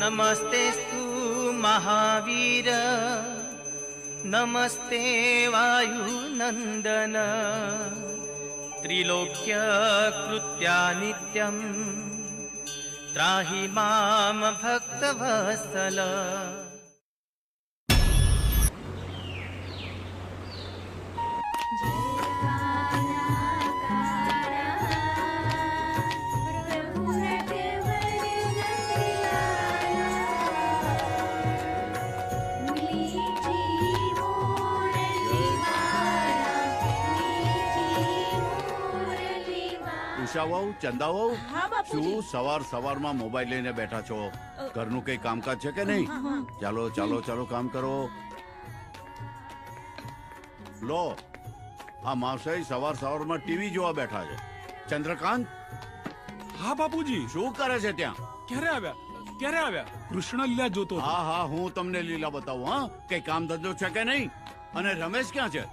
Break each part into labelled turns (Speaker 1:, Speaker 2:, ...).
Speaker 1: नमस्तेस्तु महावीर नमस्ते वायुनन्दन त्रिलोक्यकृत्या नित्यं त्राहि मां भक्तवत्सल।
Speaker 2: ચંદાઓ શું સવાર સવારમાં મોબાઈલ લઈને બેઠા છો? ઘરનું કઈ કામકાજ છે કે નહીં? ચાલો ચાલો ચાલો કામ કરો. લો આ માવસાઈ સવાર સવારમાં ટીવી જોવા બેઠા છે. ચંદ્રકાંત.
Speaker 3: હા બાપુજી.
Speaker 2: શું કરે છે ત્યાં?
Speaker 3: ક્યારે આવ્યા? કૃષ્ણ લીલા જોતો.
Speaker 2: હા હા હું તમને લીલા બતાવું. હા કઈ કામ ધંધો છે કે નહીં? અને રમેશ ક્યાં છે?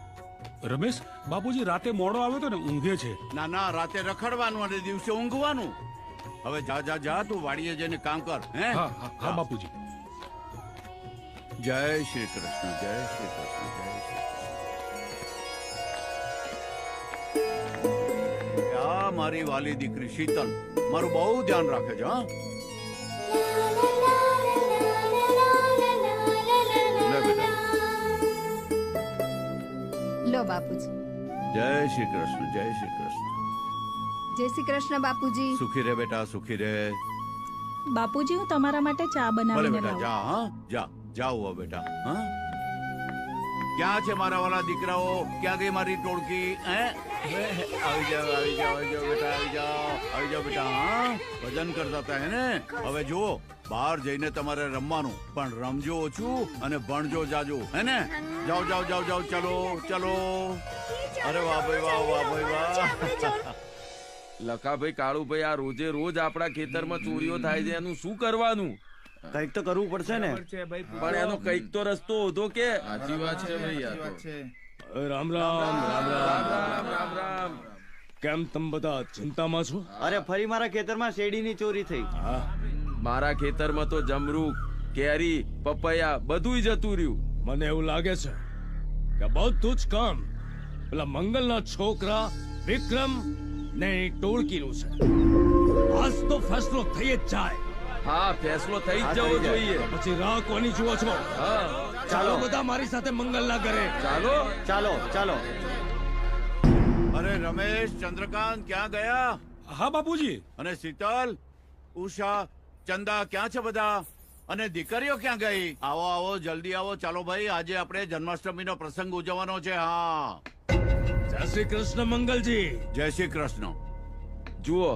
Speaker 3: રમેશ બાપુજી રાતે મોડો આવ્યો તો ને, ઊંઘે છે.
Speaker 2: ના ના રાતે રખડવાનું અને દિવસે ઊંઘવાનું. હવે જા જા જા તું વાડીએ જઈને કામ કર. હે
Speaker 3: હા બાપુજી.
Speaker 2: જય શ્રી કૃષ્ણ, જય શ્રી કૃષ્ણ, જય શ્રી કૃષ્ણ. આ મારી વાલી દીકરી શીતલ મારું બહુ ધ્યાન રાખે છે. હા લે બેટા.
Speaker 4: લો બાપુજી.
Speaker 2: જય શ્રી કૃષ્ણ, જય શ્રી કૃષ્ણ.
Speaker 4: જય શ્રી કૃષ્ણ બાપુજી.
Speaker 2: સુખી રે બેટા, સુખી રે.
Speaker 5: બાપુજી હું તમારા માટે ચા
Speaker 2: ભલે
Speaker 5: બનાવીને
Speaker 2: બેટા
Speaker 5: લાવું.
Speaker 2: જા. હા જા જાઓ બેટા. હા ક્યાં છે મારા વાલા દીકરાઓ? ક્યાં ગઈ મારી ટોળકી? આવી જાઓ આવી જાઓ આવી જાઓ બેટા, આવી જાઓ આવી જાઓ બેટા. હા ભજન કરતા હતા હે ને? હવે જુઓ બહાર જઈને તમારે રમવાનું, પણ રમજો ઓછું અને ભણજો જાજુ, હે ને? જાઓ જાઓ જાઓ જાઓ. ચલો ચલો. અરે વાહ ભાઈ વાહ, વાહ ભાઈ વાહ.
Speaker 6: લખાભાઈ, કાળુભાઈ, આ રોજે રોજ આપણા ખેતરમાં ચોરીઓ થાય છે, એનું શું કરવાનું?
Speaker 7: કઈક તો કરવું પડશે ને.
Speaker 6: પણ એનો કઈક તો રસ્તો હોધો કે.
Speaker 8: સાચી વાત છે ભાઈ.
Speaker 3: રામ રામ રામ રામ
Speaker 6: રામ રામ.
Speaker 3: કેમ તમે બધા ચિંતામાં છો?
Speaker 7: અરે ફરી મારા ખેતરમાં શેરડીની ચોરી થઈ.
Speaker 6: મારા ખેતરમાં તો જમરૂક, કેરી, પપૈયા બધુંય જતું રહ્યું.
Speaker 3: મને એવું લાગે છે કે બધું જ કામ પેલા મંગલના છોકરા વિક્રમ ને ટોળકીનું છે. આજ તો ફેસલો થઈ જ જાય.
Speaker 6: હા ફેસલો થઈ જ જવો જોઈએ.
Speaker 3: પછી રાહ કોની જુઓ છો?
Speaker 6: હા
Speaker 3: ચાલો બધા મારી સાથે મંગલના ઘરે.
Speaker 6: ચાલો
Speaker 7: ચાલો ચાલો.
Speaker 2: અરે રમેશ, ચંદ્રકાંત ક્યાં ગયા?
Speaker 3: હા બાપુજી.
Speaker 2: અને શીતલ, ઉષા, ચંદા ક્યાં છે બધા? અને દીકરીઓ ક્યાં ગઈ? આવો આવો જલ્દી આવો. ચાલો ભાઈ આજે આપણે જન્માષ્ટમીનો પ્રસંગ ઉજવવાનો છે. હા
Speaker 3: જય શ્રી કૃષ્ણ મંગલજી.
Speaker 2: જય શ્રી કૃષ્ણ.
Speaker 6: જુઓ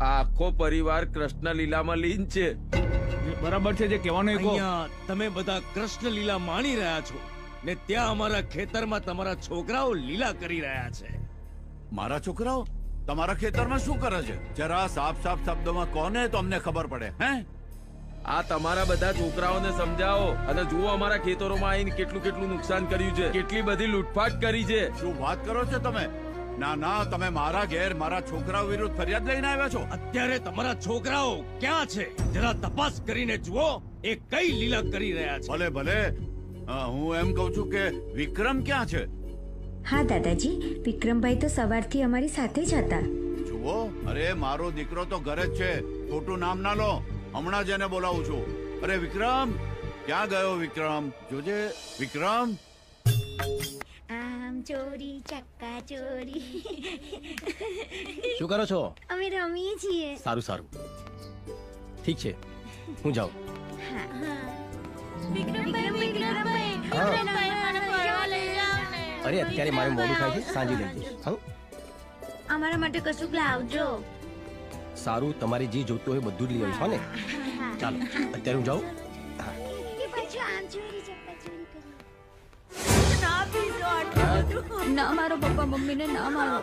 Speaker 6: આ આખો પરિવાર કૃષ્ણ લીલામાં લીન છે.
Speaker 3: બરાબર છે જે કહેવાનું.
Speaker 9: અહીંયા તમે બધા કૃષ્ણ લીલા માણી રહ્યા છો ને ત્યાં અમારા ખેતરમાં તમારા છોકરાઓ લીલા કરી રહ્યા છે.
Speaker 2: મારા છોકરાઓ તમારા ખેતરમાં શું કરે છે? જરા સાફ સાફ શબ્દોમાં કોને તો અમને ખબર પડે. હે
Speaker 6: આ તમારા બધા છોકરાઓને સમજાવો. અને જુઓ અમારા ખેતરોમાં આવીને કેટલું કેટલું નુકસાન કર્યું છે, કેટલી બધી લૂંટફાટ કરી છે.
Speaker 2: શું વાત કરો છો તમે? ના ના તમે મારા ઘેર મારા છોકરાઓ વિરુદ્ધ ફરિયાદ લઈને આવ્યા છો?
Speaker 9: અત્યારે તમારા છોકરાઓ ક્યાં છે જરા તપાસ કરીને જુઓ એ કઈ લીલા કરી રહ્યા છે.
Speaker 2: ભલે ભલે. હું એમ કઉ છું કે વિક્રમ ક્યાં છે?
Speaker 10: હા દાદાજી, વિક્રમભાઈ તો સવારથી અમારી સાથે જ હતા.
Speaker 2: જુઓ અરે મારો દીકરો તો ઘરે જ છે. ખોટું નામ ના લો. હમણાં જ એને બોલાવું છું. અરે વિક્રમ ક્યાં ગયો? વિક્રમ જોજે. વિક્રમ
Speaker 10: આમ ચોરી ચક્કા ચોરી.
Speaker 9: શું કરો છો?
Speaker 10: અમે રમીએ છીએ.
Speaker 9: સારું સારું, ઠીક છે, હું જાઉં. અરે અત્યારે મારે મોડું થાય છે, સાંજે લઈ જઈશ. હા
Speaker 10: અમારા માટે કશું લાવજો.
Speaker 9: સારું, તમારે જે જોતું હોય બધું જ લઈ આવીશ. હો ને? ચાલો અત્યારે હું જાઉં.
Speaker 4: ના મારો પપ્પા મમ્મીને ના મારો.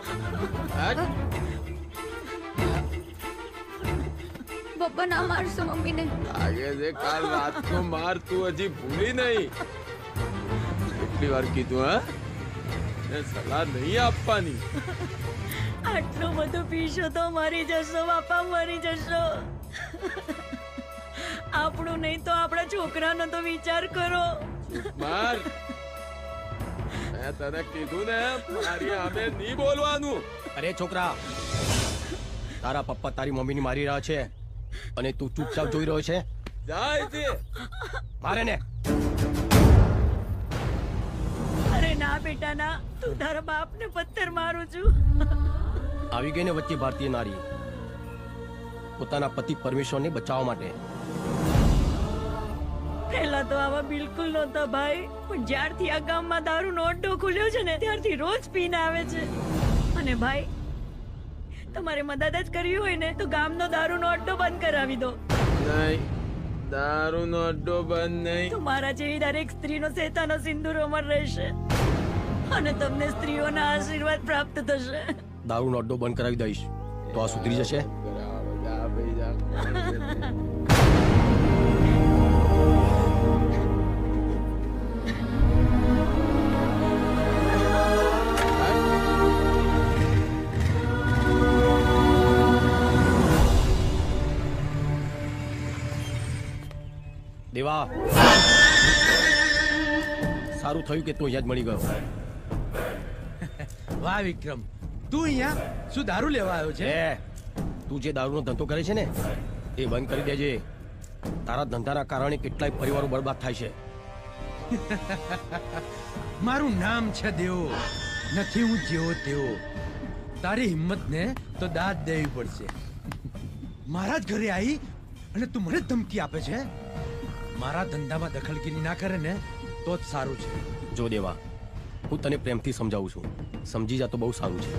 Speaker 4: પપ્પા ના મારશો મમ્મીને.
Speaker 6: લાગે છે કાલ રાતનો માર તું હજી ભૂલી નહીં. કેટલી વાર કીધું? હા એ સલાહ નહીં આપવાની.
Speaker 5: આટલું બધું પીશો તો મરી જશો બાપા, મરી જશો. આપણું નહીં તો આપણા છોકરાનો તો વિચાર કરો.
Speaker 6: માર મેં તને કીધું ને મારી સામે નહીં બોલવાનું.
Speaker 8: અરે છોકરા, તારા પપ્પા તારી મમ્મીની મારી રહ્યા છે અને તું ચૂપચાપ જોઈ રહ્યો છે.
Speaker 6: જાય છે
Speaker 8: મારે ને.
Speaker 5: અરે ના બેટા ના, તું તારા બાપને પથ્થર મારું છું.
Speaker 8: આવી ગઈ ને વચ્ચે ભારતીય નારી પોતાના પતિ પરમેશ્વરને બચાવવા માટે.
Speaker 5: પહેલા તો આવા બિલકુલ નહોતા ભાઈ, પણ જ્યારથી આ ગામમાં દારૂનો અડ્ડો ખુલ્યો છે ને ત્યારથી રોજ પીને આવે છે. અને ભાઈ, તમારે મદદ જ કરવી હોય ને તો ગામનો દારૂનો અડ્ડો બંધ કરાવી દો.
Speaker 6: નહીં, દારૂનો અડ્ડો બંધ નહીં.
Speaker 5: તમારા જેવી દરેક સ્ત્રીનો શેતાનો સિંદૂર અમર રહેશે અને તમને સ્ત્રીઓના આશીર્વાદ પ્રાપ્ત થશે.
Speaker 8: દારૂનો અડ્ડો બંધ કરાવી દઈશ તો આ સુધરી જશે.
Speaker 6: જા ભાઈ જા.
Speaker 8: દેવા, સારું થયું કે તું અહીંયા જ મળી ગયો.
Speaker 9: વાહ વિક્રમ, તું અહીંયા શું દારૂ લેવા આવ્યો છે?
Speaker 8: તું જે દારૂનો ધંધો કરે છે ને એ બંધ કરી દેજે. તારા ધંધાના કારણે કેટલાય પરિવારો બરબાદ થાય છે.
Speaker 9: મારું નામ છે દેવો, નથી હું જેવો તેવો. તારી હિંમતને તો દાદ દેવી પડશે. મારા જ ઘરે આવી અને તું મને ધમકી આપે છે? મારા ધંધામાં દખલગીરી ના કરે ને તો જ સારું છે.
Speaker 8: જો દેવા, હું તને પ્રેમથી સમજાવું છું, સમજી જા તો બહુ સારું છે.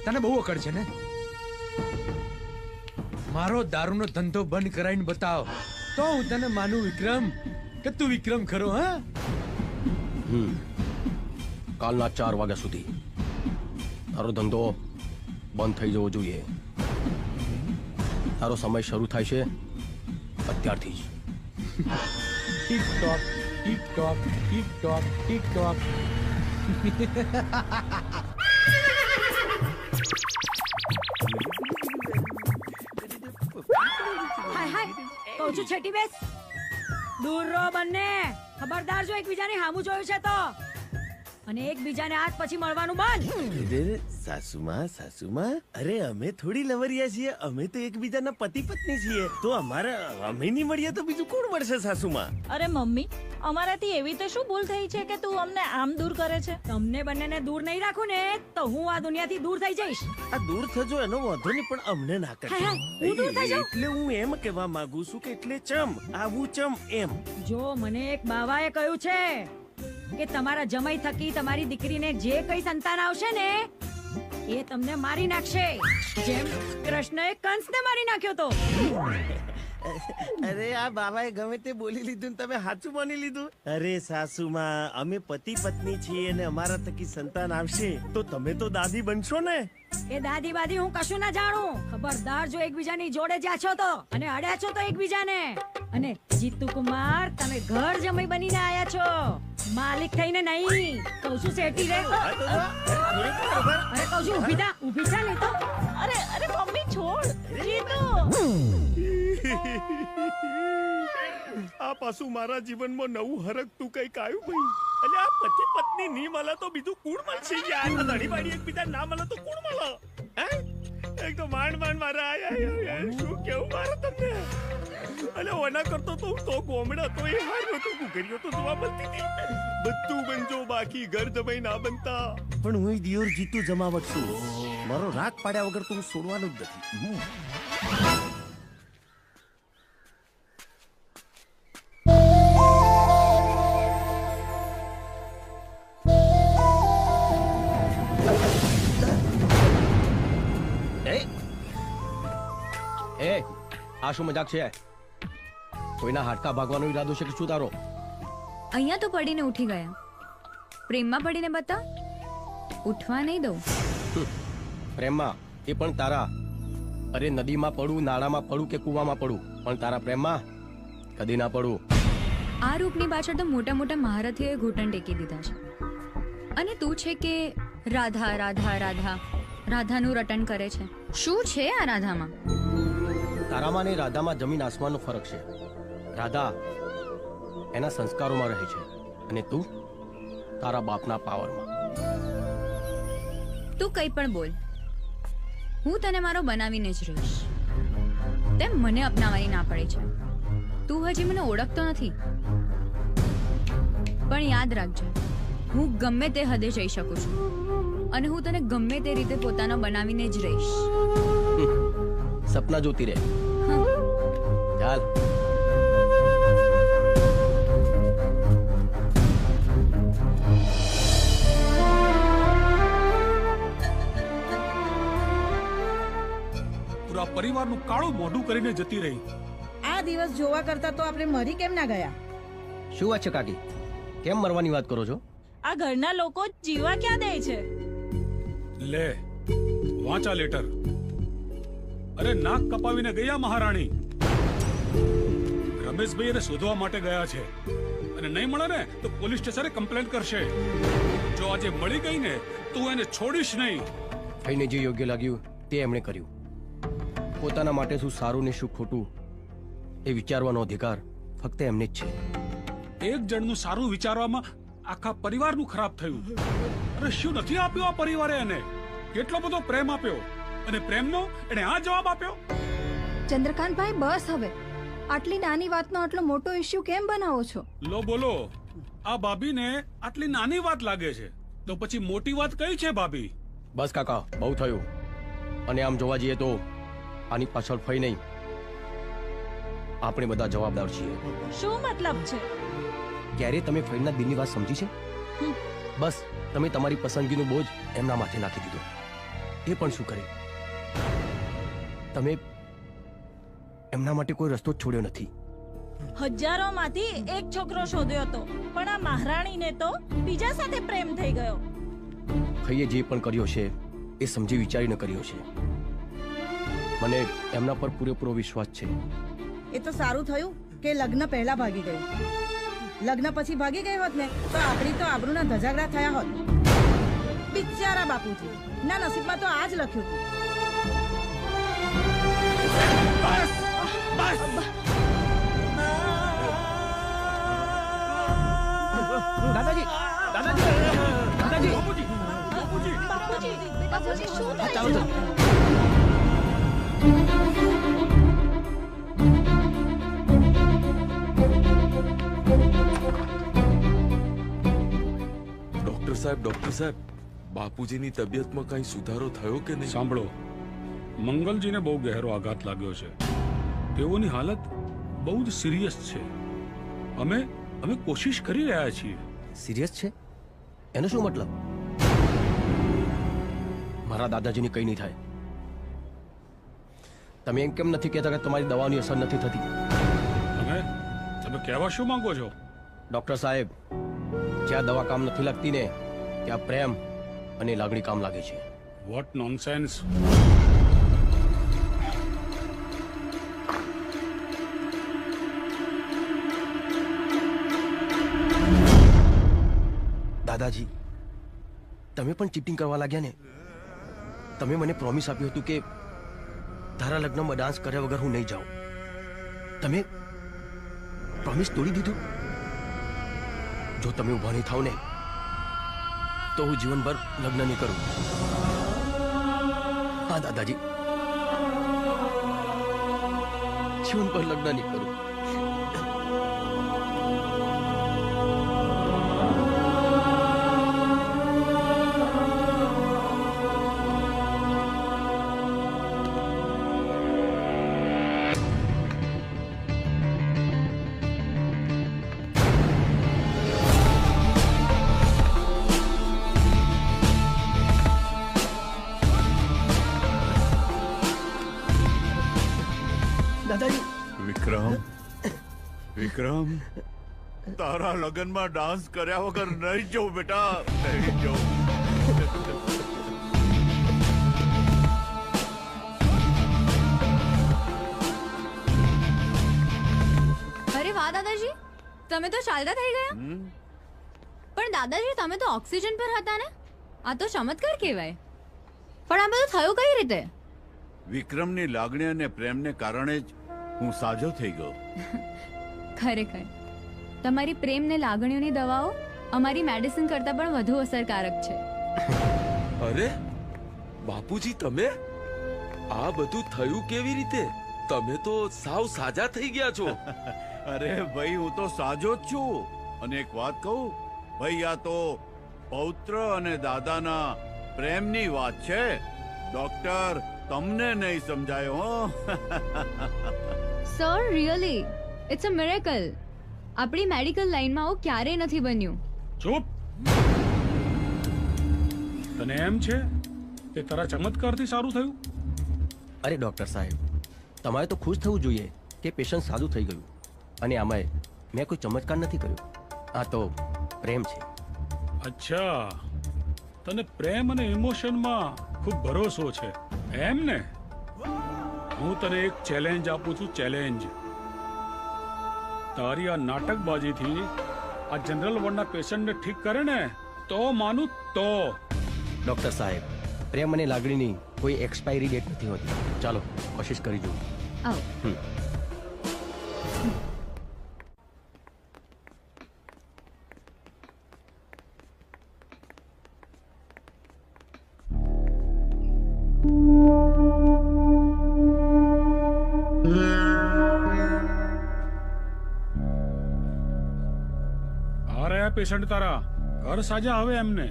Speaker 9: તને બહુ અકડ છે ને? મારો દારૂનો ધંધો બંધ કરાવીને બતાવ તો હું તને માનું વિક્રમ કે તું વિક્રમ ખરો. હા,
Speaker 8: કાલના 4 વાગ્યા સુધી તારો ધંધો બંધ થઈ જવો જોઈએ. તારો સમય શરૂ થાય છે અત્યારથી જ.
Speaker 9: Tick tock tick tock tick tock tick tock.
Speaker 5: Hi hi, કહું છું છેટી બેસ. દૂર રહો બંને. ખબરદાર જો એકબીજાની સામું જોયું છે તો, અને એકબીજાને આજ પછી મળવાનું બંધ.
Speaker 11: સાસુમાં, અરે અમે થોડી લવરિયા છીએ, અમે તો એકબીજાના પતિ પત્ની છીએ. તો અમે નહીં મળીએ તો બીજું કોણ મળશે સાસુમાં?
Speaker 5: અરે મમ્મી, અમારાથી એવી તો શું ભૂલ થઈ છે કે તું અમને આમ દૂર કરે છે? તમને બંનેને દૂર નહીં રાખું ને તો હું આ દુનિયાથી દૂર થઈ જઈશ.
Speaker 11: આ દૂર થજો એનો વાંધો નહીં, પણ અમને ના
Speaker 5: હાય હાય, હું દૂર થઈ જાઉં?
Speaker 11: એટલે હું એમ કહેવા માંગુ છું કે એટલે ચમ આવું ચમ એમ.
Speaker 5: જો મને એક બાવાએ કહ્યું છે કે તમારા જમાઈ થકી તમારી દીકરીને જે કઈ સંતાન આવશે ને એ તમને મારી નાખશે, જેમ કૃષ્ણએ કંસને મારી નાખ્યો તો.
Speaker 11: અરે આ બાબાએ ગમે તે બોલી લીધું ને તમે સાચું માની લીધું. અરે સાસુમાં, અમે પતિ પત્ની છીએ અને અમારા થકી સંતાન આવશે તો તમે તો દાદી બનશો ને.
Speaker 5: એ દાદી બાદી હું કશું ના જાણું. ખબરદાર જો એકબીજાની જોડે જાશો તો અને અડ્યા છો તો એકબીજાને. અને જીતુ કુમાર, તમે ઘર જમાઈ બનીને આયા છો, માલિક થઈને નહીં. કહું છું શેઠી રે. અરે કહું છું ઊભી થા નહીં તો. અરે મમ્મી છોડ. જીતુ,
Speaker 11: આ પાછું મારા જીવનમાં નવું હરકતું કઈક આવ્યું ભાઈ. એટલે આ પતિ પત્ની નહીં મળે તો બીજું કોણ મળશે? યાર ધડી બાડી એકબીજા ના મળે તો કોણ મળે? હે, એક તો માંડ મારા આયા શું કેવું મારે તમને. અલે ઓના કરતો તો હું તો ગોમડા તો એ હાર્યો તો ગુગરીઓ તો જોવા મળતી હતી. બધું બનજો બાકી ઘર જમાઈ ના બનતા. પણ હું દિયોર જીતું જમાવટ છું. મારો રાગ પાડ્યા વગર તો હું છોડવાનું જ નથી.
Speaker 8: આ શું મજાક છે? કોઈના હાડકા ભાગવાનો ઈરાદો છે કે શું તારો?
Speaker 4: અહીંયા તો પડીને ઉઠી ગયા. પ્રેમમાં પડીને બતા, ઉઠવા નહીં દઉં.
Speaker 8: પ્રેમમાં એ પણ તારા. અરે નદીમાં પડું, નાળામાં પડું કે કૂવામાં પડું, પણ તારા પ્રેમમાં કદી ના પડું.
Speaker 4: આ રૂપની પાછળ તો મોટા મોટા મહારથીઓએ ઘૂંટણ ટેકી દીધા છે. અને તું છે કે રાધા રાધા રાધા રાધાનું રટન કરે છે. શું છે આ રાધામાં?
Speaker 8: તારામાં ને રાધામાં જમીન આસમાનનો ફરક છે. રાધા એના સંસ્કારોમાં રહે છે અને તું તારા બાપના પાવરમાં.
Speaker 4: તું કંઈ પણ બોલ, હું તને મારો બનાવીને જ રહીશ. તેમ મને અપનાવવાની ના પડે છે. તું હજી મને ઓળખતો નથી, પણ યાદ રાખજે, હું ગમે તે હદે જઈ શકું છું અને હું તને ગમે તે રીતે પોતાનો બનાવીને જ રહીશ.
Speaker 8: સપના જોતી રહે. ચાલ.
Speaker 12: પૂરા પરિવારનું કાળું મોઢું કરીને જતી રહી.
Speaker 13: આ દિવસ જોવા કરતા તો આપણે મરી કેમ ના ગયા?
Speaker 8: શું વાત છે કાકી? કેમ મરવાની વાત કરો છો?
Speaker 14: આ ઘરના લોકો જીવા ક્યાં દે છે?
Speaker 12: લે વાંચા લેટર. અરે નાક કપાવીને ગયા મહારાણી. રમેશભાઈ એને શોધવા માટે ગયા છે અને નહીં મળે ને તો પોલીસ સ્ટેશને કમ્પ્લેન કરશે. જો આજે મળી ગઈ ને તું એને છોડીશ નહીં.
Speaker 8: ભાઈને જે યોગ્ય લાગ્યું તે એમણે કર્યું. પોતાના માટે શું સારું ને શું ખોટું એ વિચારવાનો અધિકાર ફક્ત એમને જ છે.
Speaker 12: એક જણનું સારું વિચારવામાં આખા પરિવારનું ખરાબ થયું. અરે શું નથી આપ્યું આ પરિવારે એને? કેટલો બધો પ્રેમ આપ્યો અને પ્રેમનો એને આ જવાબ આપ્યો.
Speaker 15: ચંદ્રકાંતભાઈ બસ હવે. આટલી નાની વાતનો આટલો મોટો ઇશ્યુ કેમ બનાવો છો?
Speaker 12: લો બોલો, આ ભાભીને આટલી નાની વાત લાગે છે તો પછી મોટી વાત કઈ છે ભાભી?
Speaker 8: બસ કાકા, બહુ થયું. અને આમ જોવા જઈએ તો આની પાછળ ફઈ નહીં, આપણે બધા જવાબદાર છીએ.
Speaker 14: શું મતલબ છે?
Speaker 8: ક્યારે તમે ફઈના દિલની વાત સમજી છે? બસ તમે તમારી પસંદગીનો બોજ એમના માથે નાખી દીધો. એ પણ શું કરે, તમે એમના માટે કોઈ રસ્તો જ છોડ્યો નથી.
Speaker 14: હજારોમાંથી એક છોકરો શોધ્યો હતો, પણ આ મહારાણીને તો બીજા સાથે પ્રેમ થઈ ગયો.
Speaker 8: ફઈએ જે પણ કર્યો છે એ સમજી વિચારીને કર્યો છે. મને એમના પર પૂરેપૂરો વિશ્વાસ છે.
Speaker 13: એ તો સારું થયું કે લગ્ન પહેલા ભાગી ગયું. લગ્ન પછી ભાગી ગઈ હોત ને તો આપણી તો આબરૂના ધજાગરા થયા હોત. બિચારા બાપુજી ના નસીબમાં તો આ જ લખ્યું હતું.
Speaker 8: દાદાજી, દાદાજી, દાદાજી,
Speaker 14: બાપુજી, બાપુજી શું થાય
Speaker 8: ચાલો
Speaker 14: છે?
Speaker 6: ડોક્ટર સાહેબ, બાપુજીની તબિયતમાં કઈ સુધારો થયો કે નહીં?
Speaker 12: સાંભળો, મંગલજીને બહુ ગહેરો આઘાત લાગ્યો છે. તેઓની હાલત બહુ જ સિરિયસ છે. અમે કોશિશ કરી રહ્યા છીએ.
Speaker 8: સિરિયસ છે એનો શું મતલબ? મારા દાદાજીને કઈ નહીં થાય. તમે એમ કેમ નથી કહેતા કે તમારી દવાની અસર નથી થતી?
Speaker 12: તમે કહેવા શું માંગો છો?
Speaker 8: ડોક્ટર સાહેબ, જ્યાં દવા કામ નથી લાગતી ને ત્યાં પ્રેમ અને લાગણી કામ લાગે છે.
Speaker 12: What nonsense.
Speaker 8: દાદાજી, તમે પણ ચીટિંગ કરવા લાગ્યા ને? તમે મને પ્રોમિસ આપ્યું હતું કે તારા લગ્નમાં ડાન્સ કર્યા વગર હું નહીં જાઉં. તમે પ્રોમિસ તોડી દીધું. જો તમે ઉભા નહીં થાવ ને તો હું જીવનભર લગ્ન નહીં કરું. હા દાદાજી, જીવનભર લગ્ન નહીં કરું.
Speaker 2: વિક્રમ, તારા લગનમાં ડાન્સ કર્યા વગર નહીં જાઉં બેટા, નહીં જાઉં.
Speaker 4: અરે વાહ દાદાજી, તમે તો ચાલતા થઈ ગયા. પણ દાદાજી, તમે તો ઓક્સિજન પર હતા ને? આ તો ચમત્કાર કહેવાય. પણ આ બધું થયું કઈ રીતે?
Speaker 2: વિક્રમની લાગણી અને પ્રેમને કારણે જ હું સાજો થઈ ગયો.
Speaker 4: ખરેખર તમારી પ્રેમ ને લાગણીઓની દવાઓ અમારી મેડિસિન કરતા પણ વધુ અસરકારક છે.
Speaker 6: અરે બાપુજી, તમે આ બધું થયું કેવી રીતે? તમે તો સાવ સાજા થઈ ગયા છો.
Speaker 2: અરે ભાઈ, હું તો સાજો જ છું. અને એક વાત કહું ભાઈ, આ તો પૌત્ર અને દાદાના પ્રેમની વાત છે. ડોક્ટર, તમને નહીં સમજાયો હો.
Speaker 4: Sir, really it's a miracle. આપણી મેડિકલ લાઈનમાં આવું ક્યારેય નથી બન્યું.
Speaker 12: ચૂપ. તને એમ છે કે તારા ચમત્કારથી સારું થયું?
Speaker 8: અરે ડોક્ટર સાહેબ, તમારે તો ખુશ થવું જોઈએ કે પેશન્ટ સારું થઈ ગયું. અને આમાંય મેં કોઈ ચમત્કાર નથી કર્યો. આ તો પ્રેમ છે.
Speaker 12: અચ્છા, તને પ્રેમ અને ઇમોશનમાં ખૂબ ભરોસો છે એમ ને? હું તને એક ચેલેન્જ આપું છું. ચેલેન્જ. તારી આ નાટકબાજીથી આ જનરલ વોર્ડના પેશન્ટને ઠીક કરે ને તો માનું તો.
Speaker 8: ડોક્ટર સાહેબ, પ્રેમ અને લાગણીની કોઈ એક્સપાયરી ડેટ નથી હોતી. ચાલો કોશિશ કરી જુઓ.
Speaker 4: આવો.
Speaker 12: આ રહ્યા પેશન્ટ તારા. ઘર સાજા હવે એમને.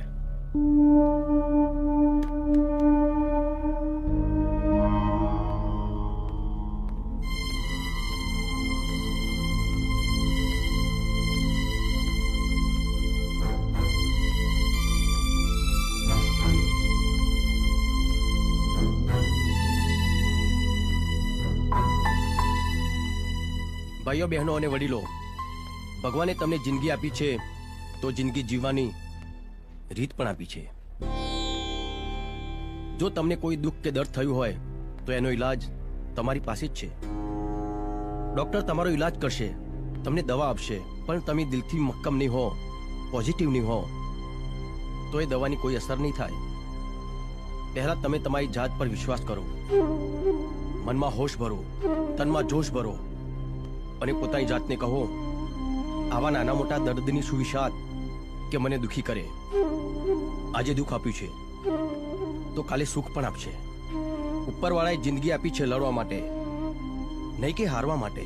Speaker 8: ભાઈઓ, બહેનો અને વડીલો, ભગવાને તમને જિંદગી આપી છે તો જિંદગી જીવવાની રીત પણ આપી છે. જો તમને કોઈ દુઃખ કે દર્દ થયું હોય તો એનો ઈલાજ તમારી પાસે જ છે. ડોક્ટર તમારો ઈલાજ કરશે, તમને દવા આપશે, પણ તમે દિલથી મક્કમ નહીં હો, પોઝિટિવ નહીં હો તો એ દવાની કોઈ અસર નહીં થાય. પહેલા તમે તમારી જાત પર વિશ્વાસ કરો, મનમાં હોશ ભરો, તનમાં જોશ ભરો અને પોતાની જાતને કહો, આવા નાના મોટા દર્દની સુવિશાત કે મને દુખી કરે. આજે દુઃખ આપ્યું છે તો કાલે સુખ પણ આપશે. ઉપરવાળાએ જિંદગી આપી છે લડવા માટે, નહીં કે હારવા માટે.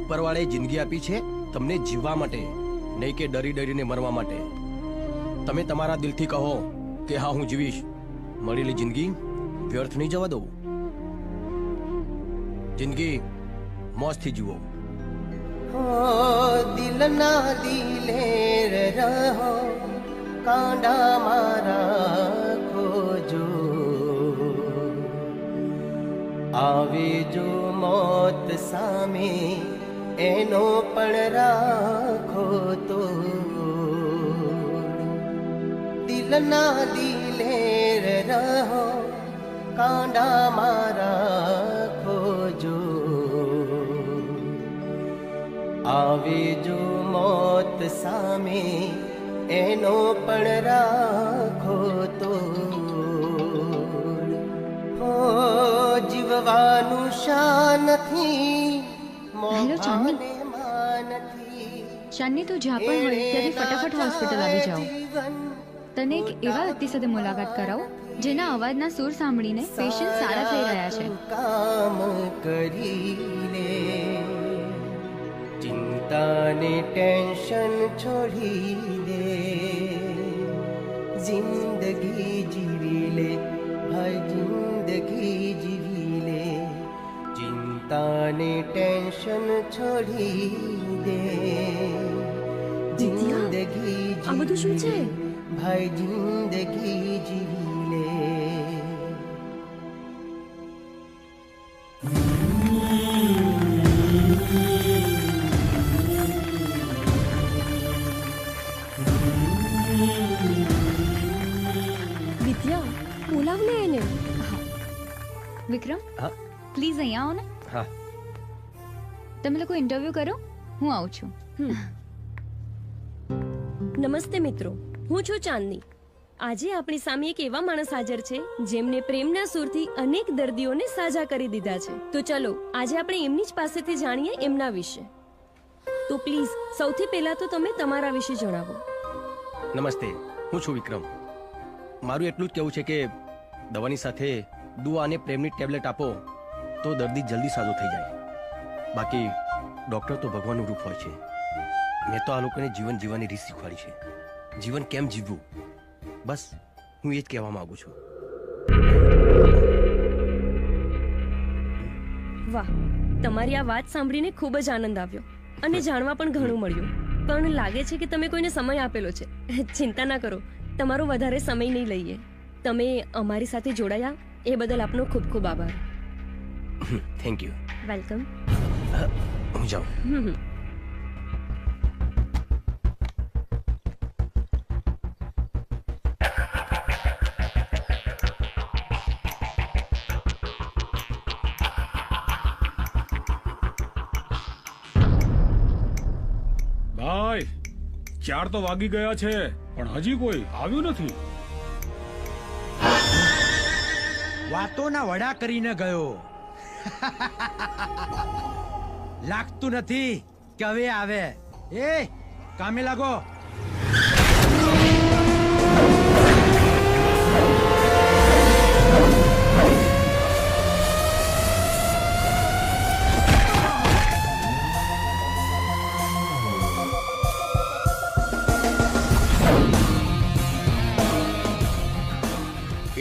Speaker 8: ઉપરવાળાએ જિંદગી આપી છે તમને જીવવા માટે, નહીં કે ડરી ડરીને મરવા માટે. તમે તમારા દિલથી કહો કે હા, હું જીવીશ. મળેલી જિંદગી વ્યર્થ નહીં જવા દઉં. જિંદગી મોજથી જીવો.
Speaker 16: દિલ ના દિલેર રહો, કાંડા મારા ખોજો. આવે જો મોત સામે એનો પણ રાખો તો. દિલ ના દિલેર રહો, કાંડા મારા ખોજો. આવે જો મોત સામે એનો પણ રાખો તો. હો જીવવાનું શાન નથી,
Speaker 4: હેલો ચાંદની. ચાંદની, તું જ્યાં પણ હોય ત્યાંથી ફટાફટ હોસ્પિટલ આવી જાઓ. તને એક એવા વ્યક્તિ સાથે મુલાકાત કરાવો જેના અવાજના સૂર સાંભળીને પેશન્ટ સારા થઈ રહ્યા છે.
Speaker 16: કામ કરી લે, ચિંતાને ટેન્શન છોડી દે. જિંદગી જીવી લે ભાઈ, જિંદગી જીવી લે. ચિંતાને ટેન્શન છોડી દે. જિંદગી
Speaker 5: આ બધું શું છે?
Speaker 16: ભાઈ, જિંદગી જીવી લે.
Speaker 4: વિદ્યા, બોલાવ ને એને. વિક્રમ, પ્લીઝ અહીંયા આવો ને.
Speaker 8: હા.
Speaker 4: તમે લોકો ઇન્ટરવ્યુ કરો, હું આવું છું.
Speaker 17: નમસ્તે મિત્રો, હું છું ચાંદની. આજે આપણી સામે એક એવા માણસ હાજર છે જેમને પ્રેમના સુરથી અનેક દર્દીઓને સાજા કરી દીધા છે. તો ચલો આજે આપણે એમની જ પાસેથી જાણીએ એમના વિશે. તો પ્લીઝ સૌથી પહેલા તો તમે તમારા વિશે જણાવો.
Speaker 8: નમસ્તે, હું છું વિક્રમ. મારું એટલું જ કહેવું છે કે દવાની સાથે દુઆ અને પ્રેમની ટેબ્લેટ આપો તો દર્દી જલ્દી સાજો થઈ જાય. બાકી ડોક્ટર તો ભગવાનનું રૂપ હોય છે. મેં તો આ લોકોને જીવન જીવવાની રીત શીખવાડી છે. જીવન કેમ જીવવું, બસ હું એ જ કહેવા માંગુ છું.
Speaker 17: વાહ, તમારી આ વાત સાંભળીને ખૂબ જ આનંદ આવ્યો અને જાણવા પણ ઘણું મળ્યું. પણ લાગે છે કે તમે કોઈને સમય આપેલો છે. ચિંતા ના કરો, તમારો વધારે સમય નહીં લઈએ. તમે અમારી સાથે જોડાયા એ બદલ આપનો ખૂબ ખૂબ આભાર.
Speaker 8: Thank you.
Speaker 17: વેલકમ.
Speaker 8: હું જાઉં.
Speaker 12: ભાઈ 4 તો વાગી ગયા છે પણ હજી કોઈ આવ્યું નથી.
Speaker 9: વાતોના વડા કરીને ગયો. લાગતું નથી કે હવે આવે. એ કામે લાગો.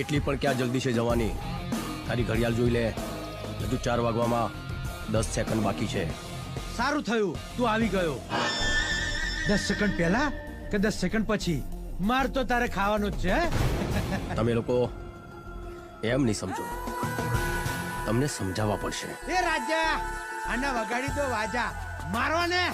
Speaker 8: એટલી પણ ક્યાં જલ્દી છે જવાની? તારી ઘડિયાળ જોઈ લે, હજુ 4 વાગવામાં 10 સેકન્ડ બાકી છે.
Speaker 9: સારું થયું તું આવી ગયો. 10 સેકન્ડ પહેલા કે 10 સેકન્ડ પછી? માર તો તારે ખાવાનું જ છે.
Speaker 8: તમે લોકો એમ નહીં સમજો, તમને સમજાવવા પડશે.
Speaker 9: એ રાજા, આને વગાડી દો વાજા. મારો ને.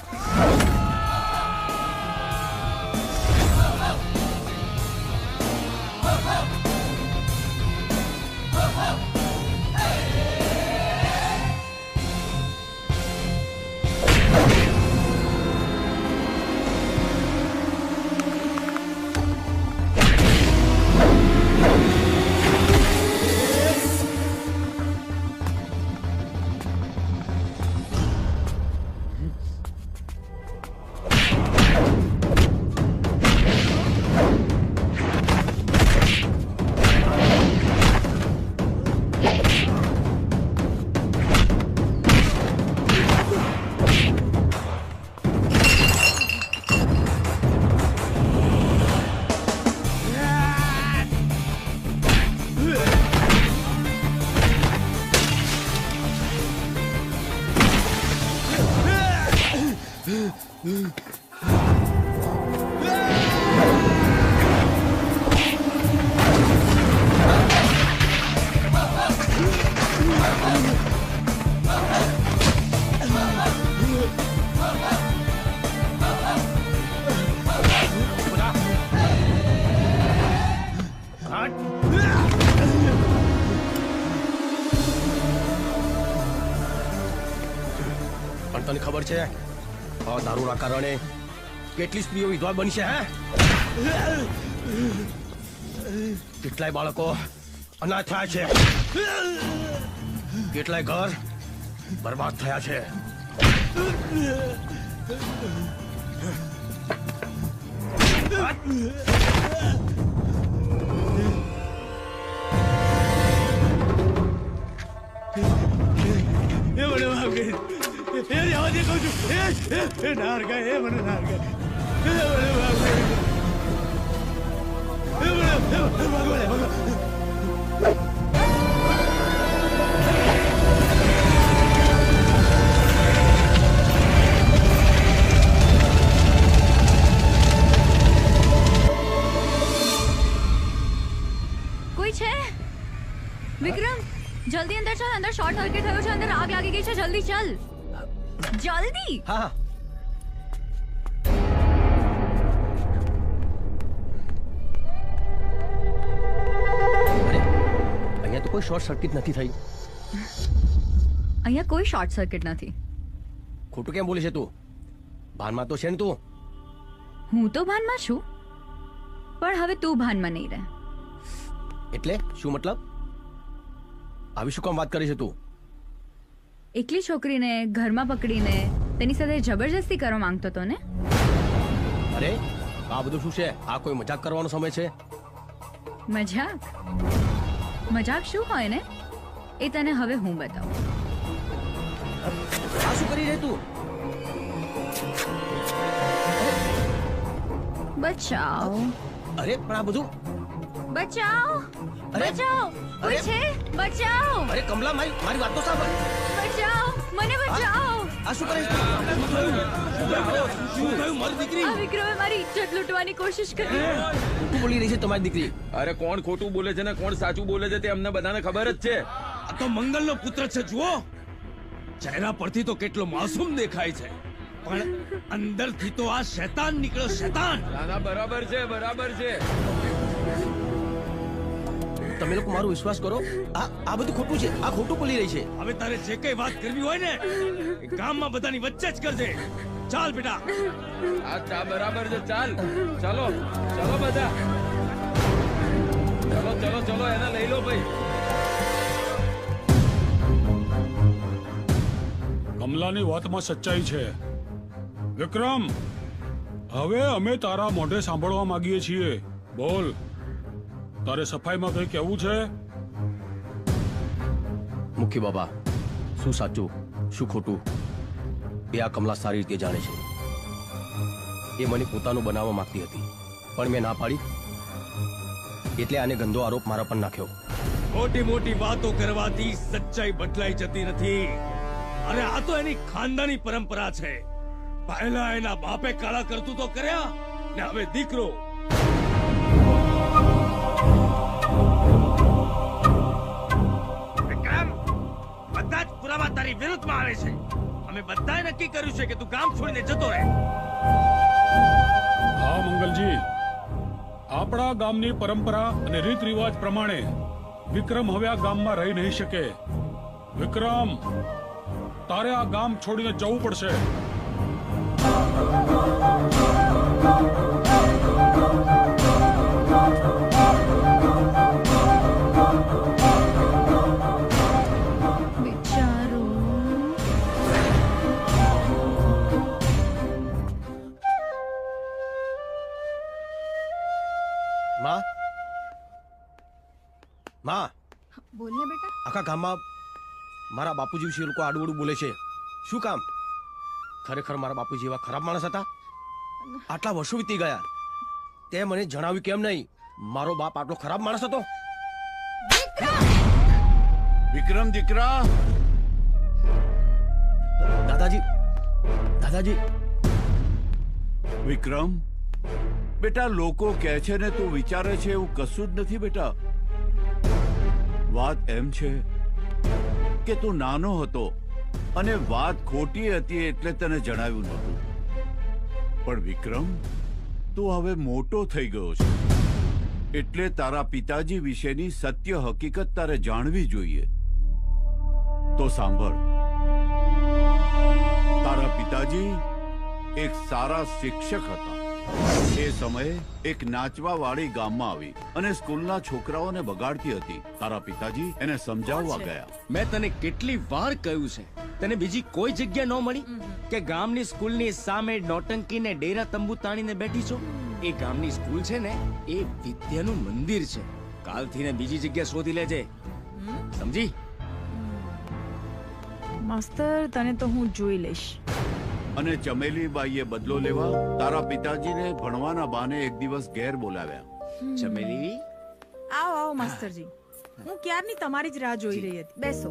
Speaker 8: તને ખબર છે આ દારૂના કારણે કેટલી સ્ત્રીઓ વિધવા બની છે? કેટલાય બાળકો અનાથ થયા છે, કેટલાય ઘર બરબાદ થયા છે.
Speaker 4: કોઈ છે? વિક્રમ, જલ્દી અંદર ચાલ. અંદર શોર્ટ સર્કિટ થયો છે, અંદર આગ લાગી ગઈ છે. જલ્દી ચાલ, જલ્દી.
Speaker 8: હા. અહીંયા તો કોઈ શોર્ટ સર્કિટ નથી થઈ.
Speaker 4: અહીંયા કોઈ શોર્ટ સર્કિટ નથી.
Speaker 8: ખોટું કેમ બોલે છે તું? ભાનમાં તો છે ને તું?
Speaker 4: હું તો ભાનમાં છું. પણ હવે તું ભાનમાં નહીં રહે.
Speaker 8: એટલે શું મતલબ? આવી શું કામ વાત કરી છે તું?
Speaker 4: એકલી છોકરીને ઘરમાં પકડીને તેની સાથે જબરજસ્તી કરવા માંગતો હતો ને?
Speaker 8: અરે આ બધું શું છે? આ કોઈ મજાક કરવાનો સમય છે?
Speaker 4: મજાક? મજાક શું હોય ને એ તને હવે હું બતાવું.
Speaker 8: આ શું કરી રહી તું?
Speaker 4: બચાવ.
Speaker 8: અરે પણ આ બધું
Speaker 4: બચાવ. બચાવ. કોઈ છે? બચાવ.
Speaker 8: અરે કમલા મારી વાત તો સાંભળ.
Speaker 4: બચાવ. મને બચાવ.
Speaker 8: આ શું કરે છે? શું થયું મારી દીકરી?
Speaker 4: આ વિક્રમે મારી ઇજ્જત લૂંટવાની કોશિશ કરી.
Speaker 8: ખોટું બોલી રહી છે તમારી દીકરી.
Speaker 6: અરે કોણ ખોટું બોલે છે ને કોણ સાચું બોલે છે તે અમને બધાને ખબર જ છે.
Speaker 3: આ તો મંગલનો પુત્ર છે, જુઓ. ચહેરા પરથી તો કેટલો માસૂમ દેખાય છે, પણ અંદરથી તો આ શૈતાન નીકળ્યો, શૈતાન.
Speaker 6: ના બરાબર છે, બરાબર છે.
Speaker 8: તમે લોકો મારો વિશ્વાસ કરો, આ બધું ખોટું છે. આ ખોટું બોલી રહી છે.
Speaker 3: હવે તારે જે કઈ વાત કરવી હોય ને એ ગામમાં બધાની વચ્ચે જ કરજે. ચાલ બેટા.
Speaker 6: આ બરાબર છે. ચાલ ચલો ચલો બધા, ચલો ચલો ચલો એને લઈ લો ભાઈ.
Speaker 12: કમલાની વાતમાં સચ્ચાઈ છે. વિક્રમ, હવે અમે તારા મોઢે સાંભળવા માંગીએ છીએ. બોલ, તારે સફાઈમાં કઈ કહેવું છે?
Speaker 8: મુખી બાબા, શું સાચું શું ખોટું એ આ કમલા સારી રીતે જાણે છે. એ મને પોતાનું બનાવવા માંગતી હતી, પણ મેં ના પાડી, એટલે આને ગંદો આરોપ મારા પર નાખ્યો.
Speaker 3: મોટી મોટી વાતો કરવાથી સચ્ચાઈ બદલાઈ જતી નથી. અરે આ તો એની ખાનદાની પરંપરા છે. પહેલા એના બાપે કાળા કરતું તો કર્યા ને હવે દીકરો. વિક્રમ, બધા જ પુરાવા તારી વિરુદ્ધમાં આવે છે. અમે બધાએ નક્કી કર્યું છે કે તું ગામ છોડીને જતો રહે.
Speaker 12: હા મંગલજી, આપણા ગામની પરંપરા અને રીત રિવાજ પ્રમાણે વિક્રમ હવે આ ગામમાં રહી નહીં શકે. વિક્રમ, તારે આ ગામ છોડીને જવું પડશે.
Speaker 8: માં,
Speaker 15: બોલ ને બેટા.
Speaker 8: આખા ગામમાં મારા બાપુજી વિશે લોકો આડું બોલે છે. શું કામ? ખરેખર મારા બાપુજી એવા ખરાબ માણસ હતા? આટલા વર્ષો વીતી ગયા, તે મને જણાવ્યું કેમ નહીં? મારો બાપ આટલો ખરાબ માણસ હતો?
Speaker 2: વિક્રમ દીકરા.
Speaker 8: દાદાજી, દાદાજી.
Speaker 2: વિક્રમ બેટા, લોકો કહે છે ને તું વિચારે છે એવું કશું જ નથી બેટા. વાત એમ છે કે તું નાનો હતો અને વાત ખોટી હતી એટલે તને જણાવ્યું નહોતું. પણ વિક્રમ, તું હવે મોટો થઈ ગયો છે, એટલે તારા પિતાજી વિશેની સત્ય હકીકત તારે જાણવી જોઈએ. તો સાંભળ, તારા પિતાજી એક સારા શિક્ષક હતા. એ સમયે એક નાચવા વાળી ગામમાં આવી અને સ્કૂલના છોકરાઓને બગાડતી હતી. તારા પિતાજી એને સમજાવવા ગયા.
Speaker 3: મેં તને કેટલી વાર કહ્યું છે, તને બીજી કોઈ જગ્યા ન મળી કે ગામની સ્કૂલની સામે નોટંકી ને ડેરા તંબુ તાણીને બેઠી છો? એ ગામની સ્કૂલ છે ને એ વિદ્યાનું મંદિર છે. કાલથી ને બીજી જગ્યા શોધી લેજે, સમજી?
Speaker 5: માસ્તર, તને તો હું જોઈ લઈશ.
Speaker 2: અને ચમેલી બાઈએ બદલો લેવા તારા પિતાજીને ભણવાના બહાને એક દિવસ ઘેર બોલાવ્યા.
Speaker 3: ચમેલી,
Speaker 5: આવો આવો માસ્તરજી. હું ક્યારની તમારી જ રાહ જોઈ રહી હતી. બેસો.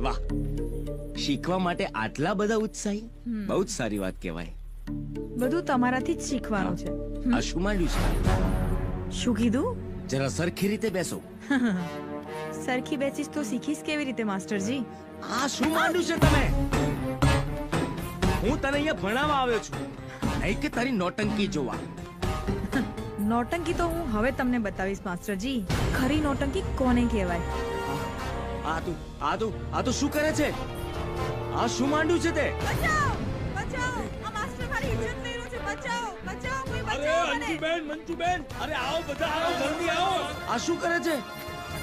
Speaker 3: વાહ, શીખવા માટે આટલા બધા ઉત્સાહી, બહુ જ સારી વાત કહેવાય.
Speaker 5: બધું તમારાથી જ શીખવાનું છે.
Speaker 3: આ શું માંડ્યું છે?
Speaker 5: શું કીધું?
Speaker 3: જરા સરખી રીતે બેસો.
Speaker 5: સરખી બેસીશ તો શીખીશ કેવી રીતે માસ્ટરજી?
Speaker 3: આ શું માંડ્યું છે તમે? હું તને અહીંયા ભણાવવા આવ્યો છું, નહીં કે તારી નોટંકી જોવા.
Speaker 18: નોટંકી તો હું હવે તમને બતાવીશ માસ્ટરજી. ખરી નોટંકી કોને કહેવાય?
Speaker 3: આ તો શું કરે છે? આ શું માંડ્યું છે તે? મંજુબેન, અરે આવો બધા, આવો જલ્દી આવો. આ શું કરે છે?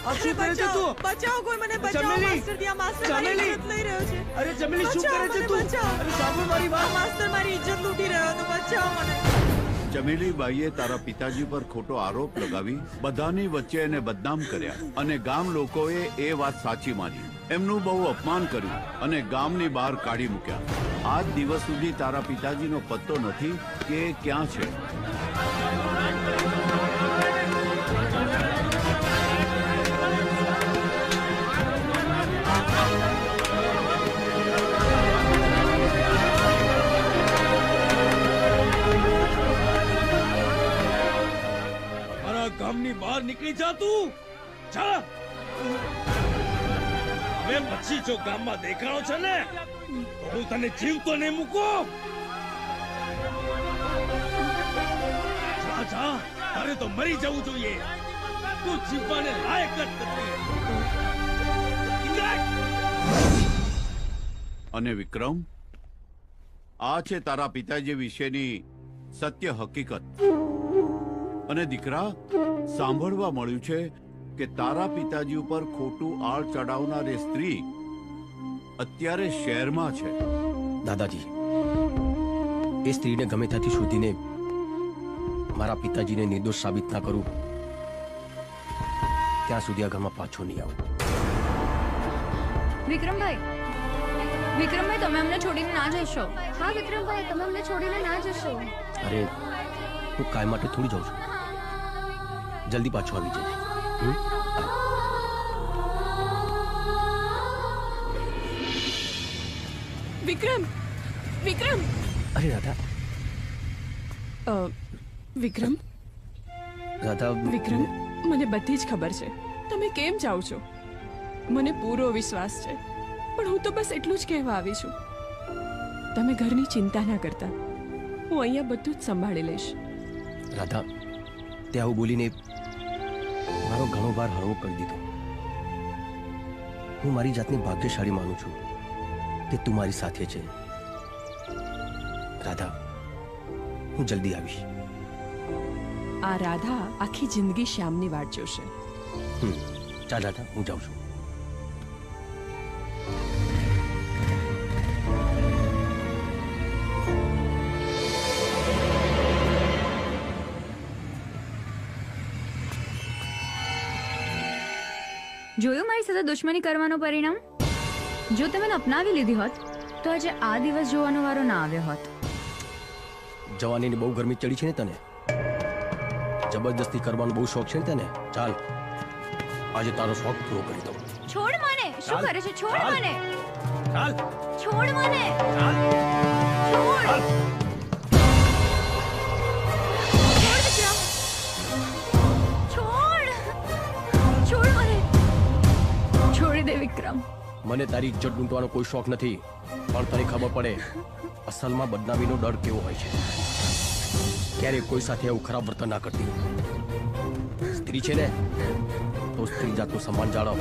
Speaker 3: આ શું કરે છે તું?
Speaker 18: બચાવો, કોઈ મને બચાવો. માસ્ટરજી, આ માસ્ટર મારી ઇજ્જત લઈ રહ્યો છે.
Speaker 3: અરે ચમેલી, શું કરે છે તું? અરે સાંભળ મારી વાત.
Speaker 18: માસ્ટર મારી ઇજ્જત લૂંટી રહ્યો હતો. બચાવો મને.
Speaker 2: ચમેલી બાઈએ તારા પિતાજી પર ખોટો આરોપ લગાવી બધાની વચ્ચે એને બદનામ કર્યા અને ગામ લોકોએ એ વાત સાચી માની. એમનું બહુ અપમાન કર્યું અને ગામની બહાર કાઢી મૂક્યા. આજ દિવસ સુધી તારા પિતાજીનો પત્તો નથી કે એ ક્યાં છે.
Speaker 3: ગામની બહાર નીકળી જા તું. જા. હવે પછી જો ગામમાં દેખાણો છે ને તો હું તને જીવતો નહીં મૂકું. જા, તારે તો મરી જવું જોઈએ. તું જીવવાને લાયક જ નથી.
Speaker 2: અને વિક્રમ, આ છે તારા પિતાજી વિશેની સત્ય હકીકત. અને દીકરા, સાંભળવા મળ્યું છે કે તારા પિતાજી ઉપર ખોટું આળ ચડાવનાર એ સ્ત્રી અત્યારે શહેરમાં છે.
Speaker 8: દાદાજી, એ સ્ત્રીને ગમે ત્યાંથી શોધીને મારા પિતાજીને નિર્દોષ સાબિત ના કરું ત્યાં સુધી આ ઘરમાં પાછો નહીં આવું.
Speaker 4: વિક્રમભાઈ, તમે અમને છોડીને ના જશો?
Speaker 15: હા વિક્રમભાઈ, તમે અમને છોડીને ના જશો.
Speaker 8: અરે, હું કાયમ માટે થોડી જાઉં છું. જલ્દી પાછો આવી જઈશ.
Speaker 19: વિક્રમ.
Speaker 8: અરે રાધા.
Speaker 19: વિક્રમ.
Speaker 8: રાધા.
Speaker 19: વિક્રમ, મને બધી જ ખબર છે તમે કેમ જાઓ છો. મને પૂરો વિશ્વાસ છે, પણ હું તો બસ એટલું જ કહેવા આવી છું. તમે ઘરની ચિંતા ના કરતા, હું અહીંયા બધું જ સંભાળી લઈશ.
Speaker 8: રાધા, તે આવું બોલીને મારો ઘણો ભાર હળવો કરી દીધો. હું મારી જાતને ભાગ્યશાળી માનું છું કે તું મારી સાથે છે. રાધા, હું જલ્દી આવીશ.
Speaker 19: આ રાધા આખી જિંદગી શ્યામની વાટ જોશે.
Speaker 8: ચાલ રાધા, હું જાઉં છું.
Speaker 4: જોયું મારી સાથે દુશ્મની કરવાનું પરિણામ? જો તમે અપનાવી લીધી હોત તો આજે આ દિવસ જોવાનો વારો ના આવ્યો હોત.
Speaker 8: જવાનીની બહુ ગરમી ચડી છે ને તને? જબરદસ્તી કરવાનો બહુ શોખ છે ને તને? ચાલ, આજે તારો શોખ પૂરો કરી દઉં.
Speaker 4: છોડ મને. શું કરે છે? છોડ મને.
Speaker 8: ચાલ.
Speaker 4: છોડ મને.
Speaker 8: ચાલ.
Speaker 4: છોડ. છોડ મને. છોડી દે વિક્રમ.
Speaker 8: મને તારી ઇજ્જત લૂંટવાનો કોઈ શોખ નથી, પણ તને ખબર પડે અસલમાં બદનામીનો ડર કેવો હોય છે. ક્યારેય કોઈ સાથે એવું ખરાબ વર્તન ના કરતી. સ્ત્રી છે ને તો સ્ત્રી જાતનું સન્માન જાળવ.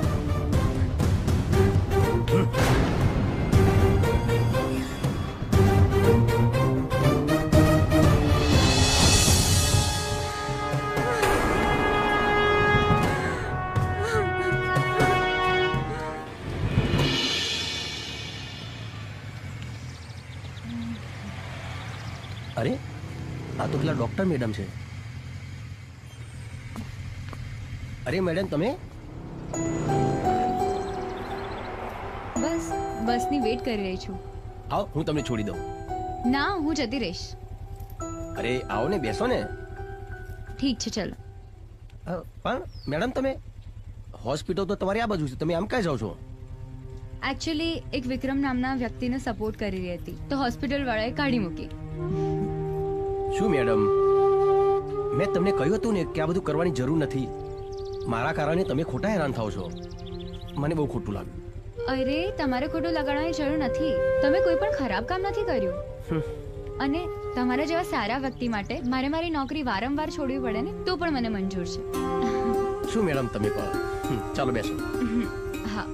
Speaker 8: અરે, આ તો પેલા ડોક્ટર મેડમ છે. અરે મેડમ, તમે?
Speaker 4: બસની વેટ કરી રહી છું.
Speaker 8: આવો, હું તમને છોડી દઉં.
Speaker 4: ના, હું જતી રહીશ.
Speaker 8: અરે આવો ને, બેસો ને.
Speaker 4: ઠીક છે, ચલો.
Speaker 8: પણ મેડમ, તમે હોસ્પિટલ તો તમારી આ બાજુ છે, તમે આમ ક્યાં જાઓ છો?
Speaker 4: એકચ્યુઅલી એક વિક્રમ નામના વ્યક્તિને સપોર્ટ કરી રહી હતી તો હોસ્પિટલ વાળાએ કાઢી મૂકી.
Speaker 8: શું મેડમ, મેં તમને કહ્યું હતું ને કે આ બધું કરવાની જરૂર નથી. મારા કારણે તમે ખોટા હેરાન થાઓ છો. મને બહુ ખોટું લાગ્યું.
Speaker 4: અરે, તમારે ખોટું લગાડવાની જરૂર નથી. તમે કોઈ પણ ખરાબ કામ નથી કર્યું. અને તમારા જેવા સારા વ્યક્તિ માટે મારે મારી નોકરી વારંવાર છોડવી પડે ને તો પણ મને મંજૂર છે.
Speaker 8: શું મેડમ તમે પણ ચાલો બેસો.
Speaker 4: હા.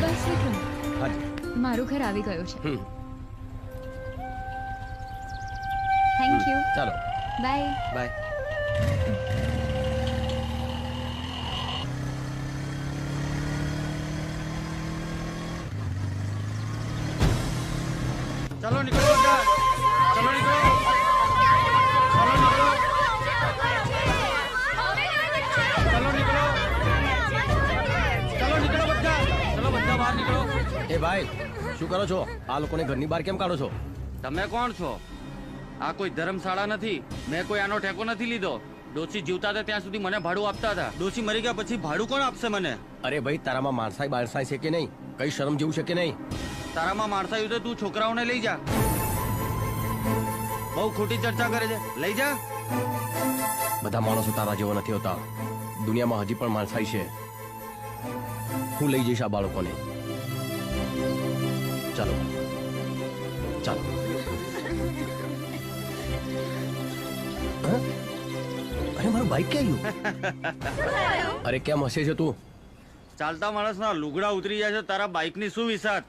Speaker 4: બસ વિક્રમ, મારું ઘર આવી ગયું છે. Thank you.
Speaker 8: ચાલો
Speaker 4: બાય.
Speaker 8: બાય.
Speaker 7: चलो निकलो बच्चा, चलो निकलो, चलो निकलो, चलो निकलो, चलो निकलो बच्चा, चलो बच्चा बहार निकलो.
Speaker 8: એ ભાઈ શું કરો છો? આ લોકોને ઘરની બહાર કેમ કાઢો છો?
Speaker 7: તમે કોણ છો? આ કોઈ ધર્મશાળા નથી. મેં કોઈ આનો ટેકો નથી લીધો. ડોસી જીવતા હતા ત્યાં સુધી મને ભાડું આપતા હતા. ડોસી મરી ગયા પછી ભાડું કોણ આપશે મને?
Speaker 8: અરે ભાઈ તારામાં માણસાઈ બાળસાઈ છે કે નહીં? કઈ શરમ જેવું છે કે નહીં?
Speaker 7: તારામાં માણસાયું તો તું છોકરાઓને લઈ જા. બહુ ખોટી ચર્ચા કરે છે. લઈ જા.
Speaker 8: બધા માણસો તારા જેવા નથી હોતા. દુનિયામાં હજી પણ માણસાઈ છે. હું લઈ જઈશ આ બાળકોને. ચાલો ચાલો. અરે મારું બાઈક ક્યાં ગયું? અરે કેમ હસે છે તું?
Speaker 7: ચાલતા માણસના લુગડા ઉતરી જાય છે, તારા બાઈકની શું વિસાત?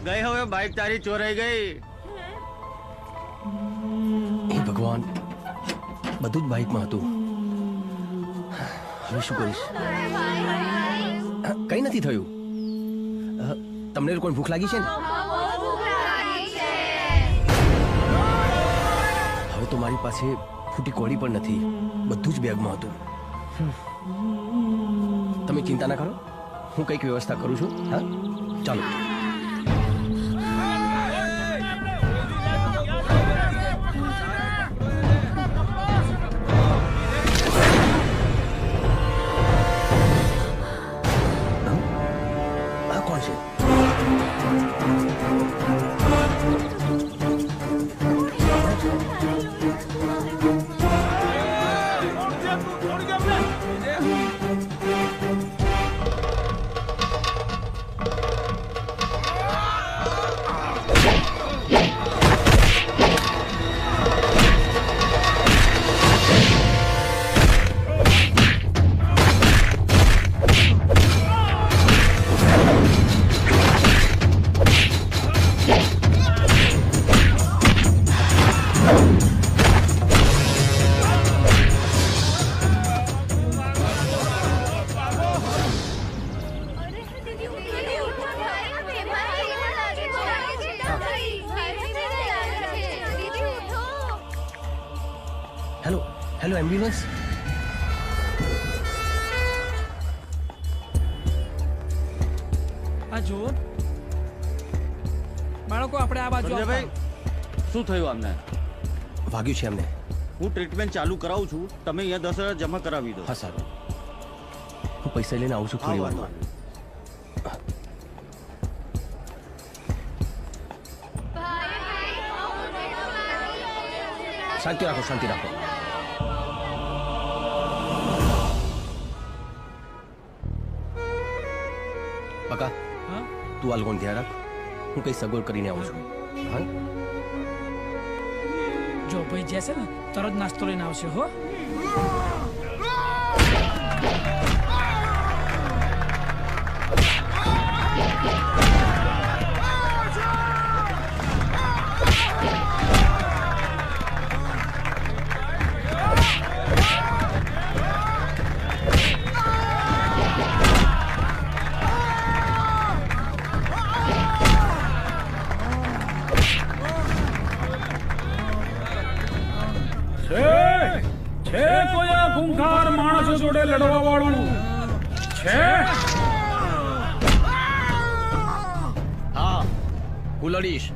Speaker 7: ગઈ હવે બાઈક તારી ચોરાઈ ગઈ.
Speaker 8: એ ભગવાન, બધું જ બાઈકમાં હતું. હવે શું કરીશ? કઈ નથી થયું. તમને કોઈ ભૂખ લાગી છે ને? હવે તો મારી પાસે ફૂટી કોળી પણ નથી. બધું જ બેગમાં હતું. તમે ચિંતા ના કરો, હું કંઈક વ્યવસ્થા કરું છું. હા ચાલો. આ કોણ છે? Hello hello, ambulance.
Speaker 20: આ જો બાળકો, આપણે આ બાજુ.
Speaker 7: ભાઈ શું થયું આમને?
Speaker 8: વાગ્યું છે એમને.
Speaker 7: હું ટ્રીટમેન્ટ ચાલુ કરાવું છું, તમે અહીંયા 10,000 જમા કરાવી દો.
Speaker 8: હા સારું, હું પૈસા લઈને આવું છું થોડી વારમાં. શાંતિ રાખો, શાંતિ રાખો. બકા, તું આ લોકોને ધ્યાન રાખ. હું કઈ સગવડ કરીને આવું છું. હા,
Speaker 20: જો ભાઈ જશે ને તરત નાસ્તો લઈને આવશે. હો
Speaker 12: ખૂંખાર માણસો જોડે લડવા વાળું છે?
Speaker 8: હા, હું લડીશ.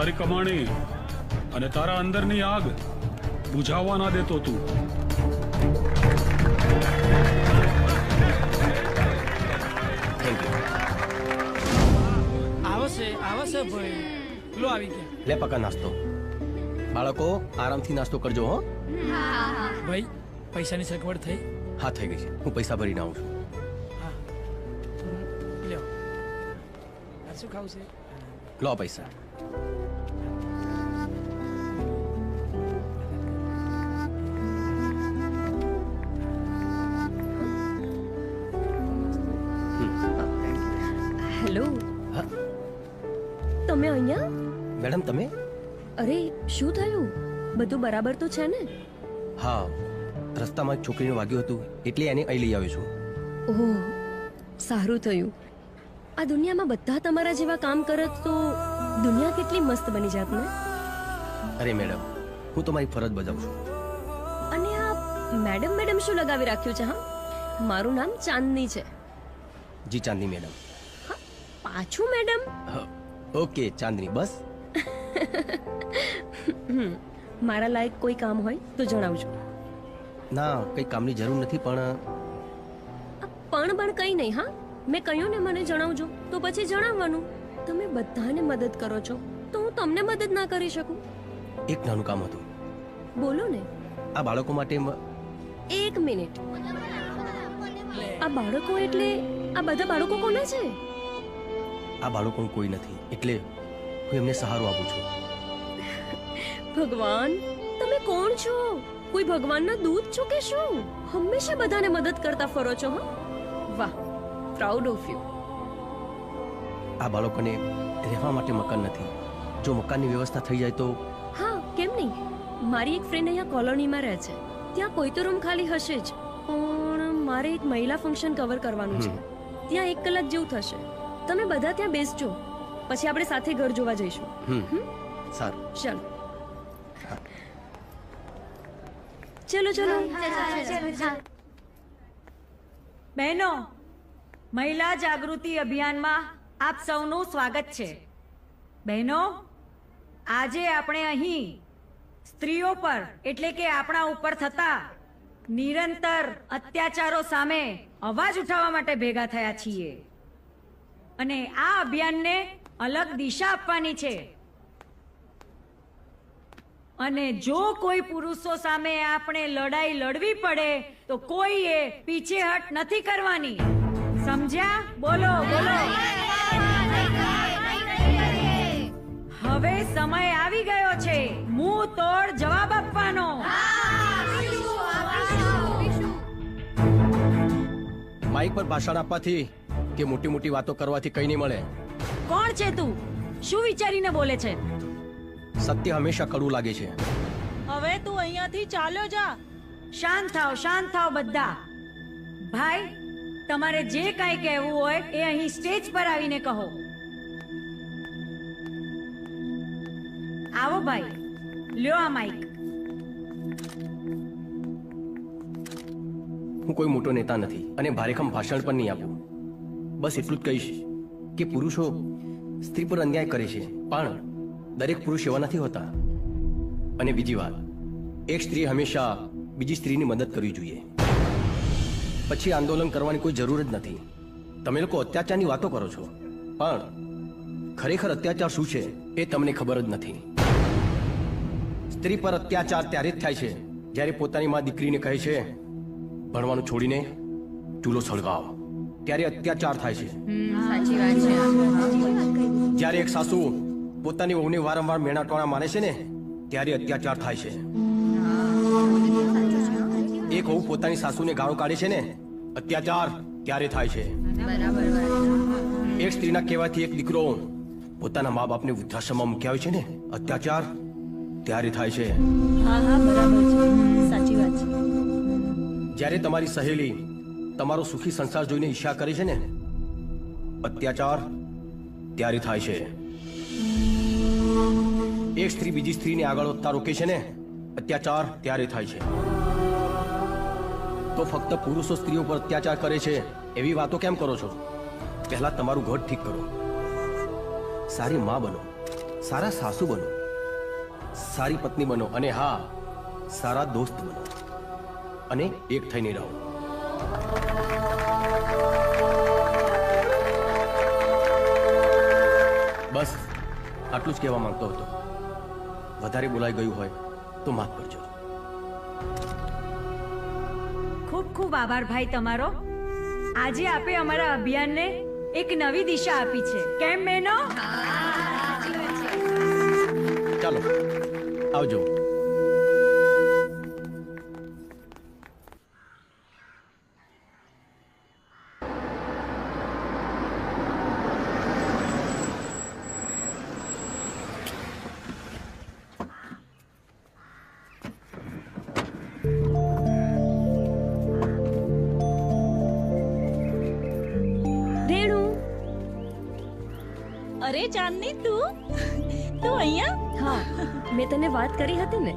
Speaker 12: તારી કમાણી અને તારા અંદરની આગ બુઝાવવા ના દેતો તું.
Speaker 20: આવશે ભાઈ. લો આવી ગયા.
Speaker 8: લે પકા નાસ્તો. બાળકો આરામથી નાસ્તો કરજો હો.
Speaker 20: ભાઈ પૈસાની સગવડ થઈ?
Speaker 8: હા થઈ ગઈ છે. હું પૈસા ભરીને આવું છું.
Speaker 20: લ્યો. આ શું ખાવું છે?
Speaker 8: લો પૈસા.
Speaker 17: હેલો. તમે અહીંયા?
Speaker 8: મેડમ તમે?
Speaker 17: અરે શું થયું? બધું બરાબર તો છે ને?
Speaker 8: હા, રસ્તામાં એક છોકરીને વાગ્યું હતું એટલે એને અહીં લઈ આવ્યો છું.
Speaker 17: ઓહ, સારું થયું. આ દુનિયામાં બધા તમારા જેવા કામ કરત તો દુનિયા કેટલી મસ્ત બની જાત ને.
Speaker 8: અરે મેડમ, હું તમારી ફરજ બજાવું છું.
Speaker 17: અને આ મેડમ મેડમ શું લગાવી રાખ્યું છે? હા, મારું નામ ચાંદની છે.
Speaker 8: જી ચાંદની મેડમ.
Speaker 17: પાછું મેડમ?
Speaker 8: ઓકે ચાંદની, બસ.
Speaker 17: મારા લાયક કોઈ કામ હોય તો જણાવજો.
Speaker 8: ના, કઈ કામની જરૂર નથી, પણ
Speaker 17: પણ કઈ નહીં. હા, મેં કહ્યું ને મને જણાવજો તો પછી જણાવવાનું. તમે બધાને મદદ કરો છો તો હું તમને મદદ ના કરી શકું?
Speaker 8: એક નાનું કામ હતું.
Speaker 17: બોલો ને.
Speaker 8: આ બાળકો માટે
Speaker 17: એક મિનિટ. આ બાળકો એટલે આ બધા બાળકો કોના છે?
Speaker 8: આ બાળકો કોઈ નથી એટલે હું એમને સહારો આપું છું.
Speaker 17: ભગવાન, તમે કોણ છો? કોઈ ભગવાનના દૂત છો કે શું? હંમેશા બધાને મદદ કરતા ફરો છો. હા, વાહ, પ્રાઉડ ઓફ યુ.
Speaker 8: આ બાળકોને રહેવા માટે મકાન નથી. જો મકાનની વ્યવસ્થા થઈ જાય તો?
Speaker 17: હા, કેમ નહીં. મારી એક ફ્રેન્ડ અહીંયા કોલોનીમાં રહે છે. ત્યાં કોઈ તો રૂમ ખાલી હશે જ, પણ મારે એક મહિલા ફંક્શન કવર કરવાનું છે. ત્યાં 1 કલાક જેવું થશે. તમે બધા ત્યાં બેસજો, પછી આપણે સાથે ઘર જોવા જઈશું.
Speaker 8: સારું,
Speaker 17: ચાલો. ચલો ચલો.
Speaker 5: બહેનો, મહિલા જાગૃતિ અભિયાનમાં આપ સૌનું સ્વાગત છે. બહેનો, આજે આપણે અહીં સ્ત્રીઓ પર એટલે કે આપણા ઉપર થતા નિરંતર અત્યાચારો સામે અવાજ ઉઠાવવા માટે ભેગા થયા છીએ અને આ અભિયાનને અલગ દિશા આપવાની છે. અને જો કોઈ પુરુષો સામે આપણે લડાઈ લડવી પડે તો કોઈએ પીછેહટ નથી કરવાની. સમજ્યા? બોલો બોલો. હવે સમય આવી ગયો છે મુંહ તોડ જવાબ આપવાનો.
Speaker 8: માઇક પર ભાષણ આપવાથી કે મોટી મોટી વાતો કરવાથી કઈ નહીં મળે.
Speaker 5: કોણ છે તું? શું વિચારીને બોલે છે?
Speaker 8: સત્ય હંમેશા કડવું લાગે છે.
Speaker 14: હવે તું અહીંયાથી ચાલ્યો જા.
Speaker 5: શાંત થાવ બધા. ભાઈ, તમારે જે કાંઈ કહેવું હોય એ અહીં સ્ટેજ પર આવીને કહો. આવો ભાઈ, લ્યો આ માઈક.
Speaker 8: હું કોઈ મોટો નેતા નથી અને ભારેખમ ભાષણ પણ નહીં આપું. બસ એટલું જ કહીશ કે પુરુષો સ્ત્રી પર અન્યાય કરે છે, પણ દરેક પુરુષ એવા નથી હોતા. અને બીજી વાત, એક સ્ત્રી હંમેશા બીજી સ્ત્રીની મદદ કરવી જોઈએ. પછી આંદોલન કરવાની કોઈ જરૂર જ નથી. તમે લોકો અત્યાચારની વાતો કરો છો, પણ ખરેખર અત્યાચાર શું છે એ તમને ખબર જ નથી. સ્ત્રી પર અત્યાચાર ત્યારે જ થાય છે જ્યારે પોતાની માં દીકરીને કહે છે ભણવાનું છોડીને ચૂલો સળગાવ. ત્યારે અત્યાચાર થાય છે.
Speaker 4: સાચી વાત છે.
Speaker 8: જ્યારે એક સાસુ પોતાની વહુને વારંવાર મેણાટોણા મારે છે ને ત્યારે અત્યાચાર થાય છે. એક વહુ પોતાની સાસુને ગાળો કાઢે છે ને અત્યાચાર ત્યારે થાય છે. એક સ્ત્રીના કહેવાથી એક દીકરો પોતાના મા બાપને વૃદ્ધાશ્રમમાં મૂક્યા હોય છે ને અત્યાચાર ત્યારે થાય છે.
Speaker 14: હા હા, બરાબર છે, સાચી વાત છે.
Speaker 8: જ્યારે તમારી સહેલી તમારો સુખી સંસાર જોઈને ઈર્ષ્યા કરે છે ને અત્યાચાર ત્યારે થાય છે. એક સ્ત્રી બીજી સ્ત્રીને આગળ વધતા રોકે છે ને અત્યાચાર ત્યારે થાય છે. તો ફક્ત પુરુષો સ્ત્રીઓ પર અત્યાચાર કરે છે એવી વાતો કેમ કરો છો? પહેલા તમારું ઘર ઠીક કરો, સારી માં બનો, સારા સાસુ બનો, સારી પત્ની બનો અને હા, સારા દોસ્ત બનો અને એક થઈને રહો. બસ આટલું જ કહેવા માંગતો હતો. વધારે બોલાઈ ગયું હોય તો માફ કરજો.
Speaker 5: ખૂબ ખૂબ આભાર ભાઈ તમારો. આજે આપે અમારા અભિયાનને એક નવી દિશા આપી છે. કેમ બહેનો?
Speaker 8: ચાલો આવજો.
Speaker 14: અરે ચાંદની, તું અહીંયા?
Speaker 17: હા, મેં તને વાત કરી હતી ને.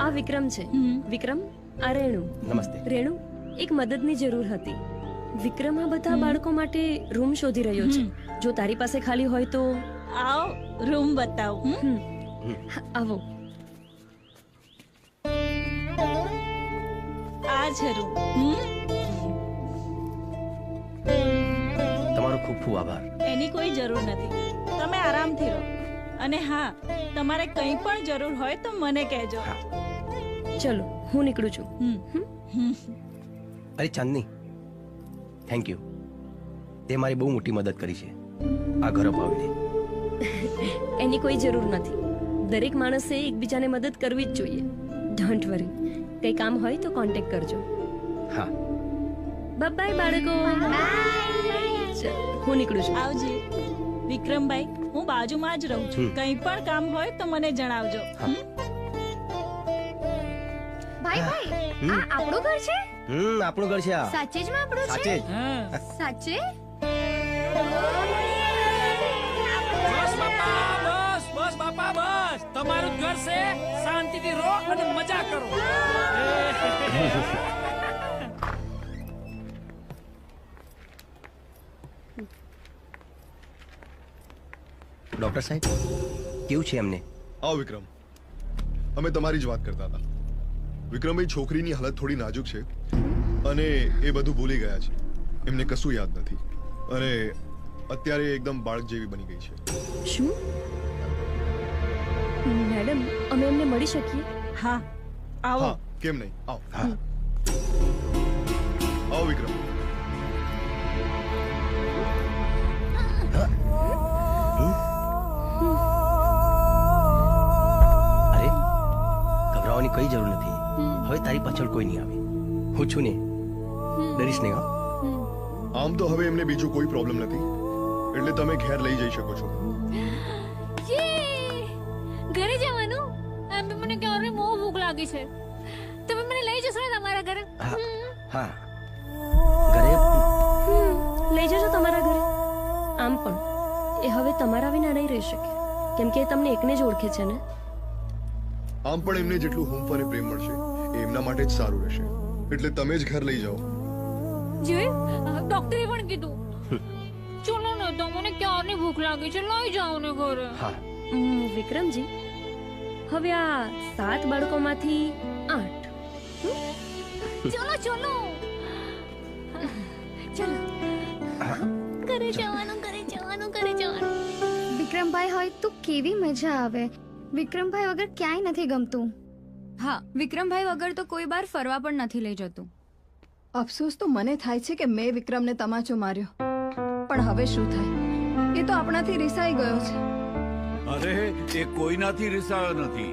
Speaker 17: આ વિક્રમ છે. વિક્રમ, આ રેણુ.
Speaker 8: નમસ્તે.
Speaker 17: રેણુ, એક મદદની જરૂર હતી. વિક્રમ આ બધા બાળકો માટે રૂમ શોધી રહ્યો છે. જો તારી પાસે ખાલી હોય તો
Speaker 14: આવ, રૂમ બતાવું.
Speaker 17: આવો.
Speaker 14: આ છે રૂમ.
Speaker 8: તમારો ખૂબ ખૂબ આભાર.
Speaker 14: એની કોઈ જરૂર નથી. તમે આરામથી રહો. અને હા, તમારે કંઈ પણ જરૂર હોય તો મને કહેજો.
Speaker 17: ચલો, હું નીકળું છું.
Speaker 8: અરે ચાંદની, થેન્ક યુ. તે મારી બહુ મોટી મદદ કરી છે આ ઘર અપાવીને.
Speaker 17: એની કોઈ જરૂર નથી. દરેક માણસે એકબીજાને મદદ કરવી જ જોઈએ. Don't worry. કંઈ કામ હોય તો કોન્ટેક્ટ કરજો.
Speaker 8: હા.
Speaker 17: બાય બાળકો. હું નીકળું છું.
Speaker 14: આવજે. વિક્રમભાઈ, હું બાજુમાં જ રહું છું. કંઈ પણ કામ હોય તો મને જણાવજો.
Speaker 4: ભાઈ ભાઈ, આ આપણું ઘર છે?
Speaker 8: આપણું ઘર છે આ.
Speaker 4: સાચે જ માં આપણું છે? સાચે?
Speaker 20: બસ બાપા બસ. તમારું ઘર છે. શાંતિથી રહો અને મજા કરો.
Speaker 8: ડોક્ટર સાહેબ, કેવું છે એમને?
Speaker 21: આવો વિક્રમ, અમે તમારી જ વાત કરતા હતા. વિક્રમની છોકરીની હાલત થોડી નાજુક છે અને એ બધું ભૂલી ગયા છે. એમને કશું યાદ નથી અને અત્યારે એકદમ બાળક જેવી બની ગઈ છે.
Speaker 17: શું મેડમ, અમે એમને મળી શકીએ?
Speaker 14: હા, આવો.
Speaker 21: હા, કેમ નહીં, આવો. આવો વિક્રમ.
Speaker 8: ગભરાવાની કઈ જરૂર નથી. હવે તારી પાછળ કોઈ નહીં આવે. હું છું ને, ડરીશ નહીં.
Speaker 21: આમ તો હવે એમને બીજું કોઈ પ્રોબ્લેમ નથી, એટલે તમે ઘેર લઈ જઈ શકો છો.
Speaker 22: ઘરે જવાનું? એમ તો મને ક્યારે બહુ ભૂખ લાગી છે. તમે મને લઈ જશો ને તમારા ઘરે?
Speaker 8: હા, ઘરે
Speaker 17: લઈ જજો તમારા ઘરે. આમ પણ એ હવે તમારા વિના નહીં રહી શકે, કેમ કે એ તમને એકને જ ઓળખે છે ને.
Speaker 21: આમ પણ એમને જેટલું હૂંફ અને પ્રેમ મળશે એ એમના માટે જ સારું રહેશે, એટલે તમે જ ઘર લઈ જાઓ.
Speaker 22: ડોક્ટરે પણ કીધું. ચલો ને, તો મને ક્યારની ભૂખ લાગી છે, લઈ જાઓ ને ઘરે.
Speaker 17: વિક્રમજી, હવે આ 7 બાળકોમાંથી 8.
Speaker 22: ચલો ચલો
Speaker 15: ઘરે જવાનું. વિક્રમભાઈ હોય તો કેવી મજા આવે. વિક્રમભાઈ વગર ક્યાંય નથી ગમતું.
Speaker 4: હા, વિક્રમભાઈ વગર તો કોઈ બાર ફરવા પણ નથી લઈ જતું.
Speaker 15: અફસોસ તો મને થાય છે કે મેં વિક્રમને તમાચો માર્યો, પણ હવે શું થાય? એ તો આપણાથી રિસાઈ ગયો છે.
Speaker 2: અરે, એ કોઈનાથી રિસાયો નથી.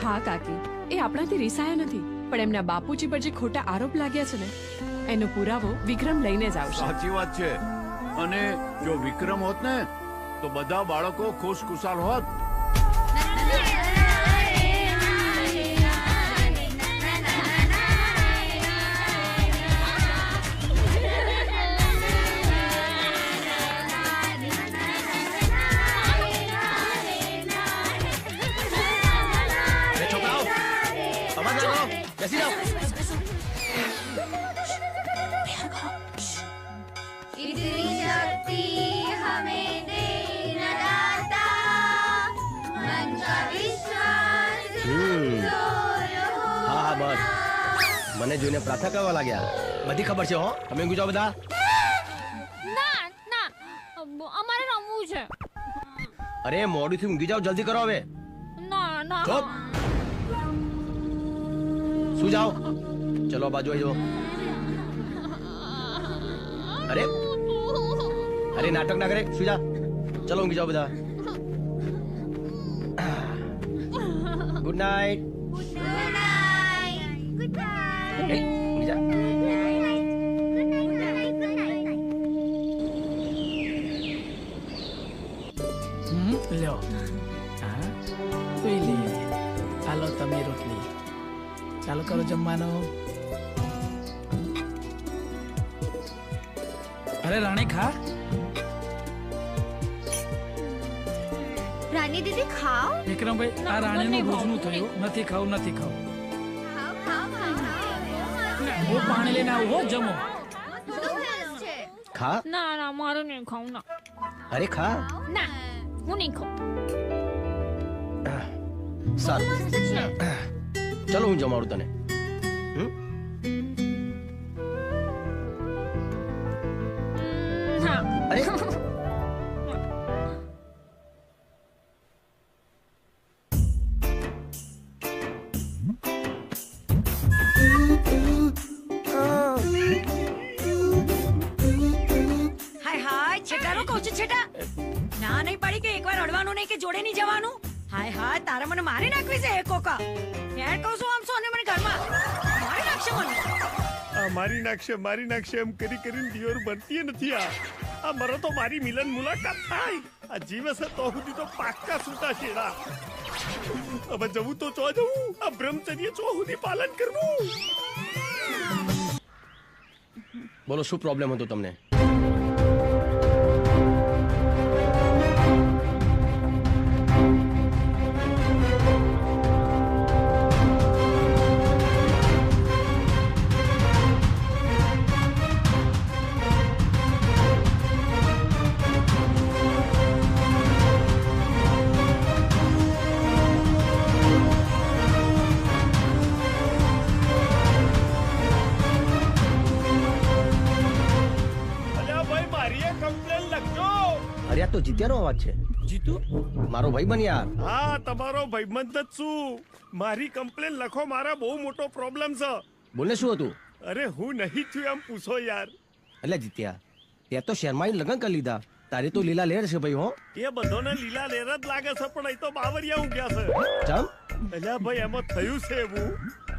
Speaker 19: હા કાકી, એ આપણાથી રિસાયા નથી, પણ એમના બાપુજી પર જે ખોટા આરોપ લાગ્યા છે ને, એનો પુરાવો વિક્રમ લઈને જ આવશે.
Speaker 2: સાચી વાત છે. અને જો વિક્રમ હોત ને તો બધા બાળકો ખુશખુશાલ હોત.
Speaker 22: इतनी शक्ति हमें दे न दाता,
Speaker 8: મને જોઈને પ્રાર્થના કરવા લાગ્યા. બધી ખબર છે હો. તમે ઊંઘી જાઓ બધા.
Speaker 22: ના ના અમારે રમવું છે.
Speaker 8: અરે મોડું થી ઊંઘી જાઓ, જલ્દી કરો હવે.
Speaker 22: ના ના
Speaker 8: ચૂપ. શું જાઓ? ચલો બાજુ આવી જાઓ. અરે અરે નાટક ના કરે, શું જા. ચલો ઊંઘી જાઓ બધા. Good night. ઊંઘી જા.
Speaker 20: લ્યો હા પી લે. હાલો તમે રોટલી ચાલુ કરો જમવાનો. અરે રાણી ખા.
Speaker 22: રાની દીદી ખાઓ.
Speaker 20: વિક્રમભાઈ આ રાણીનું રોજનું થયું. નથી ખાવું નથી ખાવું. હું પાણી લઈને આવું હો. જમો.
Speaker 8: ખા.
Speaker 22: ના ના મારું નહીં ખાવું ના.
Speaker 8: અરે ખા.
Speaker 22: ના હું નહીં ખાઉં.
Speaker 8: સારું ચલો હું જમાડું તને.
Speaker 22: હા.
Speaker 8: અરે
Speaker 5: હાય હાય છેટાનો કહું છું છેટા. ના નહીં પડી કે એકવાર અડવાનું નહીં કે જોડે નહીં જવાનું. હાય હાય તારે મને મારી નાખવી છે એક કોકા. યાર કહું છું આમ સોને મને ઘરમાં મારી નાખશે મને.
Speaker 11: મારી નાખશે એમ કરી કરીને દિયોર બનતી નથી. આ મરો તો મારી મિલન મુલાકાત થાય. આ જીવે છે તો સુધી તો પાક્કા છૂટા છેડા. હવે જવું તો ચો જવું. આ બ્રહ્મચર્ય ચો સુધી પાલન કરવું.
Speaker 8: બોલો શું પ્રોબ્લેમ હતો તમને? તો જીત્યાનો અવાજ છે.
Speaker 11: જીતુ
Speaker 8: મારો ભાઈ બન યાર.
Speaker 11: હા તમારો ભાઈબંધ જ છું. મારી કમ્પ્લેન લખો. મારા બહુ મોટો પ્રોબ્લેમ છે.
Speaker 8: બોલને શું હતું?
Speaker 11: અરે હું નહીં થયું એમ પૂછો યાર.
Speaker 8: એટલે જીત્યા તે તો શર્માઈ લગ્ન કરી લીધા. તારી તો લીલા લેર છે ભાઈ. હો
Speaker 11: એ બધોને લીલા લેર જ લાગે છે પણ એ તો બાવરિયા ઊંઘ્યા છે.
Speaker 8: ચમ
Speaker 11: અલ્યા ભાઈ એમાં થયું છે એવું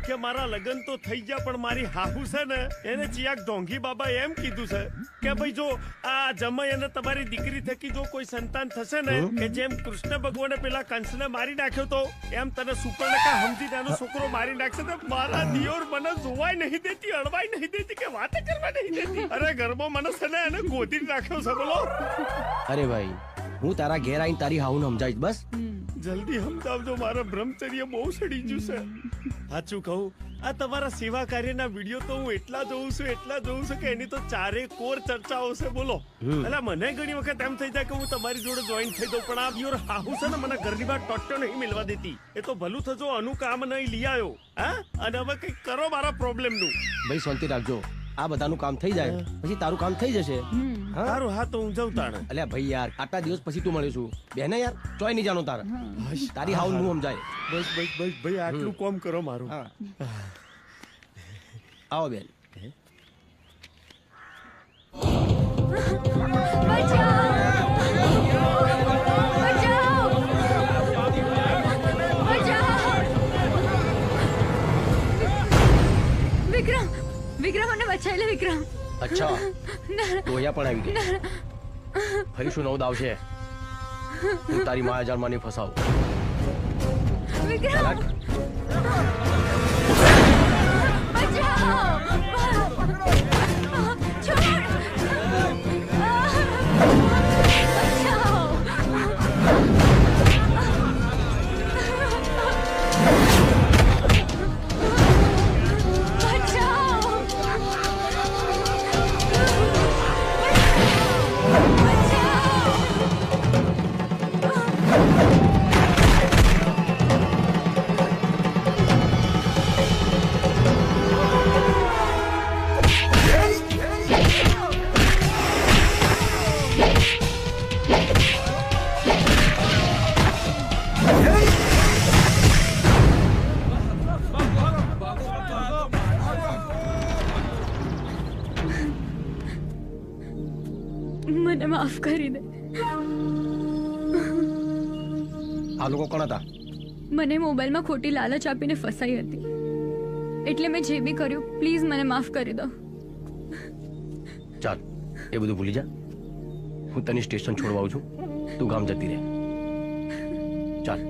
Speaker 11: કે મારા લગ્ન તો થઈ ગયા પણ મારી હાહુ છે ને એને ચિયાક ઢોંગી બાબા એમ કીધું છે કે ભાઈ જો આ જમાઈ અને તમારી દીકરી થકી જો કોઈ સંતાન થશે ને કે જેમ કૃષ્ણ ભગવાને પેલા કંસને મારી નાખ્યો તો એમ તને સુપર્ણકા સમજી નાનો છોકરો મારી નાખશે તો મારા દિયોર મને જોવાય નહીં દેતી, અડવાય નહીં દેતી કે વાતે કરવા નહીં દેતી. અરે ઘરમાં મને છે ને એને ગોદી રાખ્યો છે. બોલો
Speaker 8: અરે ભાઈ હું તારા ઘેર આવીને તારી હાઉને સમજાવીશ. બસ
Speaker 11: જલ્દી સમજાવજો. મારા બ્રહ્મચર્ય બહુ સડી ગયું છે. સાચું કહું આ તમારા સેવા કાર્યના વિડીયો તો હું એટલા જોઉં છું કે એની તો ચારે કોર ચર્ચાઓ છે. બોલો એટલે મને ઘણી વખત એમ થઈ જાય કે હું તમારી જોડે જોઈન થઈ દઉં પણ આ બ્યોર હાહુ છે ને મને ઘરની બહાર ટોટ્યો નહીં મિલવા દેતી. એ તો ભલું થજો અનુ કામ નહીં લઈ આવ્યો. હા અને હવે કઈક કરો મારા પ્રોબ્લેમ નું.
Speaker 8: ભાઈ શાંતિ રાખજો. આ બધાનું કામ થઈ જાય પછી તારું કામ થઈ જશે.
Speaker 11: સારું હા તો હું જાઉં તાણે.
Speaker 8: અલ્યા ભાઈ યાર આટલા દિવસ પછી તું મળીશું બેને યાર ચોય નહીં જાણો તારે. તારી હાઉ હું સમજાય.
Speaker 11: બસ ભાઈ આટલું કોમ કરો મારું.
Speaker 8: આવો બેન.
Speaker 4: વિક્રમ મને બચાવી લે વિક્રમ.
Speaker 8: અચ્છા તો અહીંયા પણ આવી ગઈ. ફરી શું નવું દાવ છે? હું તારી માયાજાળમાં નહીં ફસાવું.
Speaker 4: વિક્રમ
Speaker 22: મને માફ કરી દે.
Speaker 8: આ લોકો કોણ હતા?
Speaker 22: મને મોબાઈલમાં ખોટી લાલચ આપીને ફસાઈ હતી, એટલે મેં જે બી કર્યું, પ્લીઝ મને માફ કરી દો.
Speaker 8: ચાલ, એ બધું ભૂલી જા. હું તને સ્ટેશન છોડવા આવું છું, તું ગામ જતી રહે. ચાલ.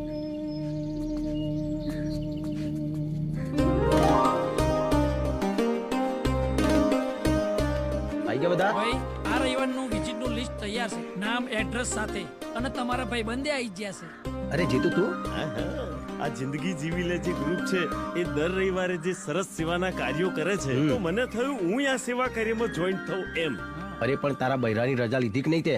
Speaker 8: આવી ગયા બધા?
Speaker 20: ભાઈ, આ રવિવારનું વિઝિટનું લિસ્ટ તૈયાર છે, નામ એડ્રેસ સાથે, અને તમારા ભાઈ બંને આવી ગયા છે.
Speaker 8: અરે જીતુ તું?
Speaker 11: આ જિંદગી જીવી લે જે ગ્રુપ છે એ દર રવિવારે જે સરસ સેવાના કાર્યો કરે છે, તો મને થયું હું આ સેવા કાર્યમાં જોઈન્ટ થઉં એમ.
Speaker 8: અરે પણ તારા બૈરાની રજા લીધી કે નહીં તે?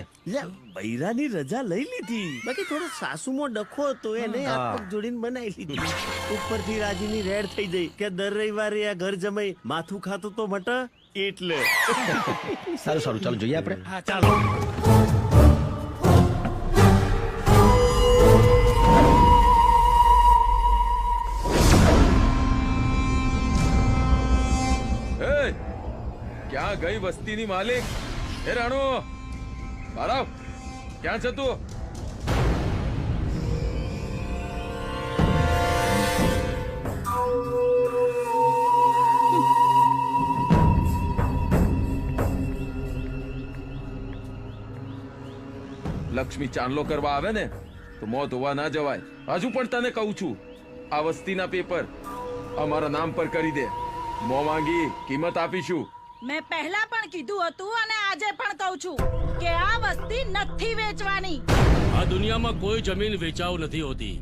Speaker 11: બૈરાની રજા લઈ લીધી, બાકી થોડો સાસુમાં ડખો હતો એને હાથ પગ જોડીને બનાવી લીધી. ઉપરથી રાજીની રેડ થઈ ગઈ કે દર રવિવારે આ ઘર જમાઈ માથું ખાતું તો મટ એટલે.
Speaker 8: સારું સારું, ચાલો જોઈએ આપણે.
Speaker 11: હા ચાલો.
Speaker 6: ક્યાં ગઈ વસ્તીની માલિક? એ રાણો, બહાર આવ. ક્યાં છે તું? લક્ષ્મી ચાંદલો કરવા આવે ને તો મોં ધોવા ના જવાય. હજુ પણ તને કહું છું, આ વસ્તીના પેપર અમારા નામ પર કરી દે. મોં માંગી કિંમત આપીશું.
Speaker 14: મેં પહેલા પણ કીધું હતું અને આજે પણ કહું છું કે આ વસ્તી નથી વેચવાની.
Speaker 1: આ દુનિયામાં કોઈ જમીન વેચાવ નથી હોતી,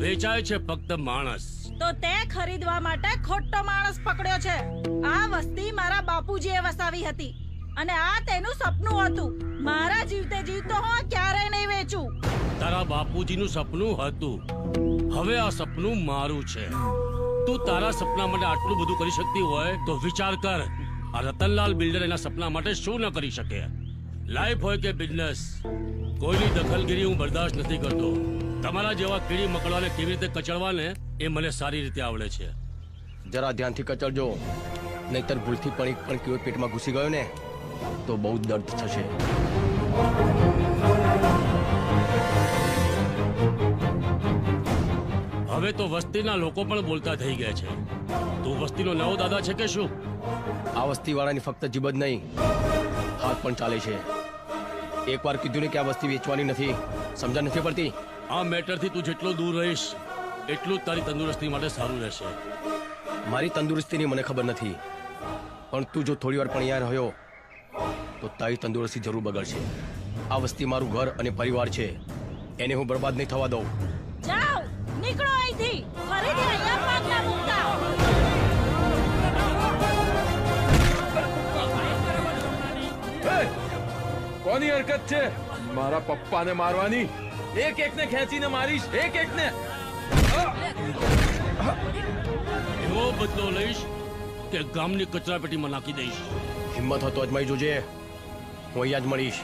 Speaker 1: વેચાય છે ફક્ત માણસ.
Speaker 14: તો તે ખરીદવા માટે ખોટો માણસ પકડ્યો છે. આ વસ્તી મારા બાપુજીએ વસાવી હતી અને આ તેનું સપનું હતું. મારા જીવતે જીવતો હું ક્યારેય નહીં વેચું.
Speaker 1: તારા બાપુજીનું સપનું હતું, હવે આ સપનું મારું છે. તું તારા સપના માટે આટલું બધું કરી શકતી હોય તો વિચાર કર, આ રતનલાલ બિલ્ડર એના સપના માટે શું ન કરી શકે. લાઈફ હોય કે બિઝનેસ, કોઈની દખલગીરી હું બરદાસ્ત નથી કરતો. તમારા જેવા કીડી મકડાને કેવી રીતે કચડવાને એ મને સારી રીતે આવડે છે.
Speaker 8: જરા ધ્યાનથી કચડજો, નહીતર ભૂલથી પણ એક પણ કીડો પેટમાં ઘૂસી ગયો ને તો બહુ દર્દ થશે.
Speaker 1: હવે તો વસ્તીના લોકો પણ બોલતા થઈ ગયા છે. તું વસ્તીનો નવો દાદા છે કે શું?
Speaker 8: આ વસ્તીવાળાની ફક્ત જીભ જ નહીં, હાથ પણ ચાલે છે. એકવાર કીધું ને કે આ વસ્તી વેચવાની નથી, સમજણ નથી પડતી?
Speaker 1: આ મેટરથી તું જેટલો દૂર રહીશ એટલું જ તારી તંદુરસ્તી માટે સારું રહેશે.
Speaker 8: મારી તંદુરસ્તીની મને ખબર નથી, પણ તું જો થોડી વાર પણ અહીંયા રહ્યો તો તારી તંદુરસ્તી જરૂર બગડશે. આ વસ્તી મારું ઘર અને પરિવાર છે, એને હું બરબાદ નહીં થવા દઉં.
Speaker 14: જાઓ, નીકળો અહીંથી. ફરીથી અહીંયા પગ ના મૂકતા.
Speaker 6: કોની હરકત છે મારા પપ્પાને મારવાની? એક એકને ખેંચીને મારીશ, એક એકને.
Speaker 1: એવો બદલો લઈશ કે ગામની કચરાપેટીમાં નાખી દઈશ.
Speaker 8: હિંમત હતો અજમાઈ જોજે, હું અહીંયા જ મળીશ.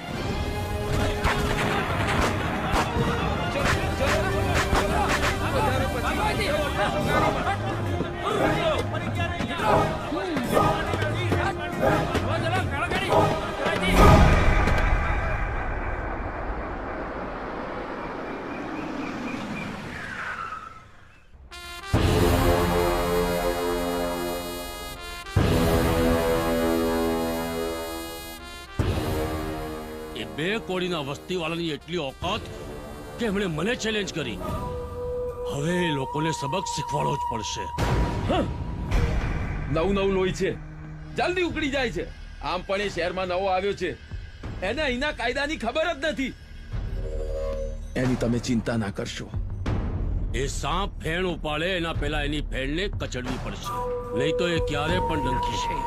Speaker 1: બે કોડીના વસ્તીવાળાની એટલી ઓકાત કે એમણે મને ચેલેન્જ કરી. હવે એ લોકોને સબક શીખવાડવો જ પડશે.
Speaker 6: નવું નવું લોહી છે, જલ્દી ઉકળી જાય છે. આમ પણ એ શહેરમાં નવો આવ્યો છે, એને અહીંના કાયદાની ખબર જ નથી. એની તમે ચિંતા ના કરશો.
Speaker 1: એ સાપ ફેણ ઉપાડે એના પહેલા એની ફેણને કચડવી પડશે, નહીં તો એ ક્યારે પણ ડંખી છે.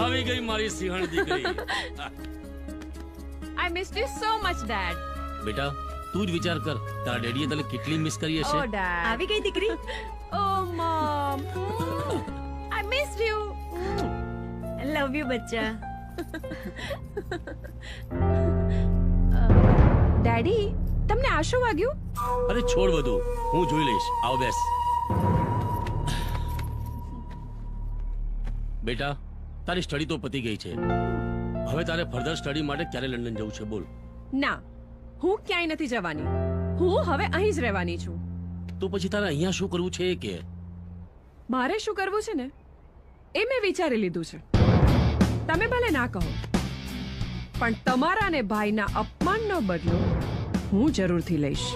Speaker 1: આવી ગઈ મારી સિંહણ દીકરી.
Speaker 19: I missed you so much, Dad.
Speaker 1: બેટા, તું જ વિચાર કર, તારા ડેડીએ તને કેટલી મિસ કરી હશે.
Speaker 19: Oh, Dad.
Speaker 5: આવી ગઈ દીકરી.
Speaker 19: Oh, Mom. I
Speaker 5: love you બચ્ચા.
Speaker 19: ડેડી તમને આ શું વાગ્યું?
Speaker 1: અરે છોડ બધું, હું જોઈ લઈશ. આવ બેસ. બેટા, તારી સ્ટડી તો પતી ગઈ છે. હવે તારે ફર્ધર સ્ટડી માટે ક્યારે લંડન જવું છે બોલ?
Speaker 19: ના, હું ક્યાંય નથી જવાની. હું હવે અહીં જ રહેવાની છું.
Speaker 1: તો પછી તારે અહીંયા શું કરવું છે કે?
Speaker 19: મારે શું કરવું છે ને એ મેં વિચારી લીધું છે. તમે ભલે ના કહો, પણ તમારા ને ભાઈના અપમાનનો બદલો હું જરૂરથી લઈશ.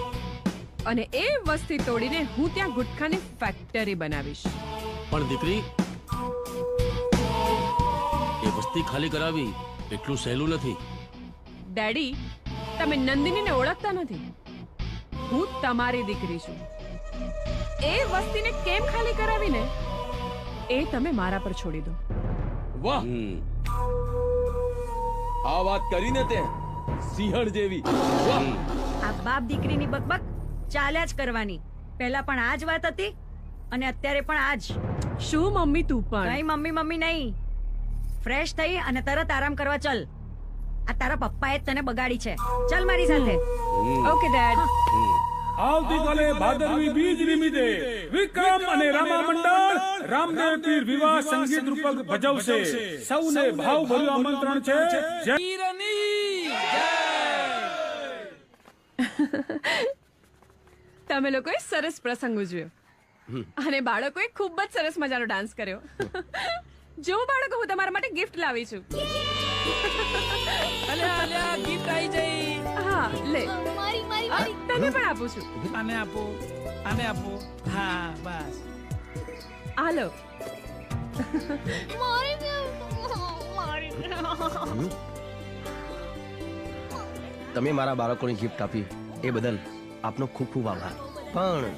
Speaker 19: અને એ વસ્તી તોડીને હું ત્યાં ગુટખાની ફેક્ટરી બનાવીશ.
Speaker 1: પણ દીકરી, એ વસ્તી ખાલી કરાવી એટલું સહેલું નથી.
Speaker 19: ડેડી, તમે નંદિનીને ઓળખતા નથી. હું તમારી દીકરી છું. એ વસ્તીને કેમ ખાલી કરાવીને એ તમે મારા પર છોડી દો.
Speaker 6: વાહ, આ વાત કરીને તે સિંહણ જેવી.
Speaker 5: આ બાપ દીકરીની બકબક ચાલ્યા જ કરવાની. પહેલા પણ આ જ વાત હતી અને અત્યારે પણ આ જ.
Speaker 19: શું મમ્મી તું પણ?
Speaker 5: કઈ મમ્મી મમ્મી નહીં. ફ્રેશ થઈ અને તરત આરામ કરવા ચલ. આ તારા પપ્પાએ જ તને બગાડી છે. ચલ મારી સાથે.
Speaker 19: Okay dad.
Speaker 12: આવતીકાલે ભાદરવી બીજ નિમિત્તે વિક્રમ અને રામા મંડળ રામદેવ પીર વિવાહ સંગીત રૂપક ભજવશે. સૌને ભાવભર્યું આમંત્રણ છે. જય
Speaker 19: તમે લોકોએ સરસ પ્રસંગ ઉજવ્યો અને બાળકોએ ખૂબ જ સરસ મજાનો ડાન્સ કર્યો. જો બાળકો, હું તમારા માટે ગિફ્ટ લાવી છું.
Speaker 20: ગિફ્ટ આવી જઈ.
Speaker 19: હા, લે. તને પણ આપું છું.
Speaker 20: આને આપો, આને આપો. હા, બસ.
Speaker 19: હાલો.
Speaker 8: તમે મારા બાળકોને ગિફ્ટ આપી એ બદલ આપનો ખૂબ ખૂબ આભાર. પણ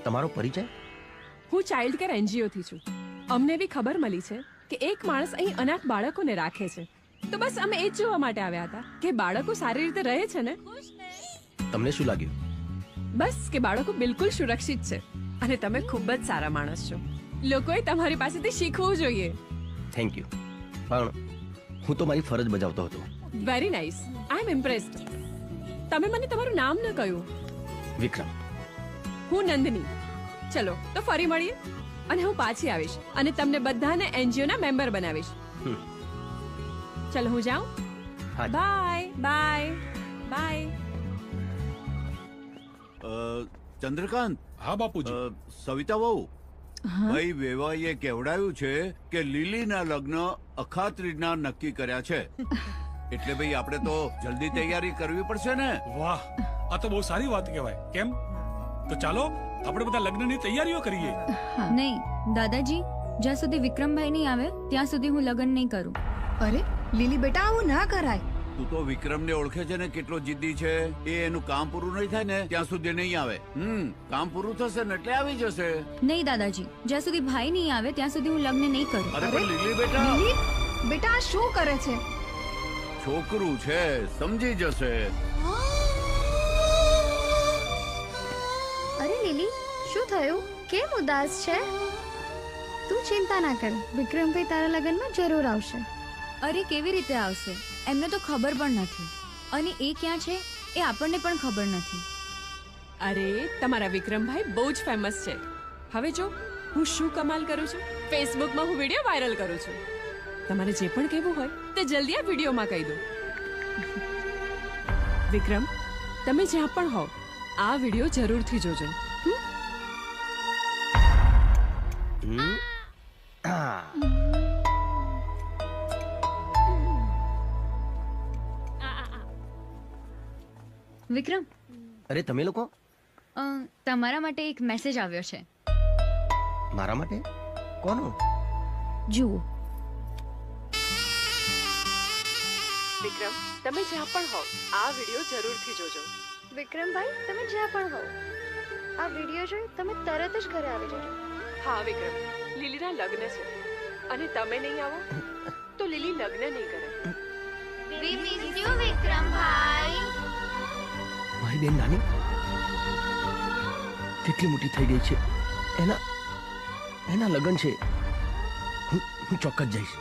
Speaker 8: તમારો પરિચય?
Speaker 19: હું ચાઇલ્ડ કેર NGO થી છું. અમને એવી ખબર મળી છે કે એક માણસ અહીં અનાથ બાળકોને રાખે છે. તો બસ અમે એ જ જોવા માટે આવ્યા હતા કે બાળકો સારી રીતે રહે છે ને.
Speaker 8: તમને શું લાગ્યું?
Speaker 19: બસ કે બાળકો બિલકુલ સુરક્ષિત છે અને તમે ખૂબ જ સારા માણસ છો. લોકોએ તમારી પાસેથી શીખવું જોઈએ.
Speaker 8: Thank you. પણ હું તો મારી ફરજ બજાવતો હતો.
Speaker 19: Very nice. I am impressed. તમે મને તમારું નામ ન કહ્યું.
Speaker 8: વિક્રમ.
Speaker 19: હું નંદની. ચલો તો ફરી મળીએ અને હું પાછી આવીશ અને તમને બધાને NGO ના મેમ્બર બનાવીશ. ચલો હું જાઉં. Bye bye bye.
Speaker 2: ચંદ્રકાંત.
Speaker 12: હા બાપુજી.
Speaker 2: સવિતા વહુ, ભાઈ વેવાઈએ કેવડાવ્યું છે કે લીલીના લગ્ન અખાત્રીજના નક્કી કર્યા છે. એટલે ભાઈ આપણે તો જલ્દી તૈયારી કરવી પડશે ને.
Speaker 12: વાહ, આ તો બહુ સારી વાત કહેવાય. કેમ? તો ચાલો આપણે બધા લગ્નની તૈયારીઓ કરીએ.
Speaker 4: નહીં દાદાજી, જ્યાં સુધી વિક્રમભાઈ નહીં આવે ત્યાં સુધી હું લગ્ન નહીં કરું.
Speaker 15: અરે લીલી બેટા, આવું ના કરાય.
Speaker 2: તું તો વિક્રમને ઓળખે છે ને કેટલો જિદ્દી છે. એ એનું કામ પૂરું નહીં થાય ને ત્યાં સુધી નહીં આવે. કામ પૂરું થશે ને એટલે આવી જશે.
Speaker 4: નહીં દાદાજી, જ્યાં સુધી ભાઈ નહીં આવે ત્યાં સુધી હું લગ્ન નહીં કરું.
Speaker 2: અરે પણ લીલી બેટા.
Speaker 15: લીલી બેટા, આ શું કરે છે?
Speaker 2: છોકરું છે, સમજી જશે.
Speaker 10: અરે લીલી, શું થયું? કેમ ઉદાસ છે? તું ચિંતા ના કર, વિક્રમભાઈ તારા લગ્નમાં જરૂર આવશે.
Speaker 4: અરે કેવી રીતે આવશે? એમને તો ખબર પણ નથી અને એ ક્યાં છે એ આપણને પણ ખબર નથી.
Speaker 19: અરે તમારા વિક્રમભાઈ બહુ જ ફેમસ છે. હવે જો હું શું કમાલ કરું છું. ફેસબુકમાં હું વિડીયો વાયરલ કરું છું. તમારે જે પણ કહેવું હોય તે જલ્દી આ વિડીયોમાં કહી દો. વિક્રમ, તમે જ્યાં પણ હો આ વિડીયો જરૂરથી જોજો.
Speaker 4: વિક્રમ.
Speaker 8: અરે તમે લોકો?
Speaker 4: તમારા માટે એક મેસેજ આવ્યો છે.
Speaker 8: મારા માટે? કોનો?
Speaker 4: જુઓ.
Speaker 19: વિક્રમ, તમે જ્યાં પણ હો આ વિડીયો જરૂરથી જોજો.
Speaker 10: વિક્રમભાઈ, તમે જ્યાં પણ હો આ વિડીયો જોઈ તમે તરત જ ઘરે આવી જજો.
Speaker 19: હા વિક્રમ, લીલીના લગ્ન છે અને તમે નહીં આવો તો લીલી લગ્ન નહીં કરે.
Speaker 10: We miss you, વિક્રમભાઈ.
Speaker 8: મારી બેન નાની કેટલી મોટી થઈ ગઈ છે. એના લગ્ન છે. હું ચોક્કસ જઈશ.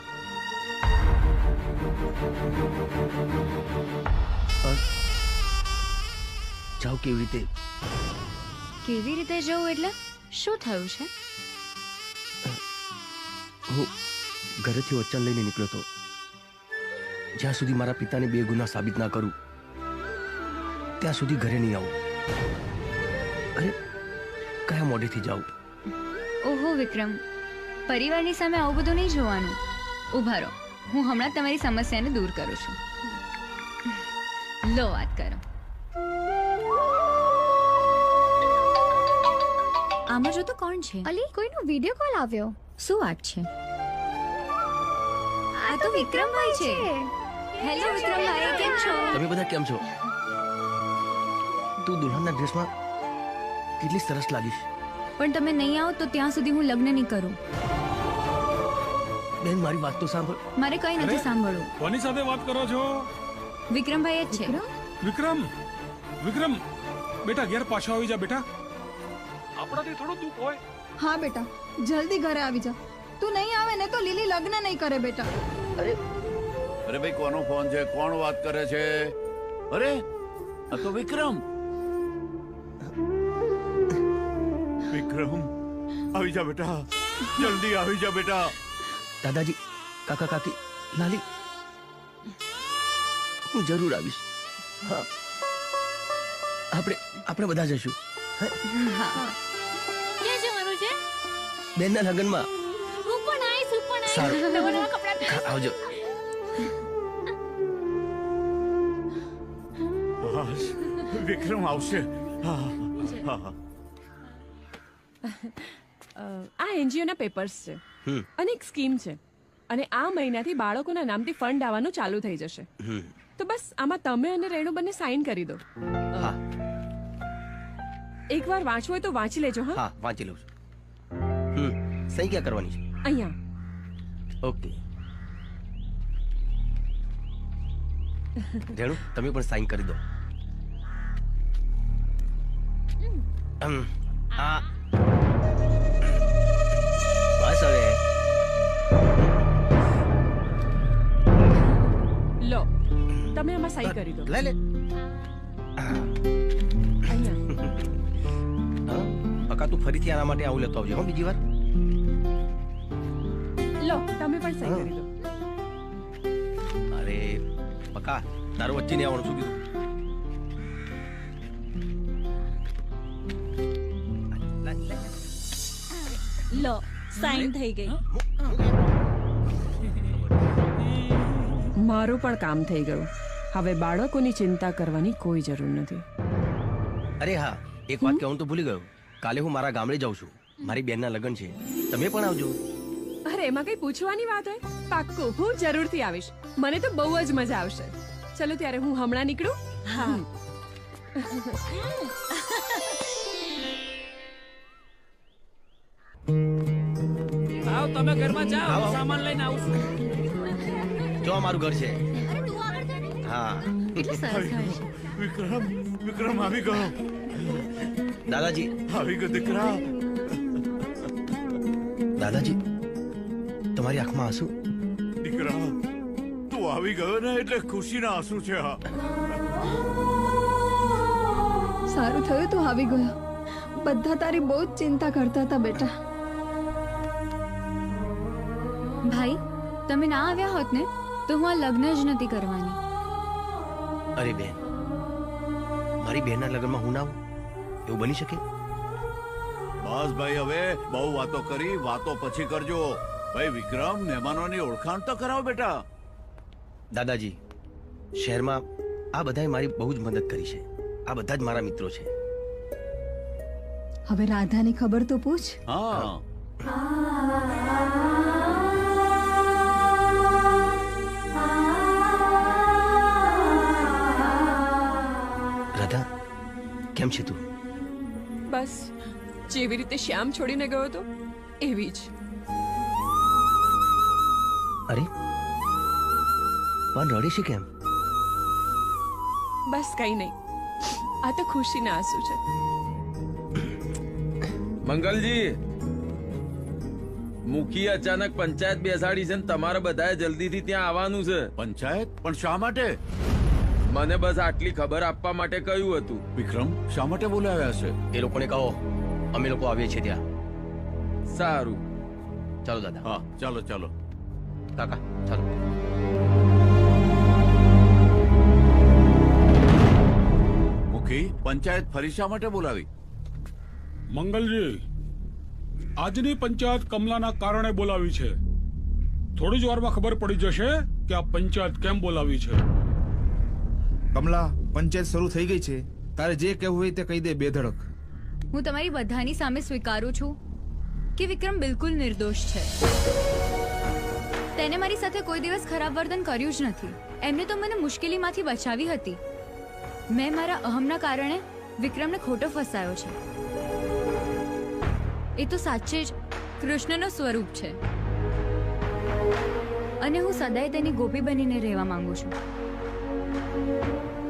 Speaker 8: જાઓ કેવી રીતે?
Speaker 4: કેવી રીતે જવું એટલે શું થયું છે?
Speaker 8: હું ઘરેથી વચન લઈને નીકળ્યો હતો. જ્યાં સુધી મારા પિતાને બે ગુના સાબિત ના કરું ત્યાં સુધી ઘરે નહીં આવું. અરે કયા મોઢેથી જાઉં?
Speaker 4: ઓહો વિક્રમ, પરિવારની સામે આવું બધું નહીં જોવાનું. ઊભા રહો, હું હમણાં તમારી સમસ્યાને દૂર કરું છું. લો વાત કરો. આમાં જો તો કોણ છે?
Speaker 10: અલી કોઈનો વિડિયો કોલ આવ્યો.
Speaker 4: શું વાત છે? આ તો વિક્રમભાઈ છે. હેલો વિક્રમભાઈ, કેમ છો?
Speaker 8: તમે બધા કેમ છો? તું દુલ્હનના ડ્રેસમાં કેટલી સરસ લાગીશ.
Speaker 4: પણ તમે નહીં આવો તો ત્યાં સુધી હું લગ્ન નહીં કરું.
Speaker 8: બેન મારી વાત તો સાંભળ.
Speaker 4: મારે કઈ નથી સાંભળવું.
Speaker 12: કોની સાથે વાત કરો છો?
Speaker 4: વિક્રમભાઈ જ છે.
Speaker 12: વિક્રમ, વિક્રમ બેટા ઘેર પાછો આવી જા બેટા. આપણાથી થોડું દુઃખ હોય.
Speaker 15: હા બેટા, જલ્દી ઘરે આવી જા. તું નહીં આવે ને તો લીલી લગ્ન નહીં કરે બેટા.
Speaker 2: અરે ભાઈ, કોનો ફોન છે? કોણ વાત કરે છે? અરે આ તો વિક્રમ. વિક્રમ, આવી જા બેટા, જલ્દી આવી જા બેટા.
Speaker 8: દાદાજી, કાકા કાકી, લાલી, હું જરૂર આવીશ. હા, આપણે બધા જશું.
Speaker 17: ક્યાં જવાનું છે?
Speaker 8: બેનના લગ્નમાં.
Speaker 17: હું પણ આવીશ, હું પણ
Speaker 8: સારું.
Speaker 17: આવીશ. નવા નવા કપડાં પહેરીશ.
Speaker 8: આવજો.
Speaker 2: વિક્રમ આવશે. હા હા.
Speaker 19: આ એનજીઓના પેપર્સ છે અને એક સ્કીમ છે અને આ મહિનાથી બાળકોના નામથી ફંડ આવવાનું ચાલુ થઈ જશે. તો બસ આમાં તમે અને રેણુ બંને સાઈન કરી દો. એકવાર વાંચવું હોય તો વાંચી લેજો. હા,
Speaker 8: વાંચી લઉં છું. સહી ક્યાં કરવાની છે?
Speaker 19: અહીંયા.
Speaker 8: ઓકે. રેણુ, તમે પણ સાઈન કરી દો. બસ હવે.
Speaker 19: લો, તમે આમાં સહી કરી દો.
Speaker 8: લે લે. પકા તું ફરીથી આના માટે આવું લેતો આવજો હો બીજી વાર.
Speaker 19: લો, તમે પણ સહી કરી દો.
Speaker 8: અરે પકા, તારું વચ્ચે નહીં આવવાનું. શું કીધું?
Speaker 14: લો, સાઈન થઈ ગઈ.
Speaker 19: મારું પણ કામ થઈ ગયું. હવે બાળકોની ચિંતા કરવાની કોઈ જરૂર નથી.
Speaker 8: અરે હા, એક વાત કહેવાનું તો ભૂલી ગયો. કાલે હું મારા ગામડે જાઉં છું. મારી બેનના લગ્ન છે. તમે પણ આવજો.
Speaker 19: અરે એમાં કઈ પૂછવાની વાત હોય? પાક્કું, હું જરૂરથી આવીશ. મને તો બહુ જ મજા આવશે. ચલો ત્યારે હું હમણાં નીકળું.
Speaker 14: હા.
Speaker 20: આવ, તમે ઘરમાં જાઓ, સામાન લઈને આવું છું.
Speaker 8: જો અમારું ઘર છે. હા.
Speaker 2: વિક્રમ, વિક્રમ આવી ગયો.
Speaker 8: દાદાજી
Speaker 2: આવી ગયો દીકરા.
Speaker 8: દાદાજી, તમારી આંખમાં આંસુ?
Speaker 2: દીકરા, તું આવી ગયો ને એટલે ખુશીના આંસુ છે.
Speaker 15: સારું થયું તું આવી ગયો. બધા તારી બહુ જ ચિંતા કરતા હતા બેટા.
Speaker 4: ભાઈ, તમે ના આવ્યા હોત ને તો હું આ લગ્ન જ નથી કરવાની.
Speaker 8: અરે બેન, મારી બહેનના લગ્નમાં હું ના આવું એવું બની શકે?
Speaker 2: બસ ભાઈ, હવે બહુ વાતો કરી. વાતો પછી કરજો. ભાઈ વિક્રમ, મહેમાનોની ઓળખાણ તો કરાવો બેટા.
Speaker 8: દાદાજી, શહેરમાં આ બધાએ મારી બહુ જ મદદ કરી છે. આ બધા જ મારા મિત્રો છે.
Speaker 15: હવે રાધાની ખબર તો પૂછ.
Speaker 2: હા.
Speaker 8: રાધા, કેમ છે તું?
Speaker 19: બસ જેવી રીતે શ્યામ છોડીને ગયો હતો એવી જ.
Speaker 8: અરે પણ રડે છે કેમ?
Speaker 19: બસ કઈ નહીં, આ તો ખુશીના આંસુ છે.
Speaker 6: મંગલજી, મુખી અચાનક પંચાયત બેસાડી છે ને તમારે બધાએ જલ્દીથી ત્યાં આવવાનું છે.
Speaker 2: પંચાયત? પણ શા માટે?
Speaker 6: મને બસ આટલી ખબર આપવા માટે કહ્યું હતું.
Speaker 2: વિક્રમ શા માટે બોલાવ્યા છે?
Speaker 8: એ લોકોને કહો અમે લોકો આવીએ છીએ ત્યાં.
Speaker 6: સારું,
Speaker 8: ચાલો દાદા.
Speaker 2: હા ચાલો ચાલો
Speaker 8: કાકા ચાલો.
Speaker 2: મુખી, પંચાયત ફરી શા માટે બોલાવી?
Speaker 12: મંગલજી, આજની પંચાયત કમલાના કારણે બોલાવી છે. થોડી જ વારમાં ખબર પડી જશે કે આ પંચાયત કેમ બોલાવી છે.
Speaker 13: કમલા, પંચાયત શરૂ થઈ ગઈ છે. તારે જે કહેવું હોય તે કહી દે બેધડક.
Speaker 4: હું તમારી બધાની સામે સ્વીકારું છું કે વિક્રમ બિલકુલ નિર્દોષ છે. તેને મારી સાથે કોઈ દિવસ ખરાબ વર્તન કર્યું જ નથી. એમને તો મને મુશ્કેલીમાંથી બચાવી હતી. મેં મારા અહમના કારણે વિક્રમને ખોટો ફસાયો છે. એ તો સાચે જ કૃષ્ણનો સ્વરૂપ છે અને હું સદાય તેની ગોપી બનીને રહેવા માંગુ છું.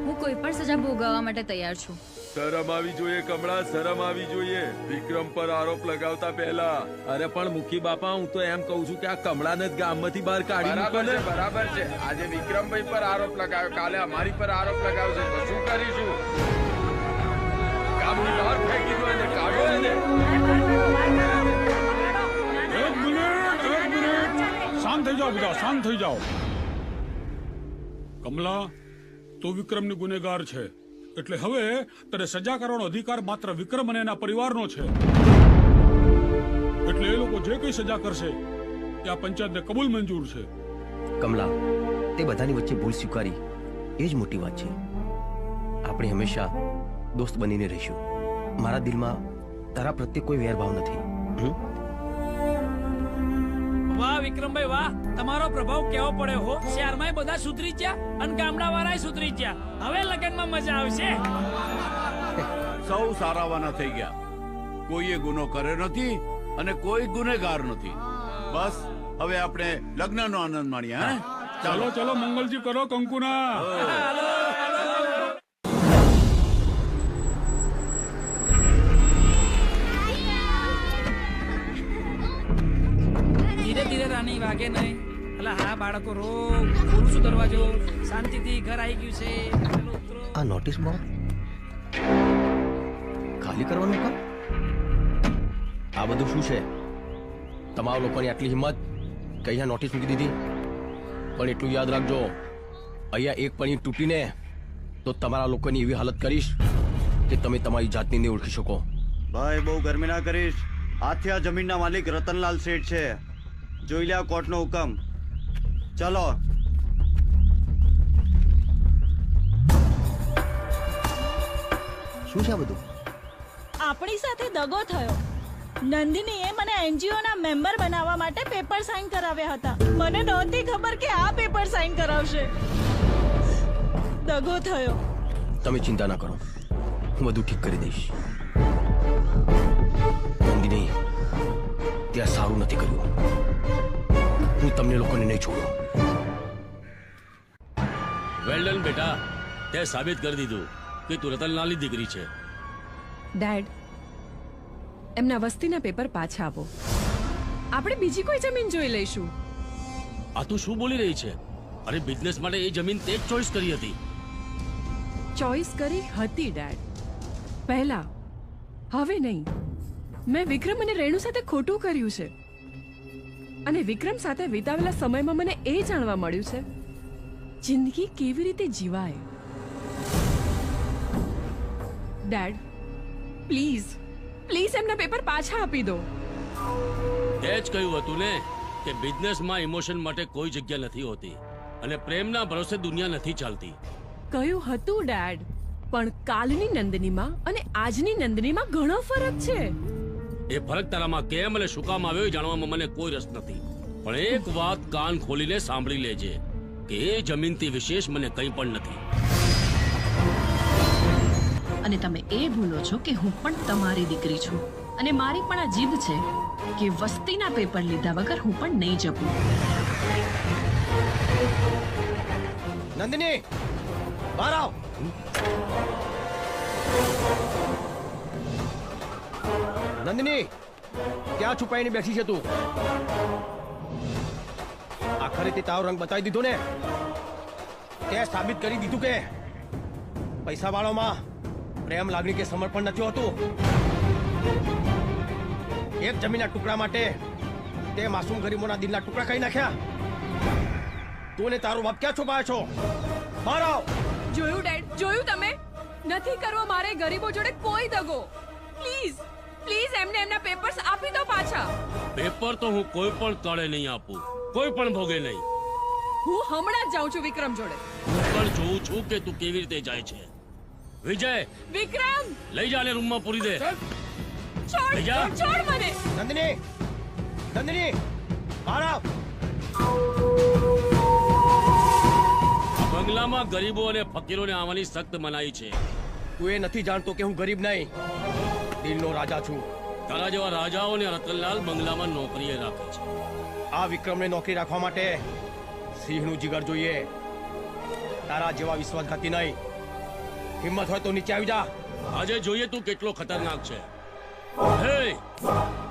Speaker 4: હું કોઈ પણ સજા ભોગવવા માટે તૈયાર છું.
Speaker 6: શરમ આવી જોઈએ કમળા, શરમ આવી જોઈએ વિક્રમ પર આરોપ લગાવતા પહેલા. અરે પણ મુખી બાપા, હું તો એમ કહું છું કે આ કમળાને જ ગામમાંથી બહાર કાઢી મૂકો ને. બરાબર છે. આજે વિક્રમભાઈ પર આરોપ લગાવ્યો, કાલે અમારી પર આરોપ લગાવશે તો શું કરીશું? ગામની બહાર ફેંકી દો એને, કાઢો એને.
Speaker 12: એક મિનિટ, શાંત થઈ જાઓ બધા, શાંત થઈ જાઓ. કમલા, તું વિક્રમની ગુનેગાર છે, એટલે હવે તને સજા કરવાનો અધિકાર માત્ર વિક્રમ અને એના પરિવારનો છે. એટલે એ લોકો જે કઈ સજા કરશે એ આ પંચાયતને કબૂલ મંજૂર છે.
Speaker 8: કમલા, તે બધાની વચ્ચે ભૂલ સ્વીકારી એ જ મોટી વાત છે. આપણે હંમેશા દોસ્ત બનીને રહીશું. મારા દિલમાં તારા પ્રત્યે કોઈ વેરભાવ નથી.
Speaker 20: વાહ વિક્રમભાઈ વાહ, તમારો પ્રભાવ કેવો પડ્યો હો. શહેરમાં બધા સુધરી ગયા અને ગામડા વાળા સુધરી ગયા. હવે લગ્નમાં મજા આવશે.
Speaker 2: સૌ સારાવાના થઈ ગયા. કોઈએ ગુનો કર્યો નથી અને કોઈ ગુનેગાર નથી. બસ હવે આપણે લગ્નનો આનંદ માણીએ. હા
Speaker 12: ચાલો ચાલો મંગલજી કરો કંકુના.
Speaker 20: ધીરે ધીરે રાની વાગે નહીં. અલા હા બાળકો, રો ખોલું છું દરવાજો. શાંતિથી ઘર આવી ગયું છે.
Speaker 8: આ નોટિસ બોર્ડ ખાલી કરવાનું કામ? આ બધું શું છે? તમારા લોકોની આટલી હિંમત કે અહીંયા નોટિસ મૂકી દીધી? પણ એટલું યાદ રાખજો, અહીંયા એક પણી તૂટીને તો તમારા લોકોની એવી હાલત કરીશ કે તમે તમારી જાતને નહીં ઓળખી શકો.
Speaker 16: ભાઈ બહુ ગરમી ના કરીશ. આથી આ જમીનના માલિક રતનલાલ શેઠ છે. જોઈ લે કોર્ટનો હુકમ. ચલો.
Speaker 8: શું છે આ બધું?
Speaker 14: આપણી સાથે દગો થયો. નંદિનીએ મને એનજીઓ ના મેમ્બર બનાવવા માટે પેપર સાઇન કરાવ્યા હતા. મને નહોતી ખબર કે આ પેપર સાઇન કરાવશે. દગો થયો.
Speaker 8: તમે ચિંતા ના કરો, હું બધું ઠીક કરી દઈશ. નંદિની, ત્યાં સારું નથી કર્યું. હું તમને લોકોને નહીં છોડું.
Speaker 1: વેલ ડન બેટા, તે સાબિત કરી દીધું કે તું રતનલાલની દીકરી છે.
Speaker 19: ડેડ, એમના વસ્તીના પેપર પાછા આપો. આપણે બીજી કોઈ જમીન જોઈ લઈશું.
Speaker 1: આ તું શું બોલી રહી છે? અરે બિઝનેસ માટે એ જમીન તે જ ચોઈસ કરી હતી.
Speaker 19: ચોઈસ કરી હતી ડેડ, પહેલા. હવે નહીં. મેં વિક્રમ અને રેણુ સાથે ખોટું કર્યું છે અને વિક્રમ સાથે વિતાવેલા સમયમાં મને એ જાણવા મળ્યું છે જિંદગી કેવી રીતે જીવાય. ડેડ, પ્લીઝ પ્લીઝ એમના પેપર પાછા આપી દો.
Speaker 1: તે જ કહ્યું હતું ને કે બિઝનેસમાં ઇમોશન માટે કોઈ જગ્યા નથી હોતી અને પ્રેમના ભરોસે દુનિયા નથી ચાલતી.
Speaker 19: કહ્યું હતું ડેડ, પણ કાલની નંદનીમાં અને આજની નંદનીમાં ઘણો ફરક છે.
Speaker 1: એ ફરક તારામાં કેમ અને શું કામ આવ્યો એ જાણવામાં મને કોઈ રસ નથી. પણ એક વાત કાન ખોલીને સાંભળી લેજે કે એ જમીનથી વિશેષ મને કંઈ પણ નથી.
Speaker 23: અને તમે એ ભૂલો છો કે હું પણ તમારી દીકરી છું અને મારી પણ આ જીદ છે કે વસ્તીના પેપર લીધા વગર હું પણ નહીં જપું.
Speaker 8: નંદિની, બહાર આવ. નંદિની, ક્યાં છુપાઈને બેઠી છે તું? આખરે તે તારો રંગ બતાવી દીધો ને. તે સાબિત કરી દીધું કે પૈસા વાળોમાં પ્રેમ, લાગણી કે સમર્પણ નથી હોતું. એક જમીનના ટુકડા માટે તે માસૂમ ગરીબોના દિલના ટુકડા કરી નાખ્યા. તું ને તારો બાપ ક્યાં છુપાયો છો? બહાર આવ.
Speaker 19: જોયું ડેડ, જોયું તમે? નથી કરવો મારે ગરીબો જોડે કોઈ દગો. પ્લીઝ પ્લીઝ એમને એમના પેપર્સ આપી દો પાછા.
Speaker 1: પેપર તો હું કોઈ પણ તળે નહીં આપું, કોઈ પણ ભોગે નહીં.
Speaker 19: હું હમણાં જ જાઉં છું વિક્રમ જોડે.
Speaker 1: હું પણ જોઉં છું કે તું કેવી રીતે જાય છે. વિજય,
Speaker 19: વિક્રમ
Speaker 1: લઈ જા ને રૂમમાં પૂરી દે.
Speaker 19: છોડ
Speaker 1: લઈ જા.
Speaker 19: છોડ મને.
Speaker 8: નંદિની, નંદિની, બહાર આવ.
Speaker 1: આ બંગલામાં ગરીબો અને ફકીરોને આવવાની સખ્ત મનાઈ છે.
Speaker 8: તું એ નથી જાણતો કે હું ગરીબ નહીં, દિલનો રાજા છું.
Speaker 1: તારા જેવા રાજાઓને રતનલાલ બંગલામાં નોકરીએ રાખે છે.
Speaker 8: આ વિક્રમને નોકરી રાખવા માટે સિંહનું જીગર જોઈએ, તારા જેવા વિશ્વાસઘાતી નહીં. હિંમત હોય તો નીચે આવી જા.
Speaker 1: આજે જોઈએ તું કેટલો ખતરનાક છે. હે,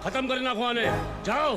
Speaker 1: ખતમ કરી નાખો આને. જાઓ.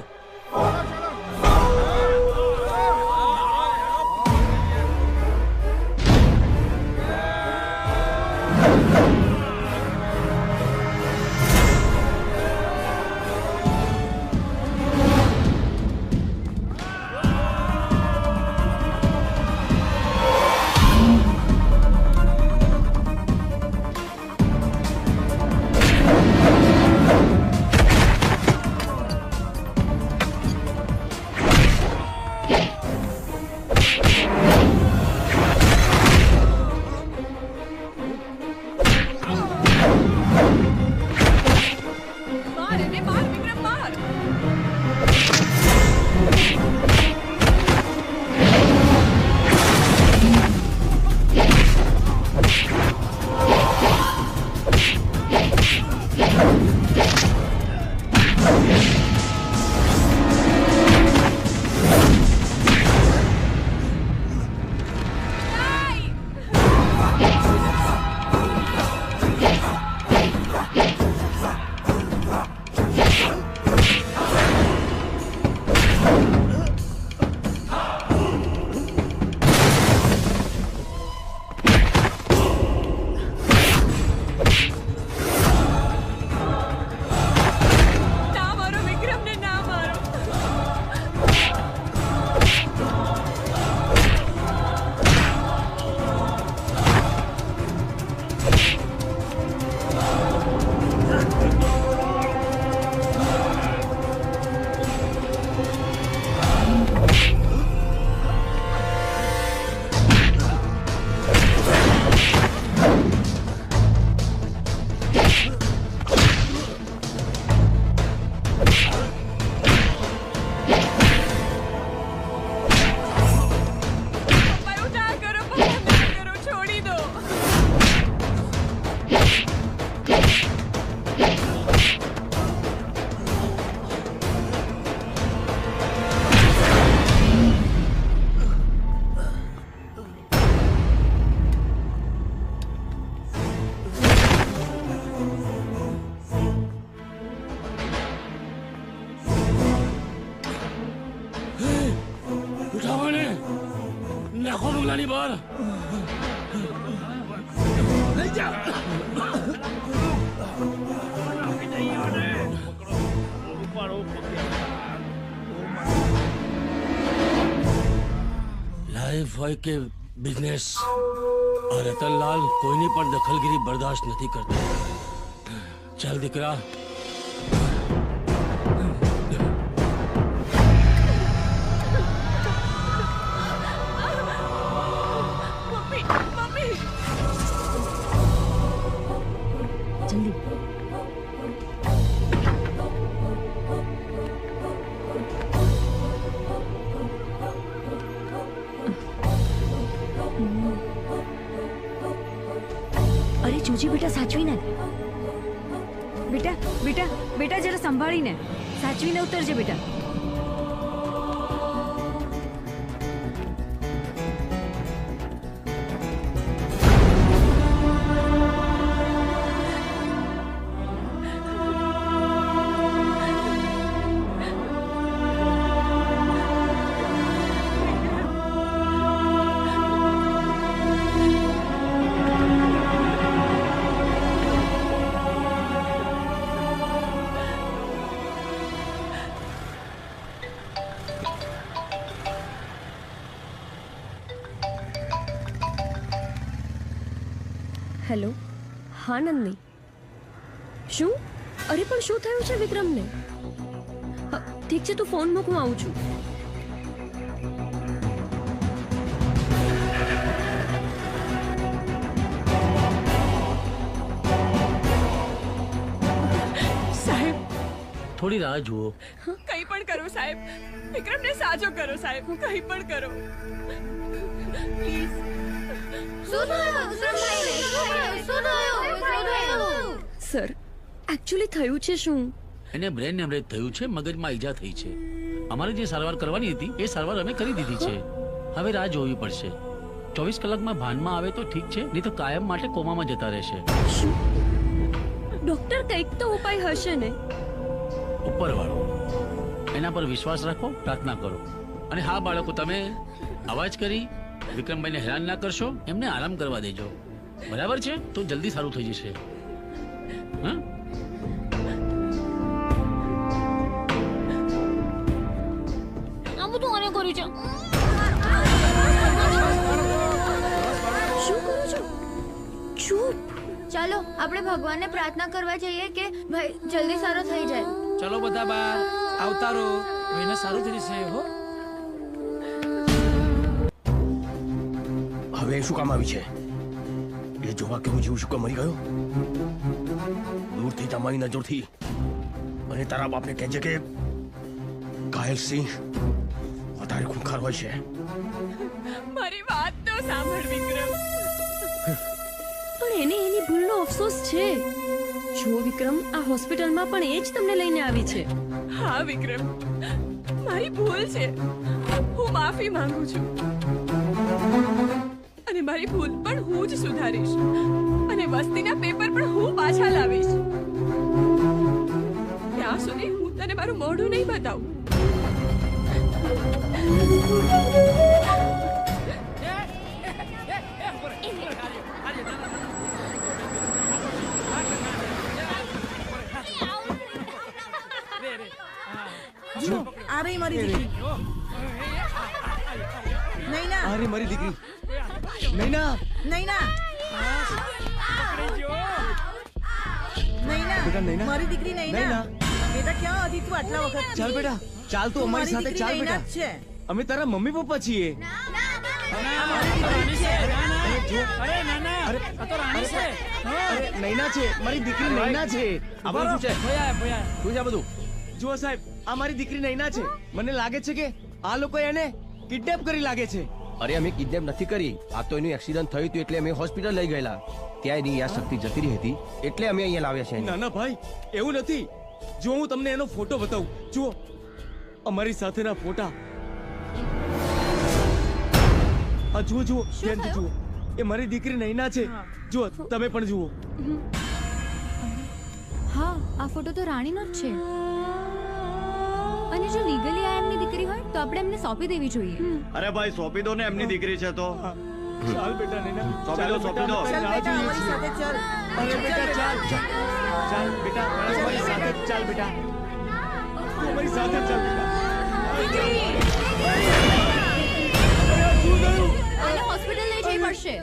Speaker 1: નાખો બંગલાની બહાર. લઈ જા. લાઈફ હોય કે બિઝનેસ, રતનલાલ કોઈની પણ દખલગીરી બરદાસ્ત નથી કરતો. ચાલ દીકરા.
Speaker 5: અરે જોજી બેટા, સાચવીને. બેટા બેટા બેટા જરા સંભાળીને, સાચવીને ઉતરજે બેટા.
Speaker 17: હેલો હા નંદની શું અરે પણ શું થયું છે વિક્રમને ઠીક છે તું ફોન મૂક હું આવું છું
Speaker 19: સાહેબ
Speaker 1: થોડી રાહ જુઓ.
Speaker 19: કંઈ પણ કરો સાહેબ વિક્રમને સાજો કરો સાહેબ કંઈ પણ કરો પ્લીઝ
Speaker 17: સર એકચ્યુઅલી થયું છે શું
Speaker 1: એને બ્રેન હેમરેજ થયું છે, મગજમાં ઈજા થઈ છે. અમારે જે સારવાર કરવાની હતી એ સારવાર અમે કરી દીધી છે. હવે રાહ જોવી પડશે. 24 કલાકમાં ભાનમાં આવે તો ઠીક છે, નહીં તો કાયમ માટે કોમામાં જતા રહેશે.
Speaker 17: ડોક્ટર કંઈક તો ઉપાય હશે ને.
Speaker 1: ઉપરવાળો એના પર વિશ્વાસ રાખો, પ્રાર્થના કરો. અને હા બાળકો, તમે અવાજ કરી વિક્રમભાઈને હેરાન ના કરશો, એમને આરામ કરવા દેજો. બરાબર છે? તો જલ્દી સારું થઈ જશે. હા
Speaker 22: આ બધું આને કર્યું છે.
Speaker 4: શું કરો છો? ચૂપ. ચાલો આપણે ભગવાનને પ્રાર્થના કરવા જઈએ કે ભાઈ જલ્દી સારો થઈ જાય.
Speaker 20: ચલો બધા બહાર આવતારો એને સારું થઈ જશે હો.
Speaker 8: હવે શું કામ આવી છે? એ જોવા કે હું જીવ શું મરી ગયો? દૂરથી તમારી નજરથી અને તારા બાપને કહેજે કે ઘાયલ સિંહ વધારે ખૂંખાર હોય છે.
Speaker 19: મારી વાત તો સાંભળ વિક્રમ.
Speaker 17: પણ એને એની ભૂલનો અફસોસ છે. જો વિક્રમ આ હોસ્પિટલમાં પણ એ જ તમને લઈને આવી છે.
Speaker 19: હા વિક્રમ મારી ભૂલ છે. હું માફી માંગુ છું અને મારી ભૂલ પણ હું જ સુધારીશ અને વસ્તીના પેપર પણ હું પાછા લાવીશ. ત્યાં સુધી હું તને મારું મોઢું નહીં બતાવું.
Speaker 14: જો આ રહી મારી દીકરી. નૈના
Speaker 8: અરે મારી દીકરી નૈના
Speaker 14: નૈના
Speaker 8: બેટા, નૈના.
Speaker 14: મારી દીકરી નૈના. બેટા ક્યાં હતી તું આટલા વખત?
Speaker 8: ચાલ બેટા, ચાલ તું અમારી સાથે ચાલ બેટા.
Speaker 14: છે
Speaker 8: અમે તારા મમ્મી પપ્પા છીએ.
Speaker 20: અરે નાના આ તો રાણી છે.
Speaker 8: અરે નૈના છે, મારી દીકરી નૈના છે. આ બધું શું છે? શું છે આ બધું? જુઓ સાહેબ, આ મારી દીકરી નૈના છે. મને લાગે છે કે આ લોકો એને કિડનેપ કરી લાગે છે. અરે અમે કિડનેપ નથી કરી. આ તો એનું એક્સિડન્ટ થયું હતું એટલે અમે હોસ્પિટલ લઈ ગયેલા. ત્યાં એની યાદશક્તિ જતી રહી હતી એટલે અમે અહીંયા લાવ્યા છે. ના ના ભાઈ, એવું નથી. જો હું તમને એનો ફોટો બતાવું. જુઓ અમારી સાથેના ફોટા. આ જુઓ જુઓ, ધ્યાનથી જુઓ. એ મારી દીકરી નૈના છે. જુઓ, તમે પણ જુઓ.
Speaker 4: હા, આ ફોટો તો રાણીનો જ છે. અને જો લીગલી આ એમની દીકરી હોય તો આપણે એમને સોંપી દેવી જોઈએ.
Speaker 16: અરે ભાઈ સોંપી દો ને એમની દીકરી છે તો.
Speaker 8: ચાલ બેટા નૈના,
Speaker 16: સોંપી દો સોંપી દો.
Speaker 14: ચાલ બેટા અમારી સાથે ચાલ.
Speaker 8: અરે બેટા ચાલ ચાલ બેટા, અમારી સાથે ચાલ બેટા. તું અમારી સાથે ચાલ બેટા.
Speaker 4: આને હોસ્પિટલ લઈ જવી પડશે.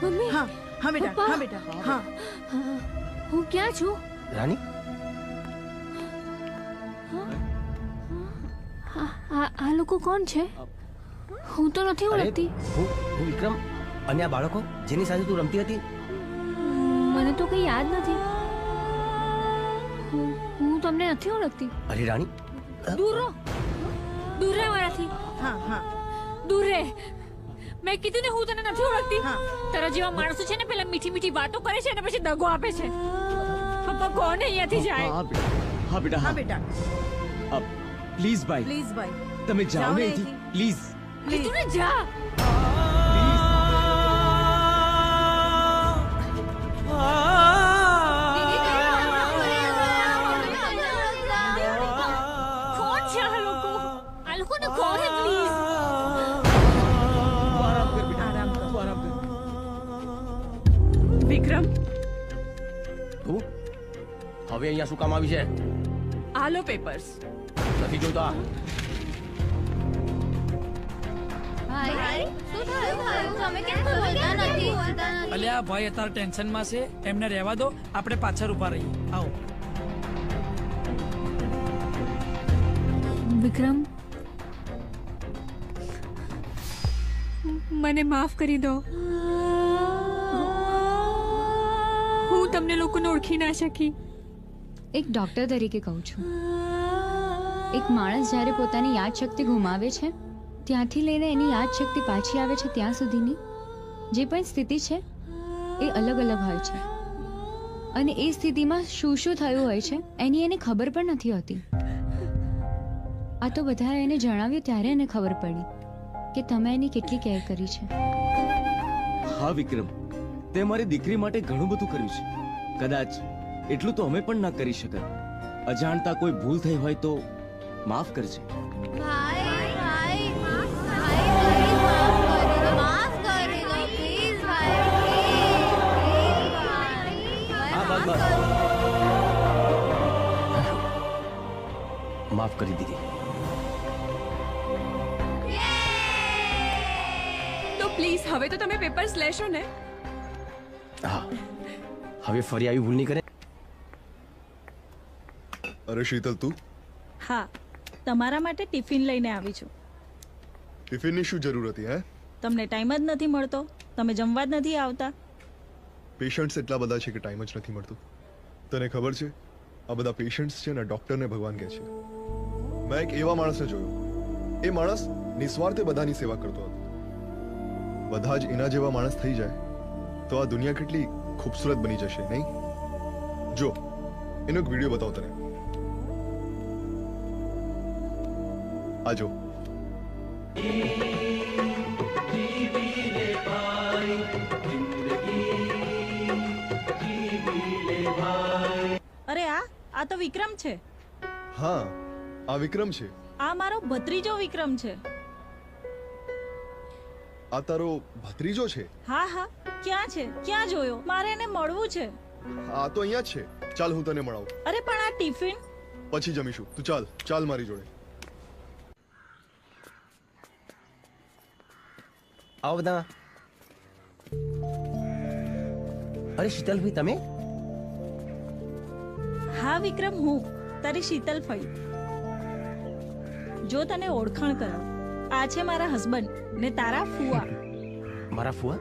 Speaker 17: મમ્મી
Speaker 14: હા હા બેટા, હા બેટા, હા.
Speaker 17: હું ક્યાં છું?
Speaker 8: રાણી,
Speaker 22: આ લોકો કોણ છે? હું તો નથી ઓળખતી.
Speaker 8: હું વિક્રમ અને આ બાળકો જેની સાથે તું રમતી હતી.
Speaker 22: મને તો કઈ યાદ નથી. હું તમને નથી ઓળખતી.
Speaker 8: અરે રાણી,
Speaker 22: દૂર રહો, દૂર રહે મારાથી.
Speaker 14: હા હા
Speaker 22: દૂર રહે. મેં કીધું ને હું તને નથી ઓળખતી. તારા જેવા માણસો છે ને પેલા મીઠી મીઠી વાતો કરે છે અને પછી દગો આપે છે. પપ્પા કોણ અહીંયાથી જાય?
Speaker 8: હા બેટા,
Speaker 14: હા બેટા,
Speaker 8: પ્લીઝ ભાઈ,
Speaker 14: પ્લીઝ ભાઈ
Speaker 8: તમે જાઓ ને અહીંથી, પ્લીઝ.
Speaker 22: કીધું ને જા. કોણ છે આ લોકો? આ લોકોને કોણ હે પ્લીઝ?
Speaker 8: આરામ કર બેટા, આરામ કર. હવે અહીંયા શું કામ આવી છે?
Speaker 19: આ લો પેપર્સ.
Speaker 8: નથી જોતા.
Speaker 20: અલ્યા ભાઈ અત્યારે ટેન્શન માં છે, એમને રહેવા દો, આપણે પાછળ ઉભા રહીએ. આવો.
Speaker 22: વિક્રમ, મને માફ કરી દો. હું તમને લોકોને ઓળખી ના શકી.
Speaker 4: એક ડોક્ટર તરીકે કહું છું, એક માણસ જ્યારે પોતાની યાદશક્તિ ગુમાવે છે ત્યાંથી લઈને એની યાદશક્તિ પાછી આવે છે ત્યાં સુધીની જે પણ સ્થિતિ છે એ અલગ અલગ હોય છે, અને એ સ્થિતિમાં શું શું થયું હોય છે એની એને ખબર પણ નથી હોતી. આ તો બધાએ એને જણાવ્યું ત્યારે એને ખબર પડી કે તમે એની કેટલી કેર કરી છે.
Speaker 3: હા વિક્રમ, તે મારી દીકરી માટે ઘણું બધું કર્યું છે. કદાચ એટલું તો અમે પણ ના કરી શકત. અજાણતા કોઈ ભૂલ થઈ હોય તો માફ કરજે.
Speaker 8: માફ કરી દીધી.
Speaker 19: તો પ્લીઝ હવે તો તમે પેપર્સ લેશો ને?
Speaker 8: હા, હવે ફરી આવી ભૂલ નહીં કરે.
Speaker 21: અરે શીતલ, તું?
Speaker 14: હા, તમારા માટે ટિફિન લઈને આવી છું.
Speaker 21: ટિફિનની શું જરૂર હતી? હે,
Speaker 14: તમને ટાઈમ જ નથી મળતો, તમે જમવા જ નથી આવતા.
Speaker 21: પેશન્ટ્સ એટલા બધા છે કે ટાઈમ જ નથી મળતું. તને ખબર છે, આ બધા પેશન્ટ્સ છે ને ડોક્ટરને ભગવાન કહે છે. મેં એક એવા માણસને જોયો, એ માણસ નિસ્વાર્થે બધાની સેવા કરતો હતો. બધા જ એના જેવા માણસ થઈ જાય તો આ દુનિયા કેટલી ખૂબસૂરત બની જશે, નહીં? જો, એનો એક વિડીયો બતાવો તને. આ જો.
Speaker 14: અરે આ તો વિક્રમ છે.
Speaker 21: હા, આ વિક્રમ છે.
Speaker 14: આ મારો ભત્રીજો વિક્રમ છે.
Speaker 21: આ તારો ભત્રીજો છે?
Speaker 14: હા હા, ક્યાં છે? ક્યાં જોયો? મારે એને મળવું છે.
Speaker 21: આ તો અહીંયા જ છે. ચાલ, હું તને મળાવું.
Speaker 14: અરે પણ આ ટિફિન
Speaker 21: પછી જમીશું. તું ચાલ, ચાલ મારી જોડે.
Speaker 8: આવો બધા. અરે શીતલભાઈ, તમે?
Speaker 14: હા વિક્રમ, હું તારી શીતલ ફઈ. જો તને ઓળખાણ કરાવ, આ છે મારા હસબન્ડ ને તારા ફુવા.
Speaker 8: મારા ફુવા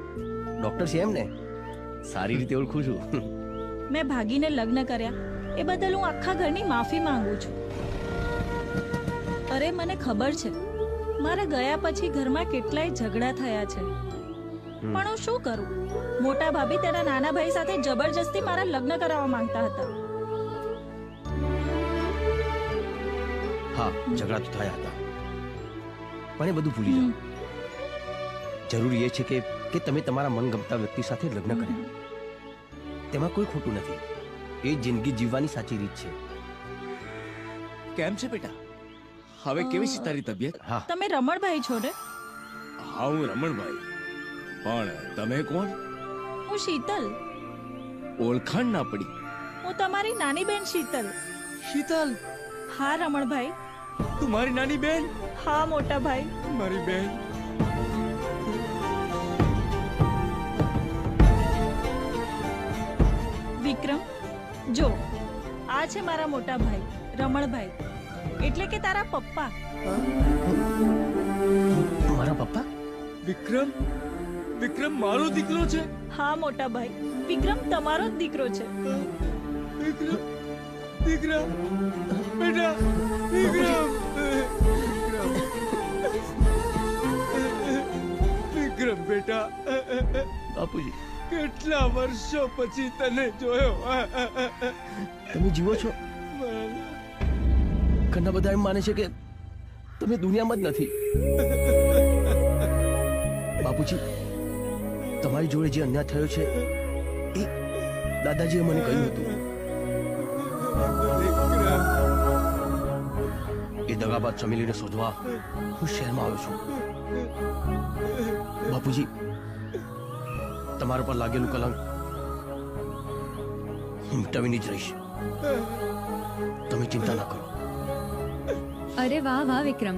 Speaker 8: ડોક્ટર છે એમ ને? સારી રીતે ઓળખું છું.
Speaker 14: મેં ભાગીને લગ્ન કર્યા એ બદલ હું આખા ઘરની માફી માંગુ છું. અરે મને ખબર છે, મારા ગયા પછી ઘરમાં કેટલાય ઝઘડા થયા છે, પણ હું શું કરું? મોટા ભાભી તેના નાના ભાઈ સાથે જબરજસ્તી મારા લગ્ન કરાવવા માંગતા હતા.
Speaker 8: હા, ઝઘડા તો થયા હતા, પણ એ બધું ભૂલી જાઓ. જરૂરી એ છે કે તમે તમારા મનગમતા વ્યક્તિ સાથે લગ્ન કર્યા. તેમાં કોઈ ખોટું નથી. એ જિંદગી જીવવાની સાચી રીત છે.
Speaker 3: કેમ છે બેટા? હવે કેવી છે તારી તબિયત?
Speaker 8: હા,
Speaker 14: તમે રમણભાઈ છો ને?
Speaker 3: હા, હું રમણભાઈ. પણ તમે કોણ?
Speaker 14: હું શીતલ.
Speaker 3: ઓળખાણ ના પડી.
Speaker 14: હું તમારી નાની બેન શીતલ.
Speaker 3: શીતલ?
Speaker 14: હા રમણભાઈ.
Speaker 3: તું મારી નાની બેન?
Speaker 14: હા મોટા ભાઈ.
Speaker 3: મારી બેન.
Speaker 14: વિક્રમ, જો આ છે મારા મોટા ભાઈ રમણભાઈ, એટલે કે તારા પપ્પા.
Speaker 8: મારા પપ્પા?
Speaker 3: વિક્રમ? વિક્રમ મારો દીકરો છે?
Speaker 14: હા મોટા ભાઈ, વિક્રમ તમારો જ દીકરો છે.
Speaker 3: વિક્રમ, વિક્રમ, બેટા, વિક્રમ, વિક્રમ બેટા.
Speaker 8: બાપુજી,
Speaker 3: કેટલા વર્ષો પછી તને જોયો.
Speaker 8: તમે જીવો છો? ઘણા બધા એમ માને છે કે તમે દુનિયામાં જ નથી. બાપુજી, તમારી જોડે જે અન્યાય થયો છે એ દાદાજીએ મને કહ્યું હતું. એ દગાબાદ ચમેલીને શોધવા હું શહેરમાં આવ્યો છું. બાપુજી, તમારા પર લાગેલું કલંક હું મિટાવીને જ રહીશ. તમે ચિંતા ના કરો.
Speaker 4: અરે વાહ વાહ વિક્રમ,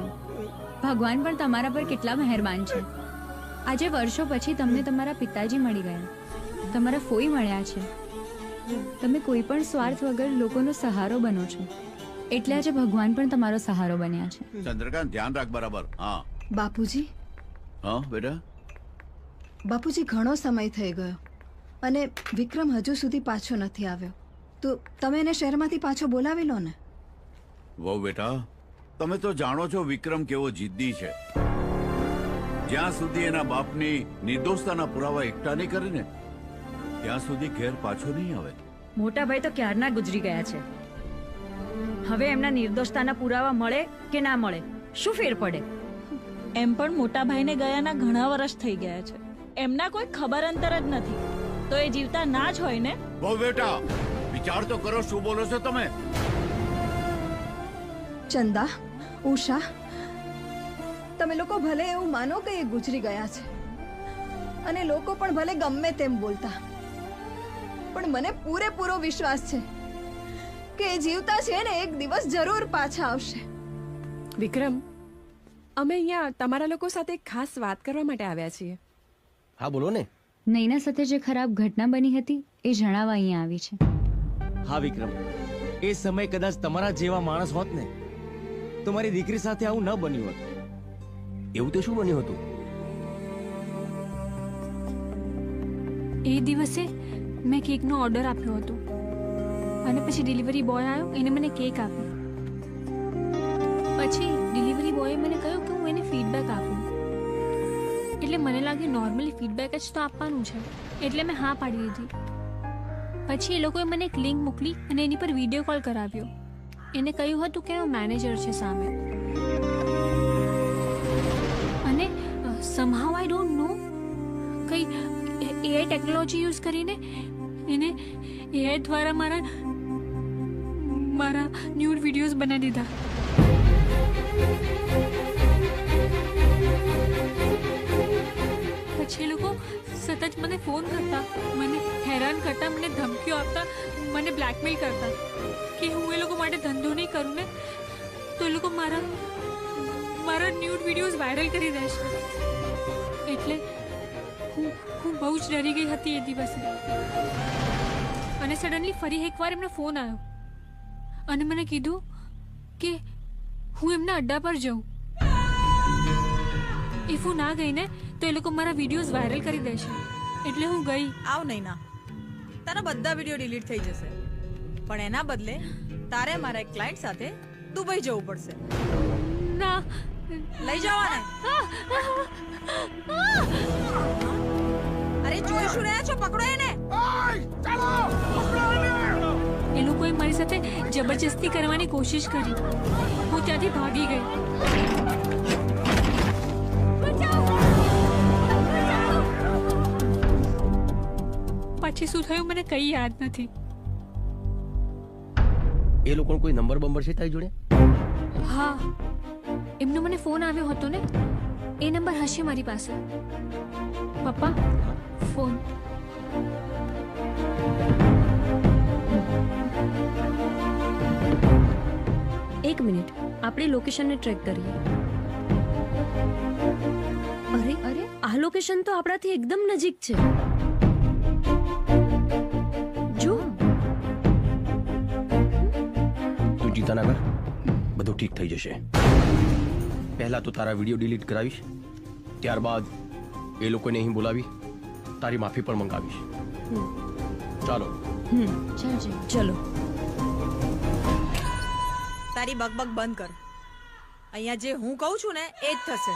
Speaker 4: ભગવાન પણ તમારા પર કેટલા મહેરબાન છે. આજે વર્ષો પછી તમને તમારા પિતાજી મળી ગયા, તમારા ફોઈ મળ્યા છે. તમે કોઈ પણ સ્વાર્થ વગર લોકોનો સહારો બનો છો, એટલે આજે ભગવાન પણ તમારો સહારો બન્યા છે.
Speaker 2: ચંદ્રકાંત ધ્યાન રાખ બરાબર. હા
Speaker 15: બાપુજી.
Speaker 2: હા બેટા.
Speaker 15: બાપુજી ઘણો સમય થઈ ગયો અને વિક્રમ હજુ સુધી પાછો નથી આવ્યો, તો તમે એને શહેરમાંથી પાછો બોલાવી લો ને.
Speaker 2: વહુ બેટા, તમે તો જાણો છો વિક્રમ કેવો જિદ્દી છે. જ્યાં સુધી એના બાપની નિર્દોષતાના પુરાવા એકઠા નહીં કરે ને ત્યાં સુધી ઘેર પાછો નહીં આવે.
Speaker 5: મોટા ભાઈ તો ક્યારના ગુજરી ગયા છે. હવે એમના નિર્દોષતાના પુરાવા મળે કે ના મળે શું ફેર પડે?
Speaker 14: એમ પણ મોટા ભાઈને ગયાના ઘણા વર્ષ થઈ ગયા છે, એમના કોઈ ખબર અંતર જ નથી, તો એ જીવતા ના જ હોય ને.
Speaker 2: બહુ બેટા વિચાર તો કરો, શું બોલો છો તમે?
Speaker 15: ચંદા, ઉષા, તમે લોકો ભલે એવું માનો કે એ ગુજરી ગયા છે અને લોકો પણ ભલે ગમે તેમ બોલતા, પણ મને પૂરેપૂરો વિશ્વાસ છે કે એ જીવતા છે ને એક દિવસ જરૂર પાછા આવશે.
Speaker 19: વિક્રમ, અમે અહીંયા તમારા લોકો સાથે એક ખાસ વાત કરવા માટે આવ્યા છીએ.
Speaker 8: હા બોલો ને.
Speaker 4: નૈના સાથે જે ખરાબ ઘટના બની હતી એ જણાવવા અહીંયા આવી છે.
Speaker 3: હા વિક્રમ, એ સમય કદાચ તમારા જેવા માણસ હોત ને તો મારી દીકરી સાથે આવું ન બન્યું હોત.
Speaker 8: એવું તે શું બન્યું હતું?
Speaker 22: એ દિવસે મેં કેકનો ઓર્ડર આપ્યો હતો અને પછી ડિલિવરી બોય આવ્યો, એને મને કેક આપી. પછી ડિલિવરી બોયે મને કહ્યું કે હું એને ફીડબેક આપું, એટલે મને લાગ્યું નોર્મલી ફીડબેક જ તો આપવાનું છે, એટલે મેં હા પાડી દીધી. પછી એ લોકોએ મને એક લિંક મોકલી અને એની પર વિડીયો કોલ કરાવ્યો. એને કહ્યું હતું કે એનો મેનેજર છે સામે, અને સમહાઉ આઈ ડોન્ટ નો કઈ એઆઈ ટેકનોલોજી યુઝ કરીને એને એઆઈ દ્વારા મારા ન્યૂડ વિડીયોઝ બનાવી દીધા. પછી એ લોકો સતત મને ફોન કરતા, મને હેરાન કરતા, મને ધમકીઓ આપતા, મને બ્લેકમેલ કરતા કે હું એ લોકો માટે ધંધો નહીં કરું ને તો એ લોકો મારા ન્યૂડ વિડીયોઝ વાયરલ કરી દેશે. એટલે હું બહુ જ ડરી ગઈ હતી એ દિવસે. અને સડનલી ફરી એકવાર એમનો ફોન આવ્યો અને મને કીધું કે હું એમના અડ્ડા પર જાઉં. ઇફ હું ના ગઈ ને તો એ લોકો મારા વિડીયોઝ વાયરલ કરી દેશે, એટલે હું ગઈ.
Speaker 14: આવ નૈના, તારા બધા વિડીયો ડિલીટ થઈ જશે, પણ એના બદલે તારે મારા એક ક્લાયન્ટ સાથે દુબઈ જવું પડશે.
Speaker 22: ના,
Speaker 14: લઈ જવાને. અરે જોઈ શું રહ્યા છો? પકડો એને.
Speaker 22: એ લોકોએ મારી સાથે જબરજસ્તી કરવાની કોશિશ કરી. હું ત્યાંથી ભાગી ગઈ. પછી શું થયું મને કઈ યાદ નથી.
Speaker 8: એ લોકોનો કોઈ નંબર બંબર છે તારી જોડે?
Speaker 22: હા, એમનો મને ફોન આવ્યો હતો ને, એ નંબર હશે મારી પાસે. પપ્પા, ફોન.
Speaker 17: એક મિનિટ, આપણે લોકેશનને ટ્રેક કરીએ. અરે અરે, આ લોકેશન તો આપણાથી એકદમ નજીક છે. જો,
Speaker 8: તું ચિંતા ના કર, બધું ઠીક થઈ જશે. પહેલા તો તારા વિડીયો ડિલીટ કરાવીશ, ત્યારબાદ એ લોકોને અહીં બોલાવી તારી માફી પણ મંગાવીશ. ચાલો.
Speaker 17: ચલો.
Speaker 14: તારી બકબક બંધ કર. અહીંયા જે હું કહું છું ને એ જ થશે.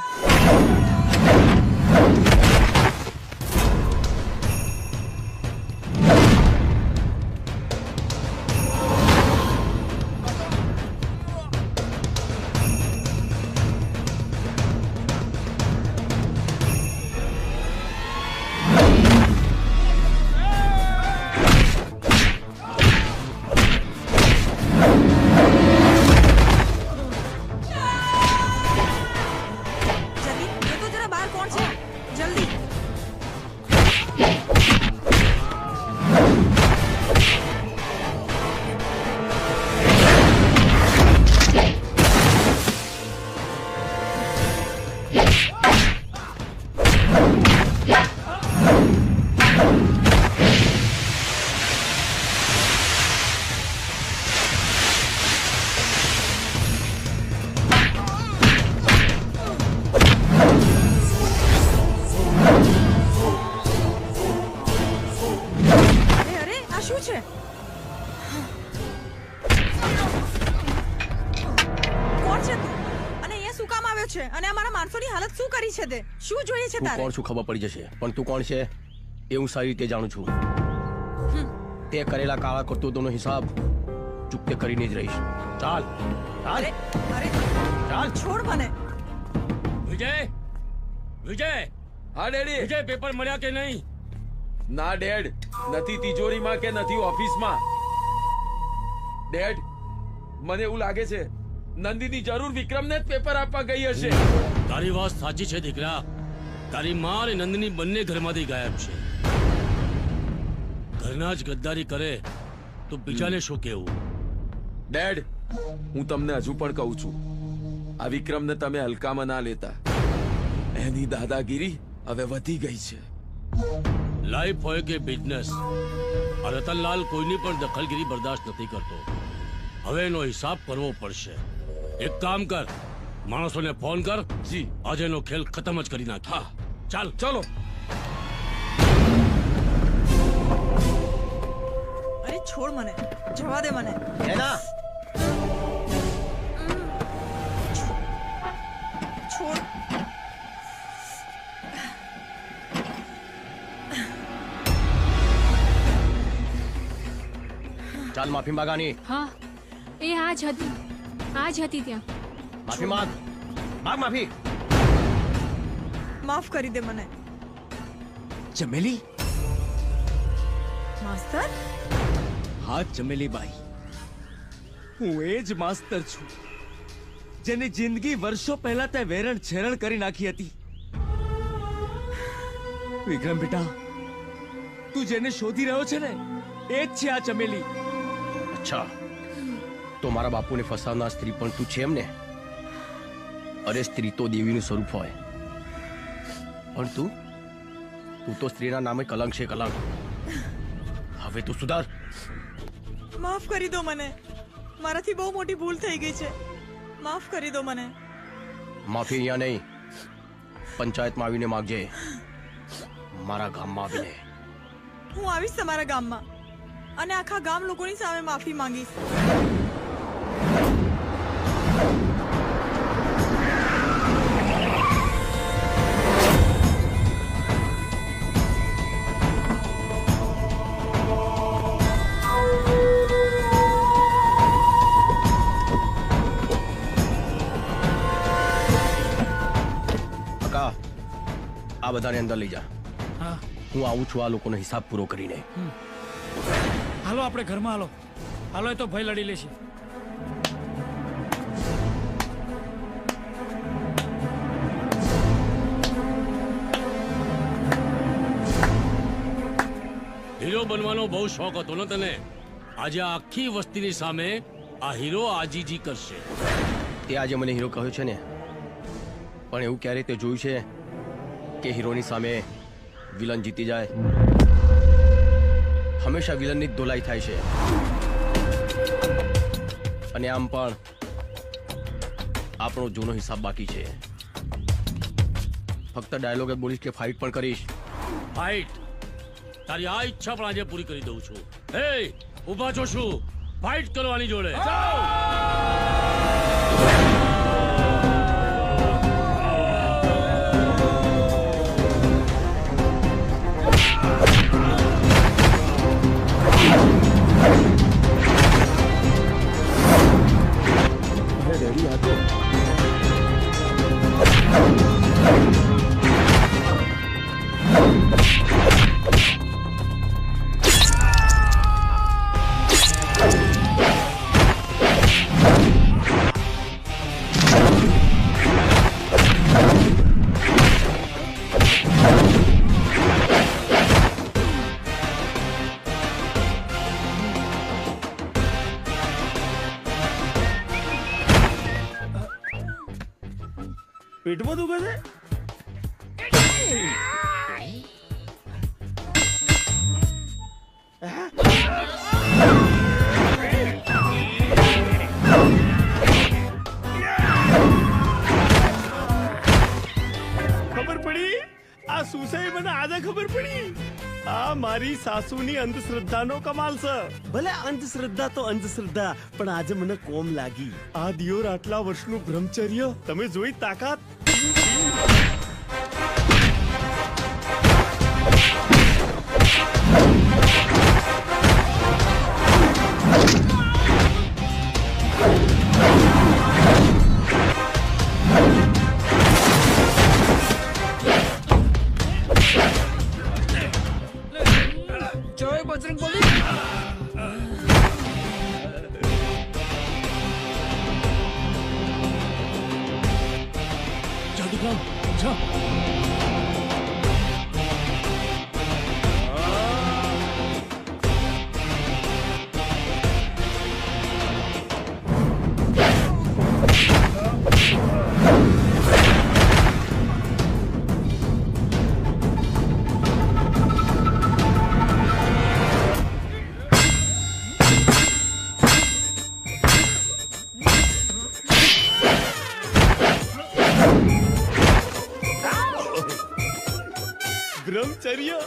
Speaker 14: છે અને અમારા માણસોની હાલત શું કરી છે તે શું જોઈએ છે
Speaker 8: તું
Speaker 14: તારે
Speaker 8: કોણ શું ખબર પડી જશે પણ તું કોણ છે એ હું સારી રીતે જાણું છું તે કરેલા કાળા કરતૂતોનો હિસાબ ચૂકતે કરીને જ રહીશ ચાલ ચાલ
Speaker 14: ચાલ છોડ મને
Speaker 1: વિજય વિજય
Speaker 6: હા ડેડી
Speaker 1: વિજય પેપર મળ્યા કે નહીં
Speaker 6: ના ડેડ નથી તિજોરીમાં કે નથી ઓફિસમાં ડેડ મને એવું લાગે છે નંદિની જરૂર વિક્રમને જ પેપર આપવા ગઈ હશે
Speaker 1: તારી વાત સાચી છે દીકરા તારી માં અને નંદિની બંને ઘરમાંથી ગાયબ છે ઘરના જ ગદ્દારી કરે તો બીજાને શું કેવું
Speaker 6: ડેડ હું તમને હજુ પણ કહું છું આ વિક્રમને તમે હલકામાં ના લેતા એની દાદાગીરી હવે વધી ગઈ છે
Speaker 1: લાઈફ હોય કે બિઝનેસ આ રતનલાલ કોઈની પણ દખલગીરી બરદાસ્ત નથી કરતો હવે એનો હિસાબ કરવો પડશે એક કામ કર માણસોને ફોન કર જી આજે એનો ખેલ ખતમ જ કરી નાખ હા ચાલ
Speaker 6: ચલો
Speaker 14: અરે છોડ મને જવા દે મને
Speaker 8: એના
Speaker 14: છોડ
Speaker 8: ચાલ માફી માંગાની
Speaker 22: હા એ આ જ હતી ત્યાં
Speaker 8: માફી માંગ માફી
Speaker 14: માફ કરી દે મને
Speaker 3: ચમેલી
Speaker 14: માસ્તર
Speaker 3: હા ચમેલીબાઈ હું એ જ માસ્તર છું જેની જિંદગી વર્ષો પહેલા તે વેરણ છેરણ કરી નાખી હતી વિક્રમ બેટા તું જેને શોધી રહ્યો છે ને એ જ છે આ ચમેલી
Speaker 8: અચ્છા તો મારા બાપુને ફસાવનાર સ્ત્રી પણ તું છે એમ ને અરે સ્ત્રી તો દેવીનું સ્વરૂપ હોય પણ તું તો સ્ત્રીના નામે કલંક છે કલંક હવે તું સુધાર
Speaker 14: માફ કરી દો મને મારાથી બહુ મોટી ભૂલ થઈ ગઈ છે માફ કરી દો મને
Speaker 8: માફી અહીંયા નહીં પંચાયતમાં આવીને માગજે મારા ગામમાં આવીને
Speaker 14: હું આવીશ તમારા ગામમાં અને આખા ગામ લોકોની સામે માફી માંગીશ
Speaker 8: આ બધાને અંદર લઈ જા
Speaker 20: હા
Speaker 8: હું આવું છું આ લોકોનો હિસાબ પૂરો કરીને
Speaker 20: હાલો આપણે ઘરમાં હાલો હાલો એ તો ભય લડી લેશે
Speaker 1: હીરો બનવાનો બહુ શોખ હતો ને તને આજે આખી વસ્તીની સામે આ હીરો આજીજી કરશે
Speaker 8: તે આજે મને હીરો કહ્યો છે ને પણ એવું ક્યારે તે જોયું છે કે હીરોની સામે વિલન જીતી જાય હંમેશા વિલનની જ ધોલાઈ થાય છે અને આમ પણ આપણો જૂનો હિસાબ બાકી છે ફક્ત ડાયલોગ જ બોલીશ કે ફાઇટ પણ કરીશ
Speaker 1: ફાઇટ તારી આ ઈચ્છા પણ આજે પૂરી કરી દઉં છું હે ઊભા છો શું ફાઇટ કરવાની જોડે
Speaker 11: પેટમાં દુખે છે ખબર પડી આ સુસાઈ મને આજે ખબર પડી આ મારી સાસુની અંધશ્રદ્ધાનો કમાલ છે. ભલે અંધશ્રદ્ધા તો અંધશ્રદ્ધા, પણ આજે મને કોમ લાગી. આ દિયોર આટલા વર્ષનું બ્રહ્મચર્ય, તમે જોઈ તાકાત.
Speaker 20: જય બજરંગબલી.
Speaker 1: જાદુગામ જા.
Speaker 11: બ્રહ્મચર્ય.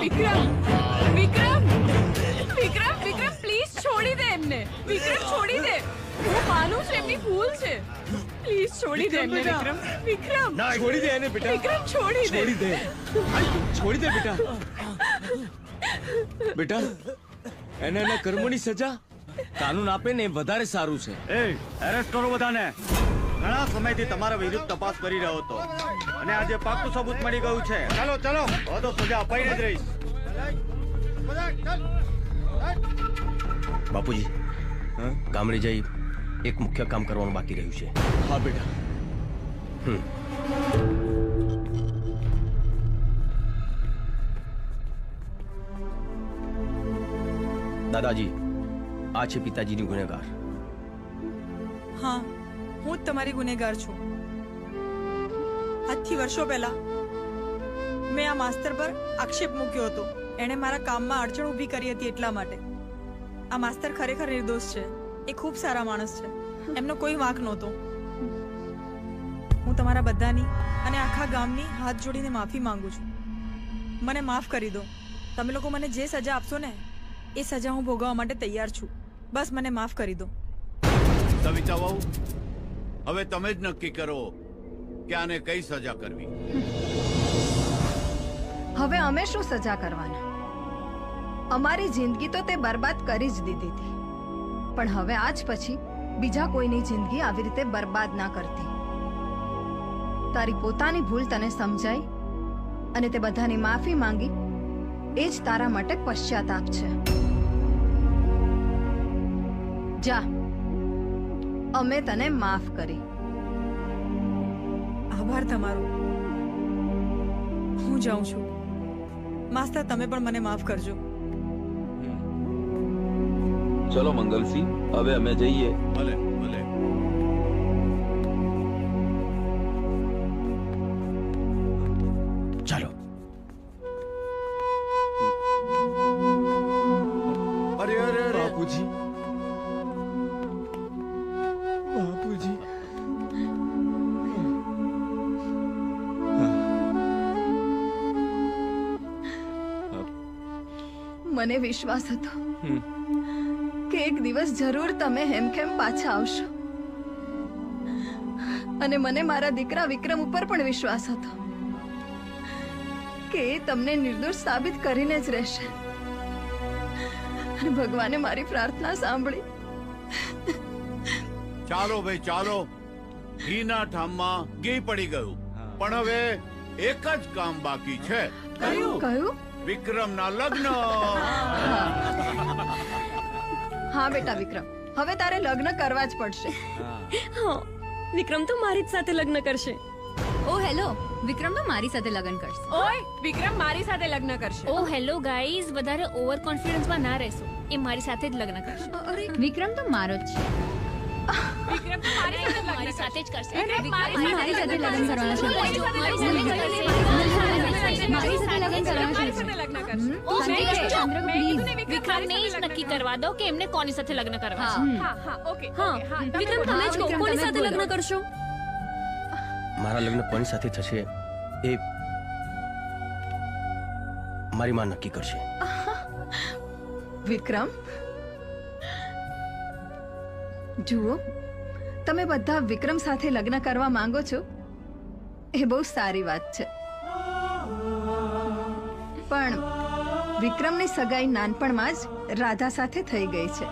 Speaker 19: વિક્રમ વિક્રમ વિક્રમ વિક્રમ પ્લીઝ છોડી દે એમને. વિક્રમ છોડી દે. હું માનું છું એમની ભૂલ છે. પ્લીઝ છોડી દે એમને વિક્રમ. વિક્રમ
Speaker 3: છોડી દે એને બેટા.
Speaker 19: વિક્રમ છોડી દે.
Speaker 3: છોડી દે. છોડી દે બેટા. બેટા એને એના કર્મોની સજા કાનૂન આપે ને એ વધારે સારું છે.
Speaker 16: એરેસ્ટ કરો બધાને. ઘણા સમયથી તમારા વિરુદ્ધ તપાસ કરી રહ્યો હતો અને આજે પાક્કું સબૂત મળી ગયું છે. ચાલો ચાલો, હવે તો સજા અપાઈને જ રહીશ.
Speaker 8: બાપુજી, ગામડે જઈ એક મુખ્ય કામ કરવાનું બાકી રહ્યું છે.
Speaker 3: હા બેટા.
Speaker 8: દાદાજી, આ છે પિતાજીની ગુનેગાર.
Speaker 7: હા, હું જ તમારી ગુનેગાર છું. આજથી વર્ષો પહેલા મેં આ માસ્તર પર આક્ષેપ મૂક્યો હતો. એણે મારા કામમાં અડચણ ઊભી કરી હતી એટલા માટે. આ માસ્તર ખરેખર નિર્દોષ છે. એ ખૂબ સારા માણસ છે. એમનો કોઈ વાંક નહોતો. હું તમારા બધાની અને આખા ગામની હાથ જોડીને માફી માંગુ છું. મને માફ કરી દો. તમે લોકો મને જે સજા આપશો ને એ સજા હું ભોગવવા માટે તૈયાર છું. બસ મને માફ કરી દો.
Speaker 2: સવિતા વહુ, હવે તમે જ નક્કી કરો કે આને કઈ સજા કરવી.
Speaker 15: હવે અમે શું સજા કરવાના? અમારી જિંદગી તો તે બરબાદ કરી જ દીધી હતી, પણ હવે આજ પછી બીજા કોઈની જિંદગી આવી રીતે બરબાદ ના કરતી. તારી પોતાની ભૂલ તને સમજાઈ અને તે બધાની માફી માંગી, એ જ તારા માટે પશ્ચાતાપ છે. જા, અમે તને માફ કરી.
Speaker 7: આભાર તમારો. હું જાઉં છું. માસ્તર, તમે પણ મને માફ કરજો.
Speaker 6: ચલો મંગલસિંહ, હવે અમે જઈએ.
Speaker 2: ભલે ભલે.
Speaker 8: ચાલો.
Speaker 2: અરે અરે અરે
Speaker 3: બાપુજી, બાપુજી.
Speaker 15: મને વિશ્વાસ હતો કે એક દિવસ જરૂર તમે હેમખેમ પાછા આવશો, અને મને મારા દીકરા વિક્રમ ઉપર પણ વિશ્વાસ હતો કે એ તમને નિર્દોષ સાબિત કરીને જ રહેશે. અને ભગવાને મારી પ્રાર્થના સાંભળી.
Speaker 2: ચાલો ભાઈ ચાલો, ઘીના ઠામમાં ઘી પડી ગયું, પણ હવે એક જ કામ બાકી છે.
Speaker 15: કયું?
Speaker 2: વિક્રમના લગ્ન.
Speaker 15: હા બેટા વિક્રમ, હવે તારે લગ્ન કરવા જ પડશે.
Speaker 17: હા, વિક્રમ તો મારી જ સાથે લગ્ન કરશે.
Speaker 4: ઓ હેલો, વિક્રમ તો મારી સાથે લગ્ન કરશે.
Speaker 19: ઓય, વિક્રમ મારી સાથે લગ્ન કરશે.
Speaker 9: ઓ હેલો ગાઈઝ, વધારે ઓવર કોન્ફિડન્સમાં ના રહેશો. એ મારી સાથે જ લગ્ન કરશે.
Speaker 4: અરે વિક્રમ તો મારો જ છે.
Speaker 19: વિક્રમ તો
Speaker 9: મારી સાથે જ કરશે.
Speaker 4: મારી સાથે લગ્ન કરવાના છે. મારી સાથે લગ્ન કરવાના છે.
Speaker 9: વિક્રમને જ નક્કી કરવા દો કે એમને કોની સાથે લગ્ન કરવા છે.
Speaker 17: હા, વિક્રમ તમે જ કહો, કોની સાથે લગ્ન કરશો?
Speaker 8: મારા લગ્ન કોની સાથે થશે એ મારી માં નક્કી કરશે.
Speaker 15: વિક્રમ, જુઓ, તમે બધા વિક્રમ સાથે લગ્ન કરવા માંગો છો એ બહુ સારી વાત છે, પણ વિક્રમની સગાઈ નાનપણમાં જ રાધા સાથે થઈ ગઈ છે,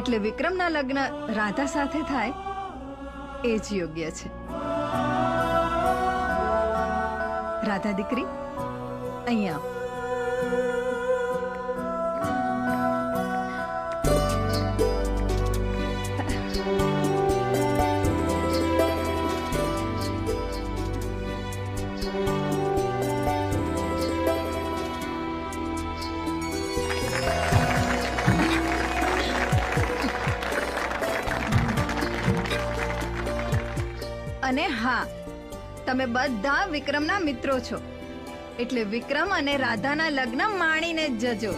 Speaker 15: એટલે વિક્રમના લગ્ન રાધા સાથે થાય એ જ યોગ્ય છે. રાધા દીકરી, અહીંયા અને હા, તમે બધા વિક્રમના મિત્રો છો, એટલે વિક્રમ અને રાધાના લગ્ન માણીને જ જજો.